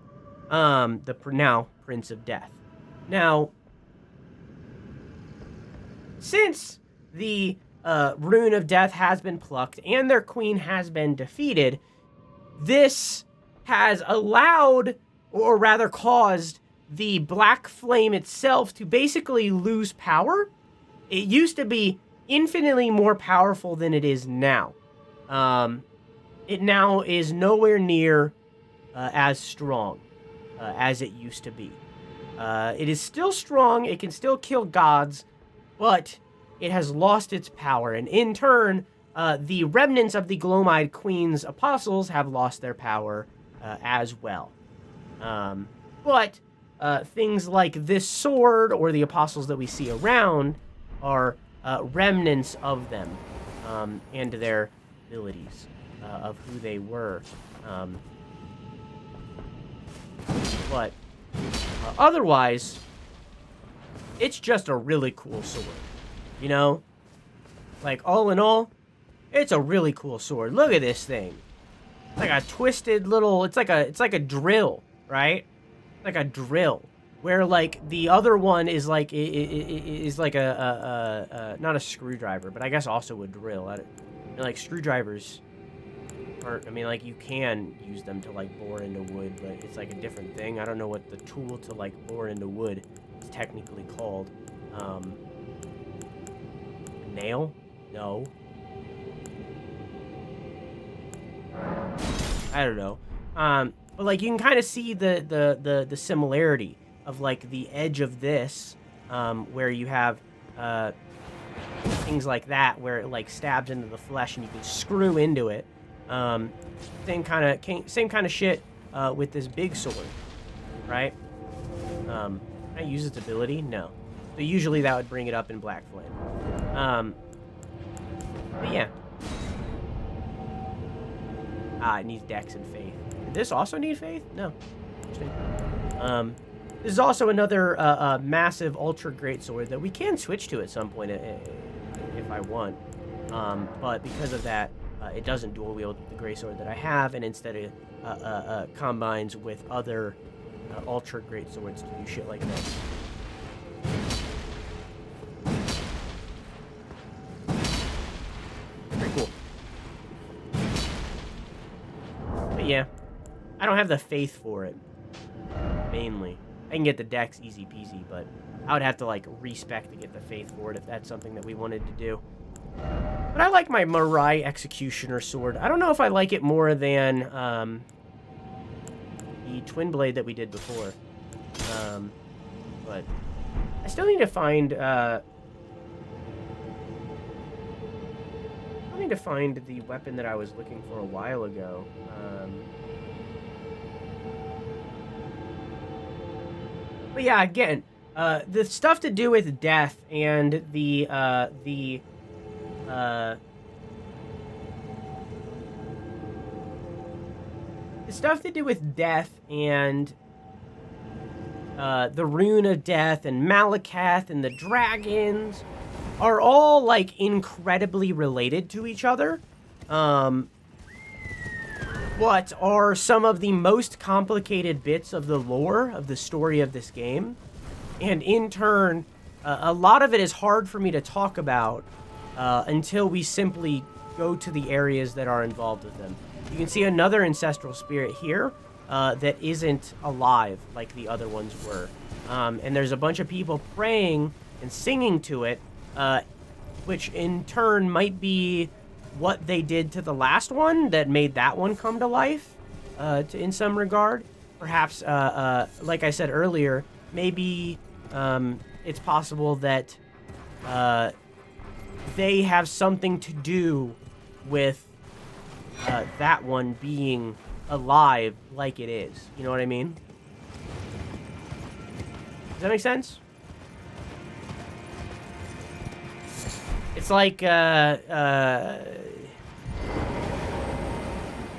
the now Prince of Death. Now, since the Rune of Death has been plucked and their queen has been defeated, this has allowed, or rather caused, the Black Flame itself to basically lose power. It used to be infinitely more powerful than it is now. It now is nowhere near as strong as it used to be. It is still strong, it can still kill gods, but it has lost its power, and in turn, the remnants of the gloam-eyed queen's apostles have lost their power as well. But things like this sword or the apostles that we see around are remnants of them and their abilities of who they were. But otherwise, it's just a really cool sword, you know? Like, all in all, it's a really cool sword. Look at this thing. It's like a twisted little, it's like a drill, right? Like a drill, where like the other one is like is like a not a screwdriver, but I guess also a drill. Like screwdrivers aren't. I mean, like you can use them to like bore into wood, but it's like a different thing. I don't know what the tool to like bore into wood is technically called. A nail? No. I don't know. But like you can kind of see the similarity of like the edge of this, where you have things like that where it like stabs into the flesh and you can screw into it. Same kind of shit with this big sword, right? Can I use its ability? No. So usually that would bring it up in Black Flame. But yeah. It needs Dex and Faith. Did this also need Faith? No. Interesting. This is also another massive Ultra Greatsword that we can switch to at some point if I want. But because of that, it doesn't dual wield the Greatsword that I have, and instead it combines with other Ultra Greatswords to do shit like this. Pretty cool. But yeah, I don't have the Faith for it, mainly. I can get the Dex easy peasy, but I would have to, like, respec to get the Faith for it if that's something that we wanted to do. But I like my Mirai Executioner sword. I don't know if I like it more than the Twin Blade that we did before. But I still need to find the weapon that I was looking for a while ago. But yeah, again, the stuff to do with death and the stuff to do with death and the Rune of Death and Malakath and the dragons are all, like, incredibly related to each other. What are some of the most complicated bits of the lore of the story of this game. And in turn, a lot of it is hard for me to talk about until we simply go to the areas that are involved with them. You can see another ancestral spirit here that isn't alive like the other ones were. And there's a bunch of people praying and singing to it, which in turn might be what they did to the last one that made that one come to life in some regard. Perhaps, like I said earlier, maybe it's possible that they have something to do with that one being alive like it is. You know what I mean? Does that make sense? It's like,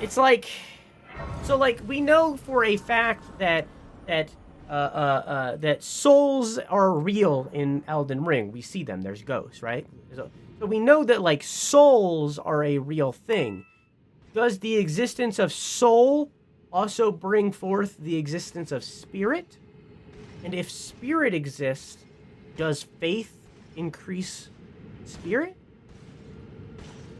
it's like, so, like, we know for a fact that souls are real in Elden Ring. We see them. There's ghosts, right? So we know that, like, souls are a real thing. Does the existence of soul also bring forth the existence of spirit? And if spirit exists, does faith increase spirit?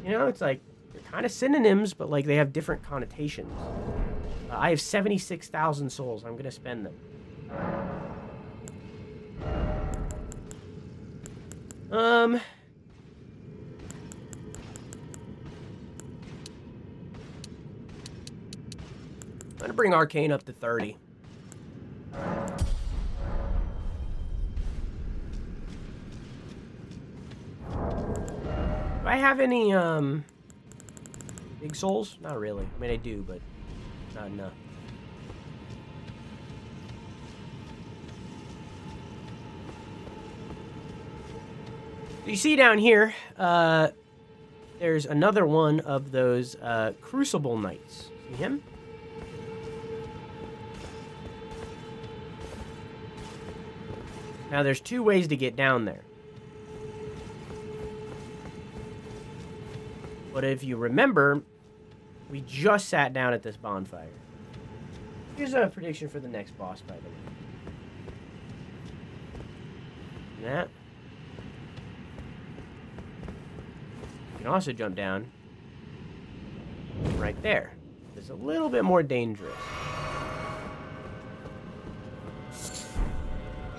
You know, it's like, they're kind of synonyms, but, like, they have different connotations. I have 76,000 souls. I'm going to spend them. I'm going to bring Arcane up to 30. Do I have any, big souls? Not really. I mean, I do, but not enough. You see down here, there's another one of those, Crucible Knights. See him? Now, there's two ways to get down there. But if you remember, we just sat down at this bonfire. Here's a prediction for the next boss, by the way. That. You can also jump down right there. It's a little bit more dangerous.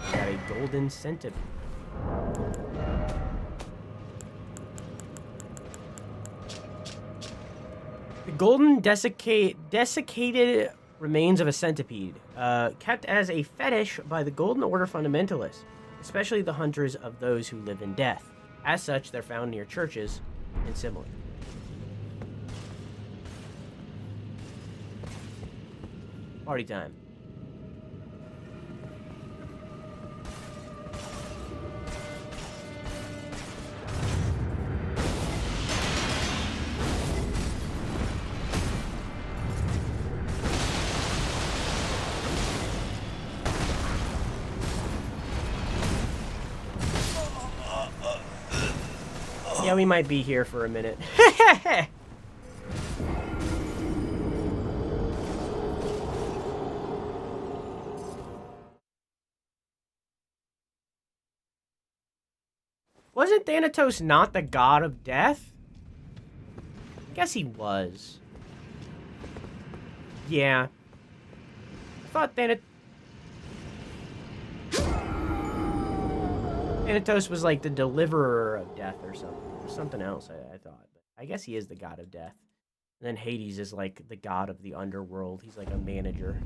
We got a golden centipede. The golden desiccated remains of a centipede, kept as a fetish by the Golden Order fundamentalists, especially the hunters of those who live in death. As such, they're found near churches and similar. Party time. Yeah, we might be here for a minute. Wasn't Thanatos not the god of death? I guess he was. Yeah. I thought Thanatos was like the deliverer of death or something. Or something else, I thought. But I guess he is the god of death. And then Hades is like the god of the underworld. He's like a manager.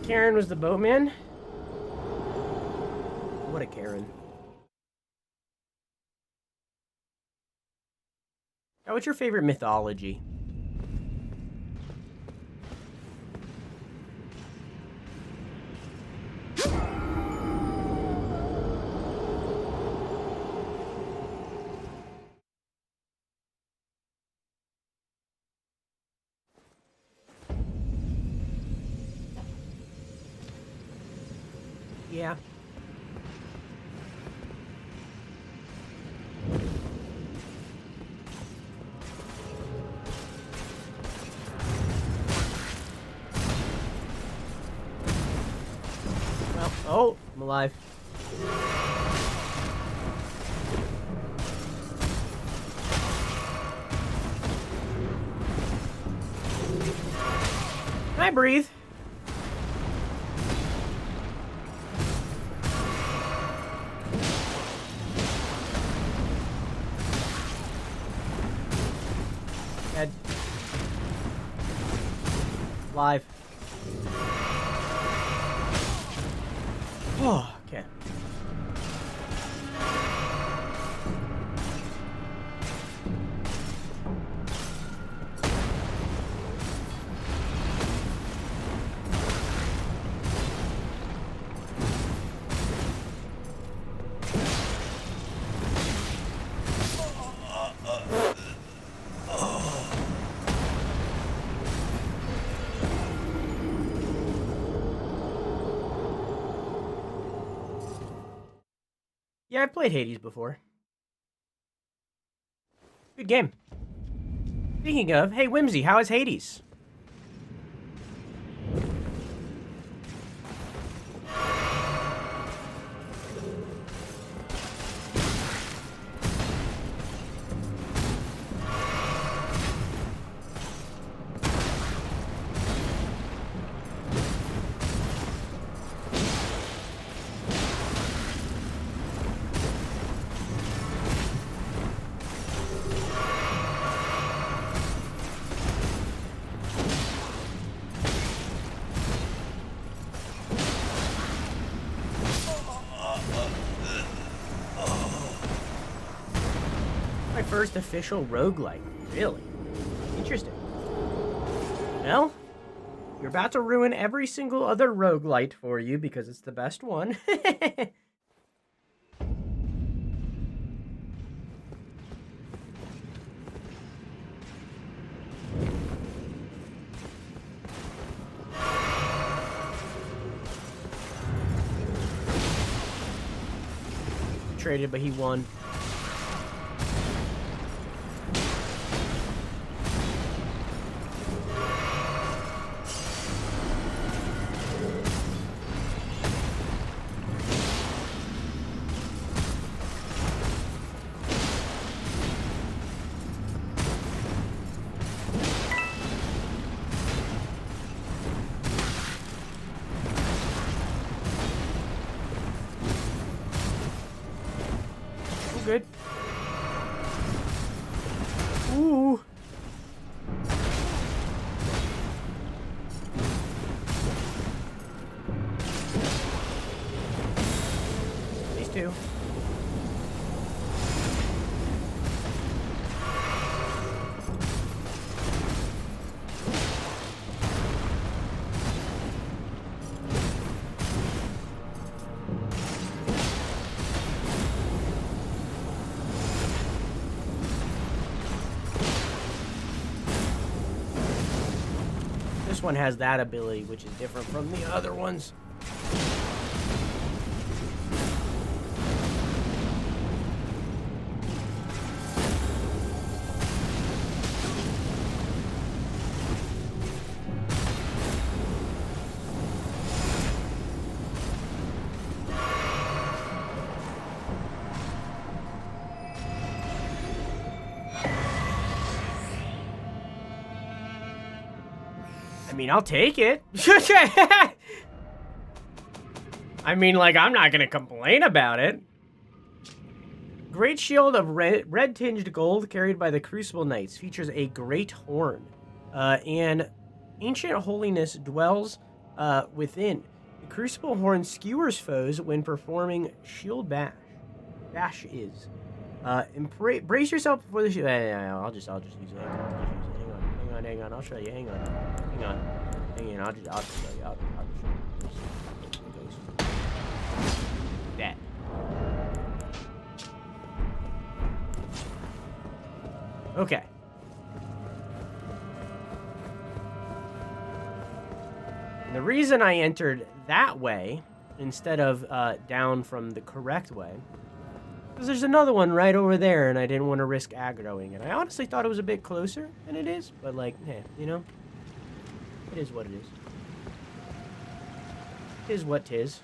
Karen was the boatman? What a Karen. Now, what's your favorite mythology? Yeah. Well, oh, I'm alive. Can I breathe? Dead. Live. Oh, okay. Yeah, I've played Hades before. Good game. Speaking of, hey Whimsy, how is Hades? My first official roguelike. Really? Interesting. Well, you're about to ruin every single other roguelite for you because it's the best one. Traded, but he won. This one has that ability, which is different from the other ones. I mean, I'll take it. I mean, like, I'm not gonna complain about it. Great shield of red-tinged gold carried by the Crucible Knights features a great horn. And ancient holiness dwells within. The Crucible horn skewers foes when performing shield bash. Bash is. Brace yourself before the shield. I'll just use it. Hang on. I'll show you. Hang on. I'll just show you. I'll show you. That. Okay. And the reason I entered that way instead of down from the correct way, because there's another one right over there, and I didn't want to risk aggroing it. I honestly thought it was a bit closer than it is, but like, hey, you know, it is what it is. Tis what tis.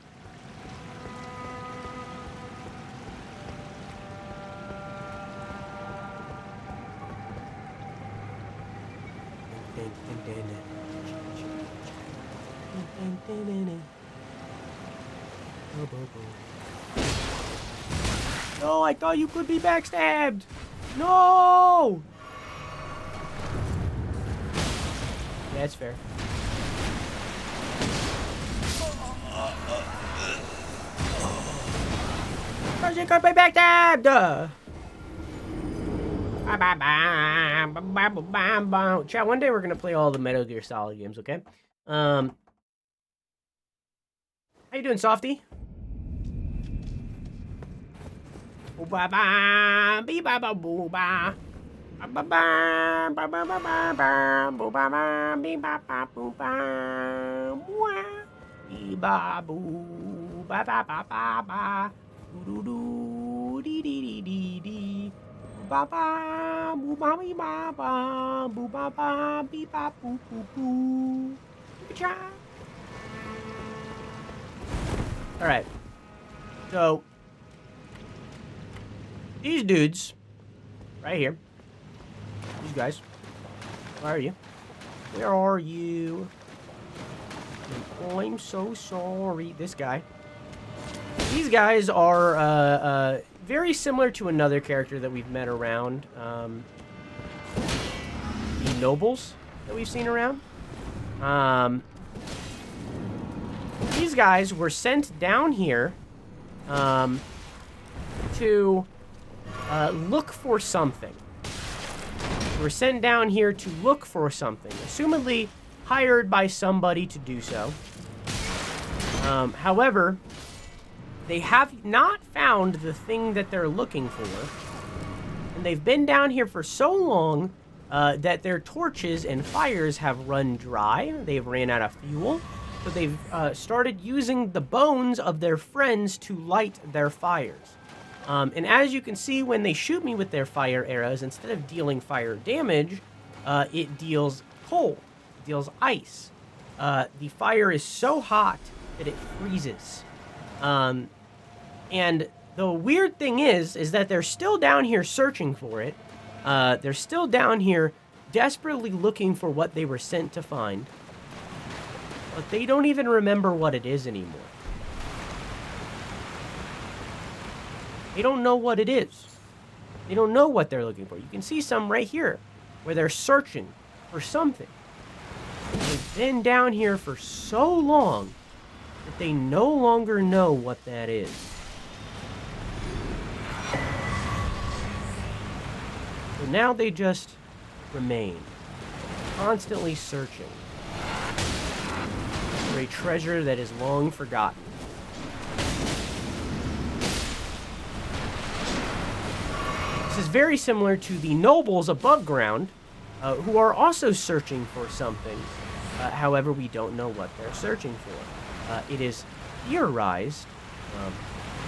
No, I thought you could be backstabbed. No. Yeah, that's fair. Because you could be backstabbed. Chat, one day we're gonna play all the Metal Gear Solid games, okay? How you doing, Softy? Ba ba bee ba ba boo ba ba ba ba ba ba ba ba boo ba ba bee ba ba boo ba bee ba boo ba ba ba ba ba doo doo dee dee dee dee dee ba ba boo ba bee ba ba boo ba ba bee ba boo boo boo. All right, so these dudes, right here, these guys, where are you? Where are you? I'm so sorry. This guy. These guys are very similar to another character that we've met around. The nobles that we've seen around. These guys were sent down here to look for something. They were sent down here to look for something, assumedly hired by somebody to do so. However, they have not found the thing that they're looking for, and they've been down here for so long that their torches and fires have run dry. They've ran out of fuel, so they've started using the bones of their friends to light their fires. And as you can see, when they shoot me with their fire arrows, instead of dealing fire damage, it deals cold, it deals ice. The fire is so hot that it freezes. And the weird thing is that they're still down here searching for it. They're still down here desperately looking for what they were sent to find. But they don't even remember what it is anymore. They don't know what it is. They don't know what they're looking for. You can see some right here where they're searching for something. They've been down here for so long that they no longer know what that is. So now they just remain, constantly searching for a treasure that is long forgotten. This is very similar to the nobles above ground, who are also searching for something However, we don't know what they're searching for. It is theorized,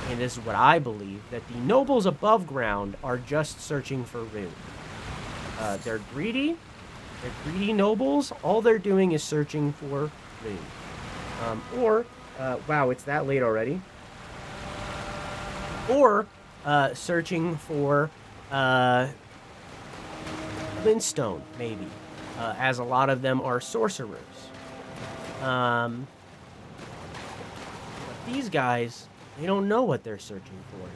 and this is what I believe, that the nobles above ground are just searching for rune. They're greedy. They're greedy nobles. All they're doing is searching for rune. Wow, it's that late already. Or searching for glintstone, maybe, as a lot of them are sorcerers. But these guys, they don't know what they're searching for.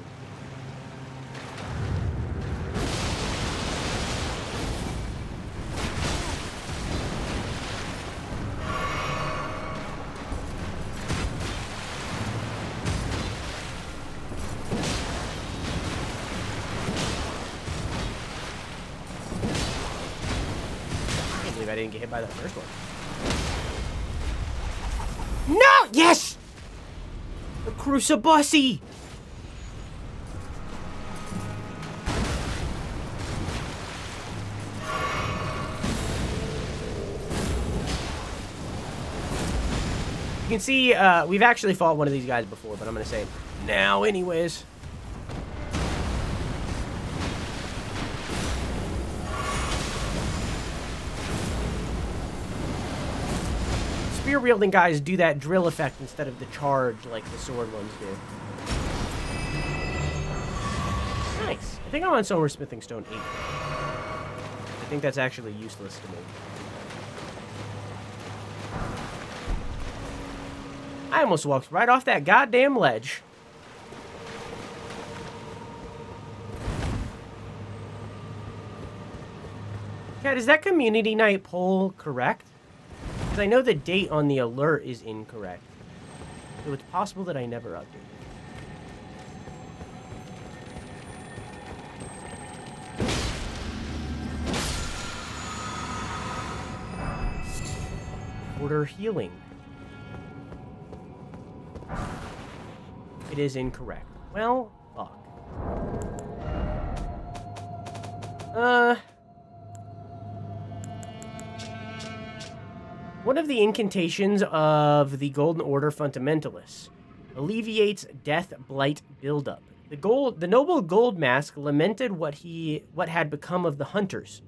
I didn't get hit by that first one. No! Yes! The Crucibusy! You can see, we've actually fought one of these guys before, but I'm gonna say it now anyways. Spear-wielding guys do that drill effect instead of the charge like the sword ones do. Nice. I think I'm on Silver Smithing Stone 8. I think that's actually useless to me. I almost walked right off that goddamn ledge. Cat, is that community night poll correct? I know the date on the alert is incorrect, so it's possible that I never updated. Order healing. It is incorrect. Well, fuck. One of the incantations of the Golden Order fundamentalists alleviates death blight buildup. The noble gold mask lamented what had become of the hunters.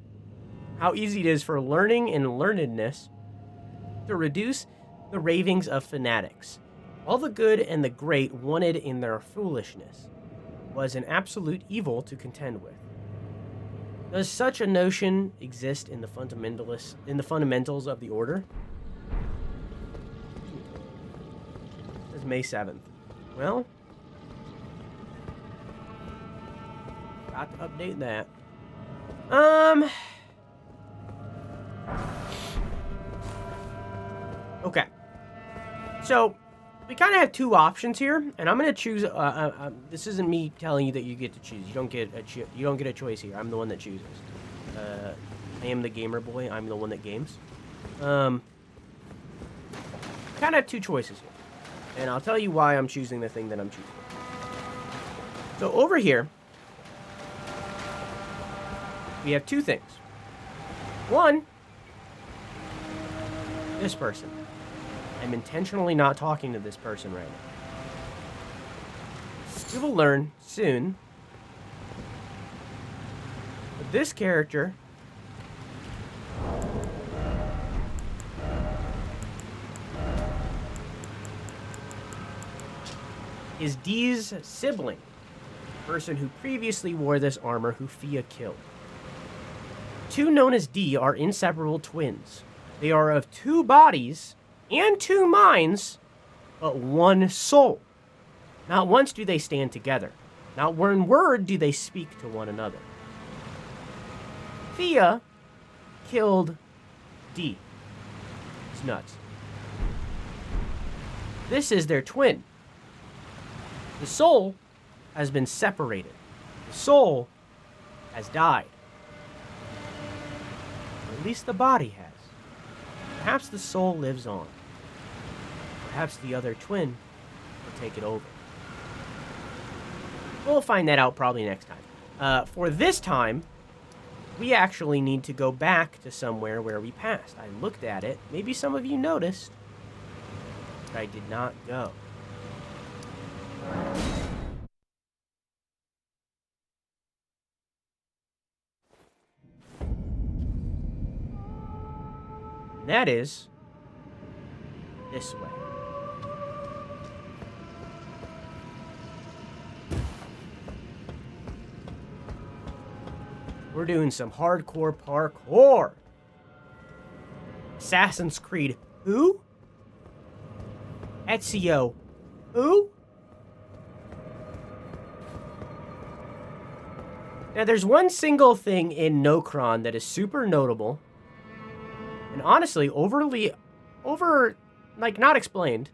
How easy it is for learning and learnedness to reduce the ravings of fanatics. All the good and the great wanted in their foolishness was an absolute evil to contend with. Does such a notion exist in the fundamentals of the order? It's May 7th. Well, got to update that. Okay. So, we kind of have two options here, and I'm going to choose, this isn't me telling you that you get to choose. You don't get a choice here. I'm the one that chooses. I am the gamer boy. I'm the one that games. Kind of have two choices here. And I'll tell you why I'm choosing the thing that I'm choosing. So over here, we have two things. One, this person. I'm intentionally not talking to this person right now. You will learn soon that this character is Dee's sibling, the person who previously wore this armor who Fia killed. Two known as Dee are inseparable twins. They are of two bodies and two minds, but one soul. Not once do they stand together. Not one word do they speak to one another. Fia killed Dee. It's nuts. This is their twin. The soul has been separated. The soul has died. Or at least the body has. Perhaps the soul lives on. Perhaps the other twin will take it over. We'll find that out probably next time. For this time, we actually need to go back to somewhere where we passed. I looked at it. Maybe some of you noticed. But I did not go. And that is this way. We're doing some hardcore parkour. Assassin's Creed. Who? Ezio. Who? Now, there's one single thing in Nokron that is super notable. And honestly, like, not explained.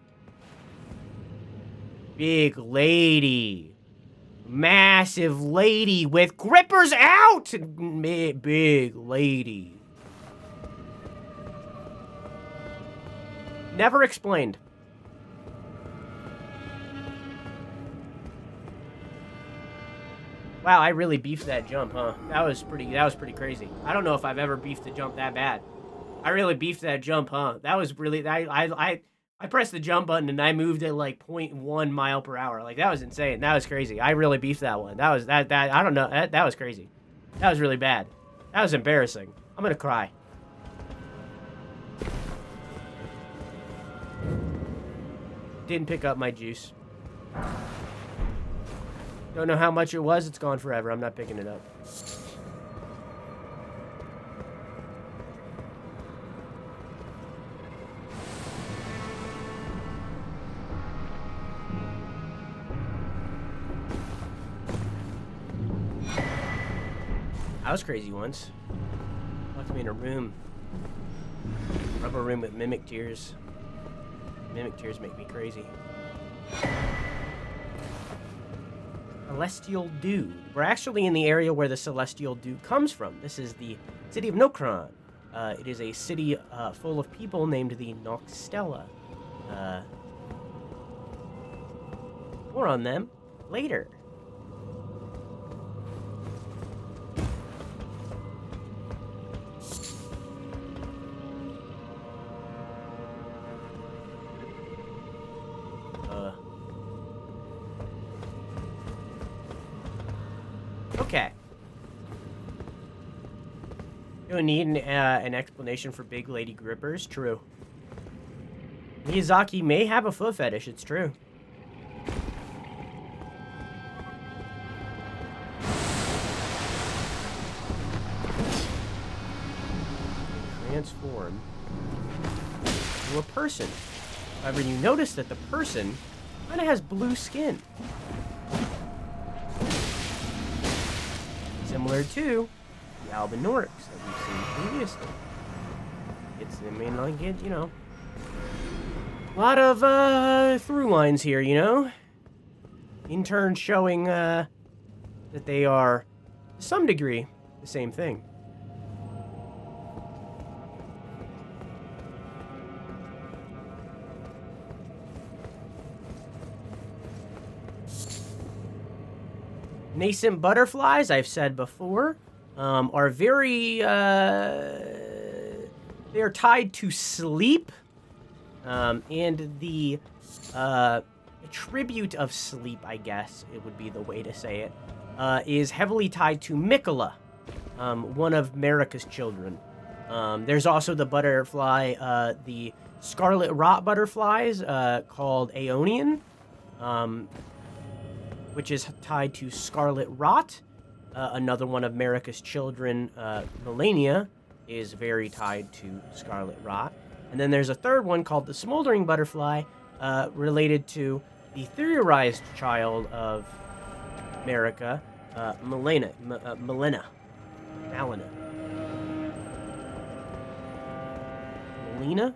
Big lady. Massive lady with grippers out! Big lady. Never explained. Wow, I really beefed that jump, huh? That was pretty crazy. I don't know if I've ever beefed a jump that bad. I really beefed that jump, huh? That was really, I pressed the jump button and I moved at like 0.1 mile per hour. Like, that was insane. That was crazy. I really beefed that one. That was, I don't know. That was crazy. That was really bad. That was embarrassing. I'm gonna cry. Didn't pick up my juice. Don't know how much it was. It's gone forever. I'm not picking it up. I was crazy once. Locked me in a room. Rubber room with mimic tears. Mimic tears make me crazy. Celestial Dew. We're actually in the area where the Celestial Dew comes from. This is the city of Nokron. It is a city full of people named the Nokstella. More on them later. Okay. You don't need an explanation for big lady grippers. True. Miyazaki may have a foot fetish. It's true. Transform to a person. However, you notice that the person kind of has blue skin. Similar to the Albinorix that we've seen previously. It's, I mean, like, it, you know, a lot of through lines here, you know? In turn showing that they are, to some degree, the same thing. Nascent butterflies, I've said before, are very, they are tied to sleep, and the attribute of sleep, I guess it would be the way to say it, is heavily tied to Mikola, one of Marika's children. There's also the butterfly, the scarlet rot butterflies, called Aeonian, which is tied to Scarlet Rot. Another one of Marika's children, Melania, is very tied to Scarlet Rot. And then there's a third one called the Smoldering Butterfly, related to the theorized child of Marika, Malena. Malena. Melina?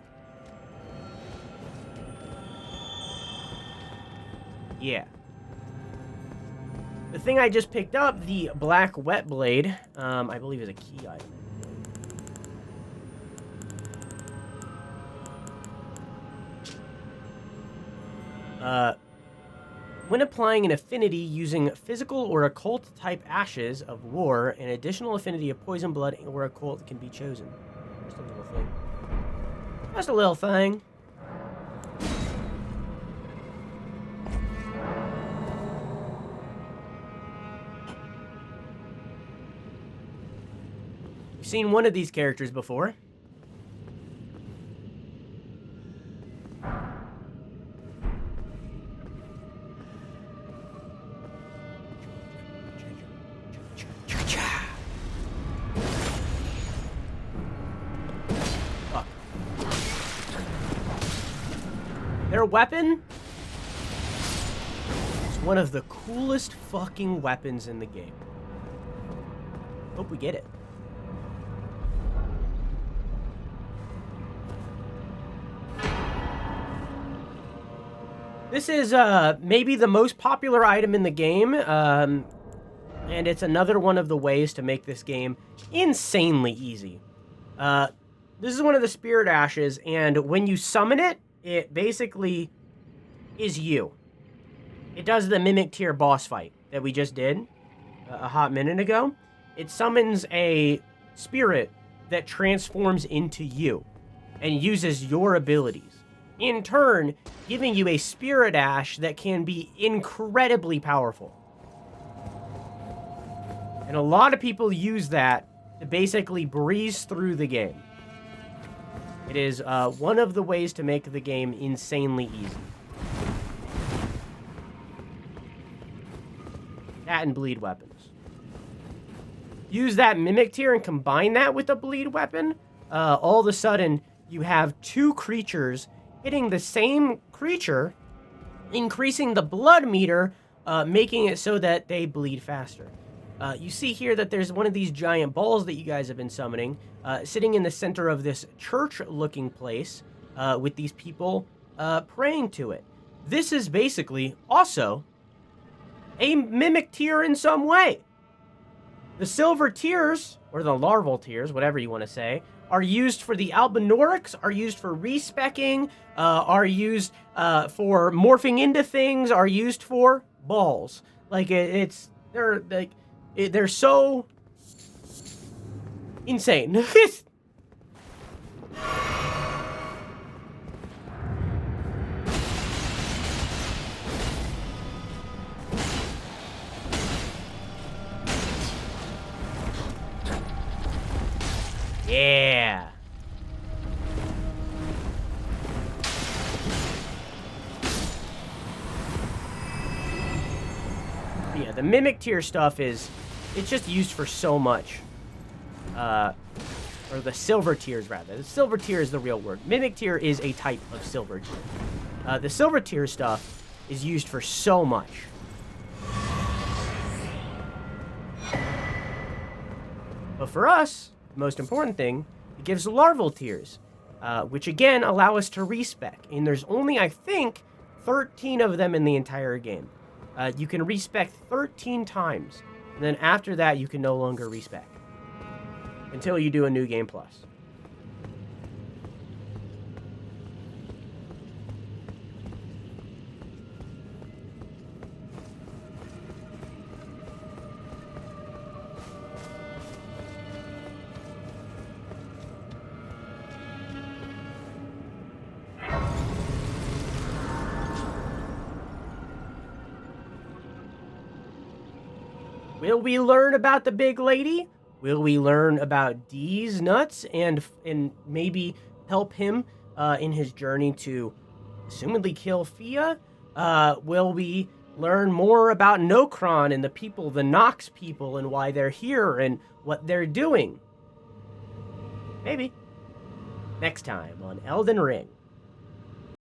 Yeah. The thing I just picked up, the black wet blade, I believe is a key item. When applying an affinity using physical or occult type ashes of war, an additional affinity of poison, blood, or occult can be chosen. Just a little thing. Just a little thing. We've seen one of these characters before. Their weapon is one of the coolest fucking weapons in the game. Hope we get it. This is maybe the most popular item in the game, and it's another one of the ways to make this game insanely easy. This is one of the spirit ashes, and when you summon it, it basically is you. It does the Mimic Tier boss fight that we just did a hot minute ago. It summons a spirit that transforms into you and uses your abilities, in turn giving you a spirit ash that can be incredibly powerful. And a lot of people use that to basically breeze through the game. It is one of the ways to make the game insanely easy. That and bleed weapons. Use that Mimic Tier and combine that with a bleed weapon. All of a sudden, you have two creatures hitting the same creature, increasing the blood meter, making it so that they bleed faster. You see here that there's one of these giant balls that you guys have been summoning, sitting in the center of this church-looking place, with these people praying to it. This is basically also a Mimic Tier in some way. The silver tiers, or the larval tiers, whatever you want to say, are used for the Albinorics, are used for respecking, are used for morphing into things, are used for balls. Like, they're so insane. Yeah. Yeah, the Mimic Tier stuff it's just used for so much. Or the Silver Tiers, rather. The Silver Tier is the real word. Mimic Tier is a type of Silver Tier. The Silver Tier stuff is used for so much. But for us, the most important thing, it gives larval tiers, which again allow us to respec. And there's only, I think, 13 of them in the entire game. You can respec 13 times, and then after that, you can no longer respec until you do a new game plus. Will we learn about the big lady? Will we learn about D's nuts and maybe help him in his journey to assumedly kill Fia? Will we learn more about Nokron and the people, the Nox people, and why they're here and what they're doing? Maybe. Next time on Elden Ring.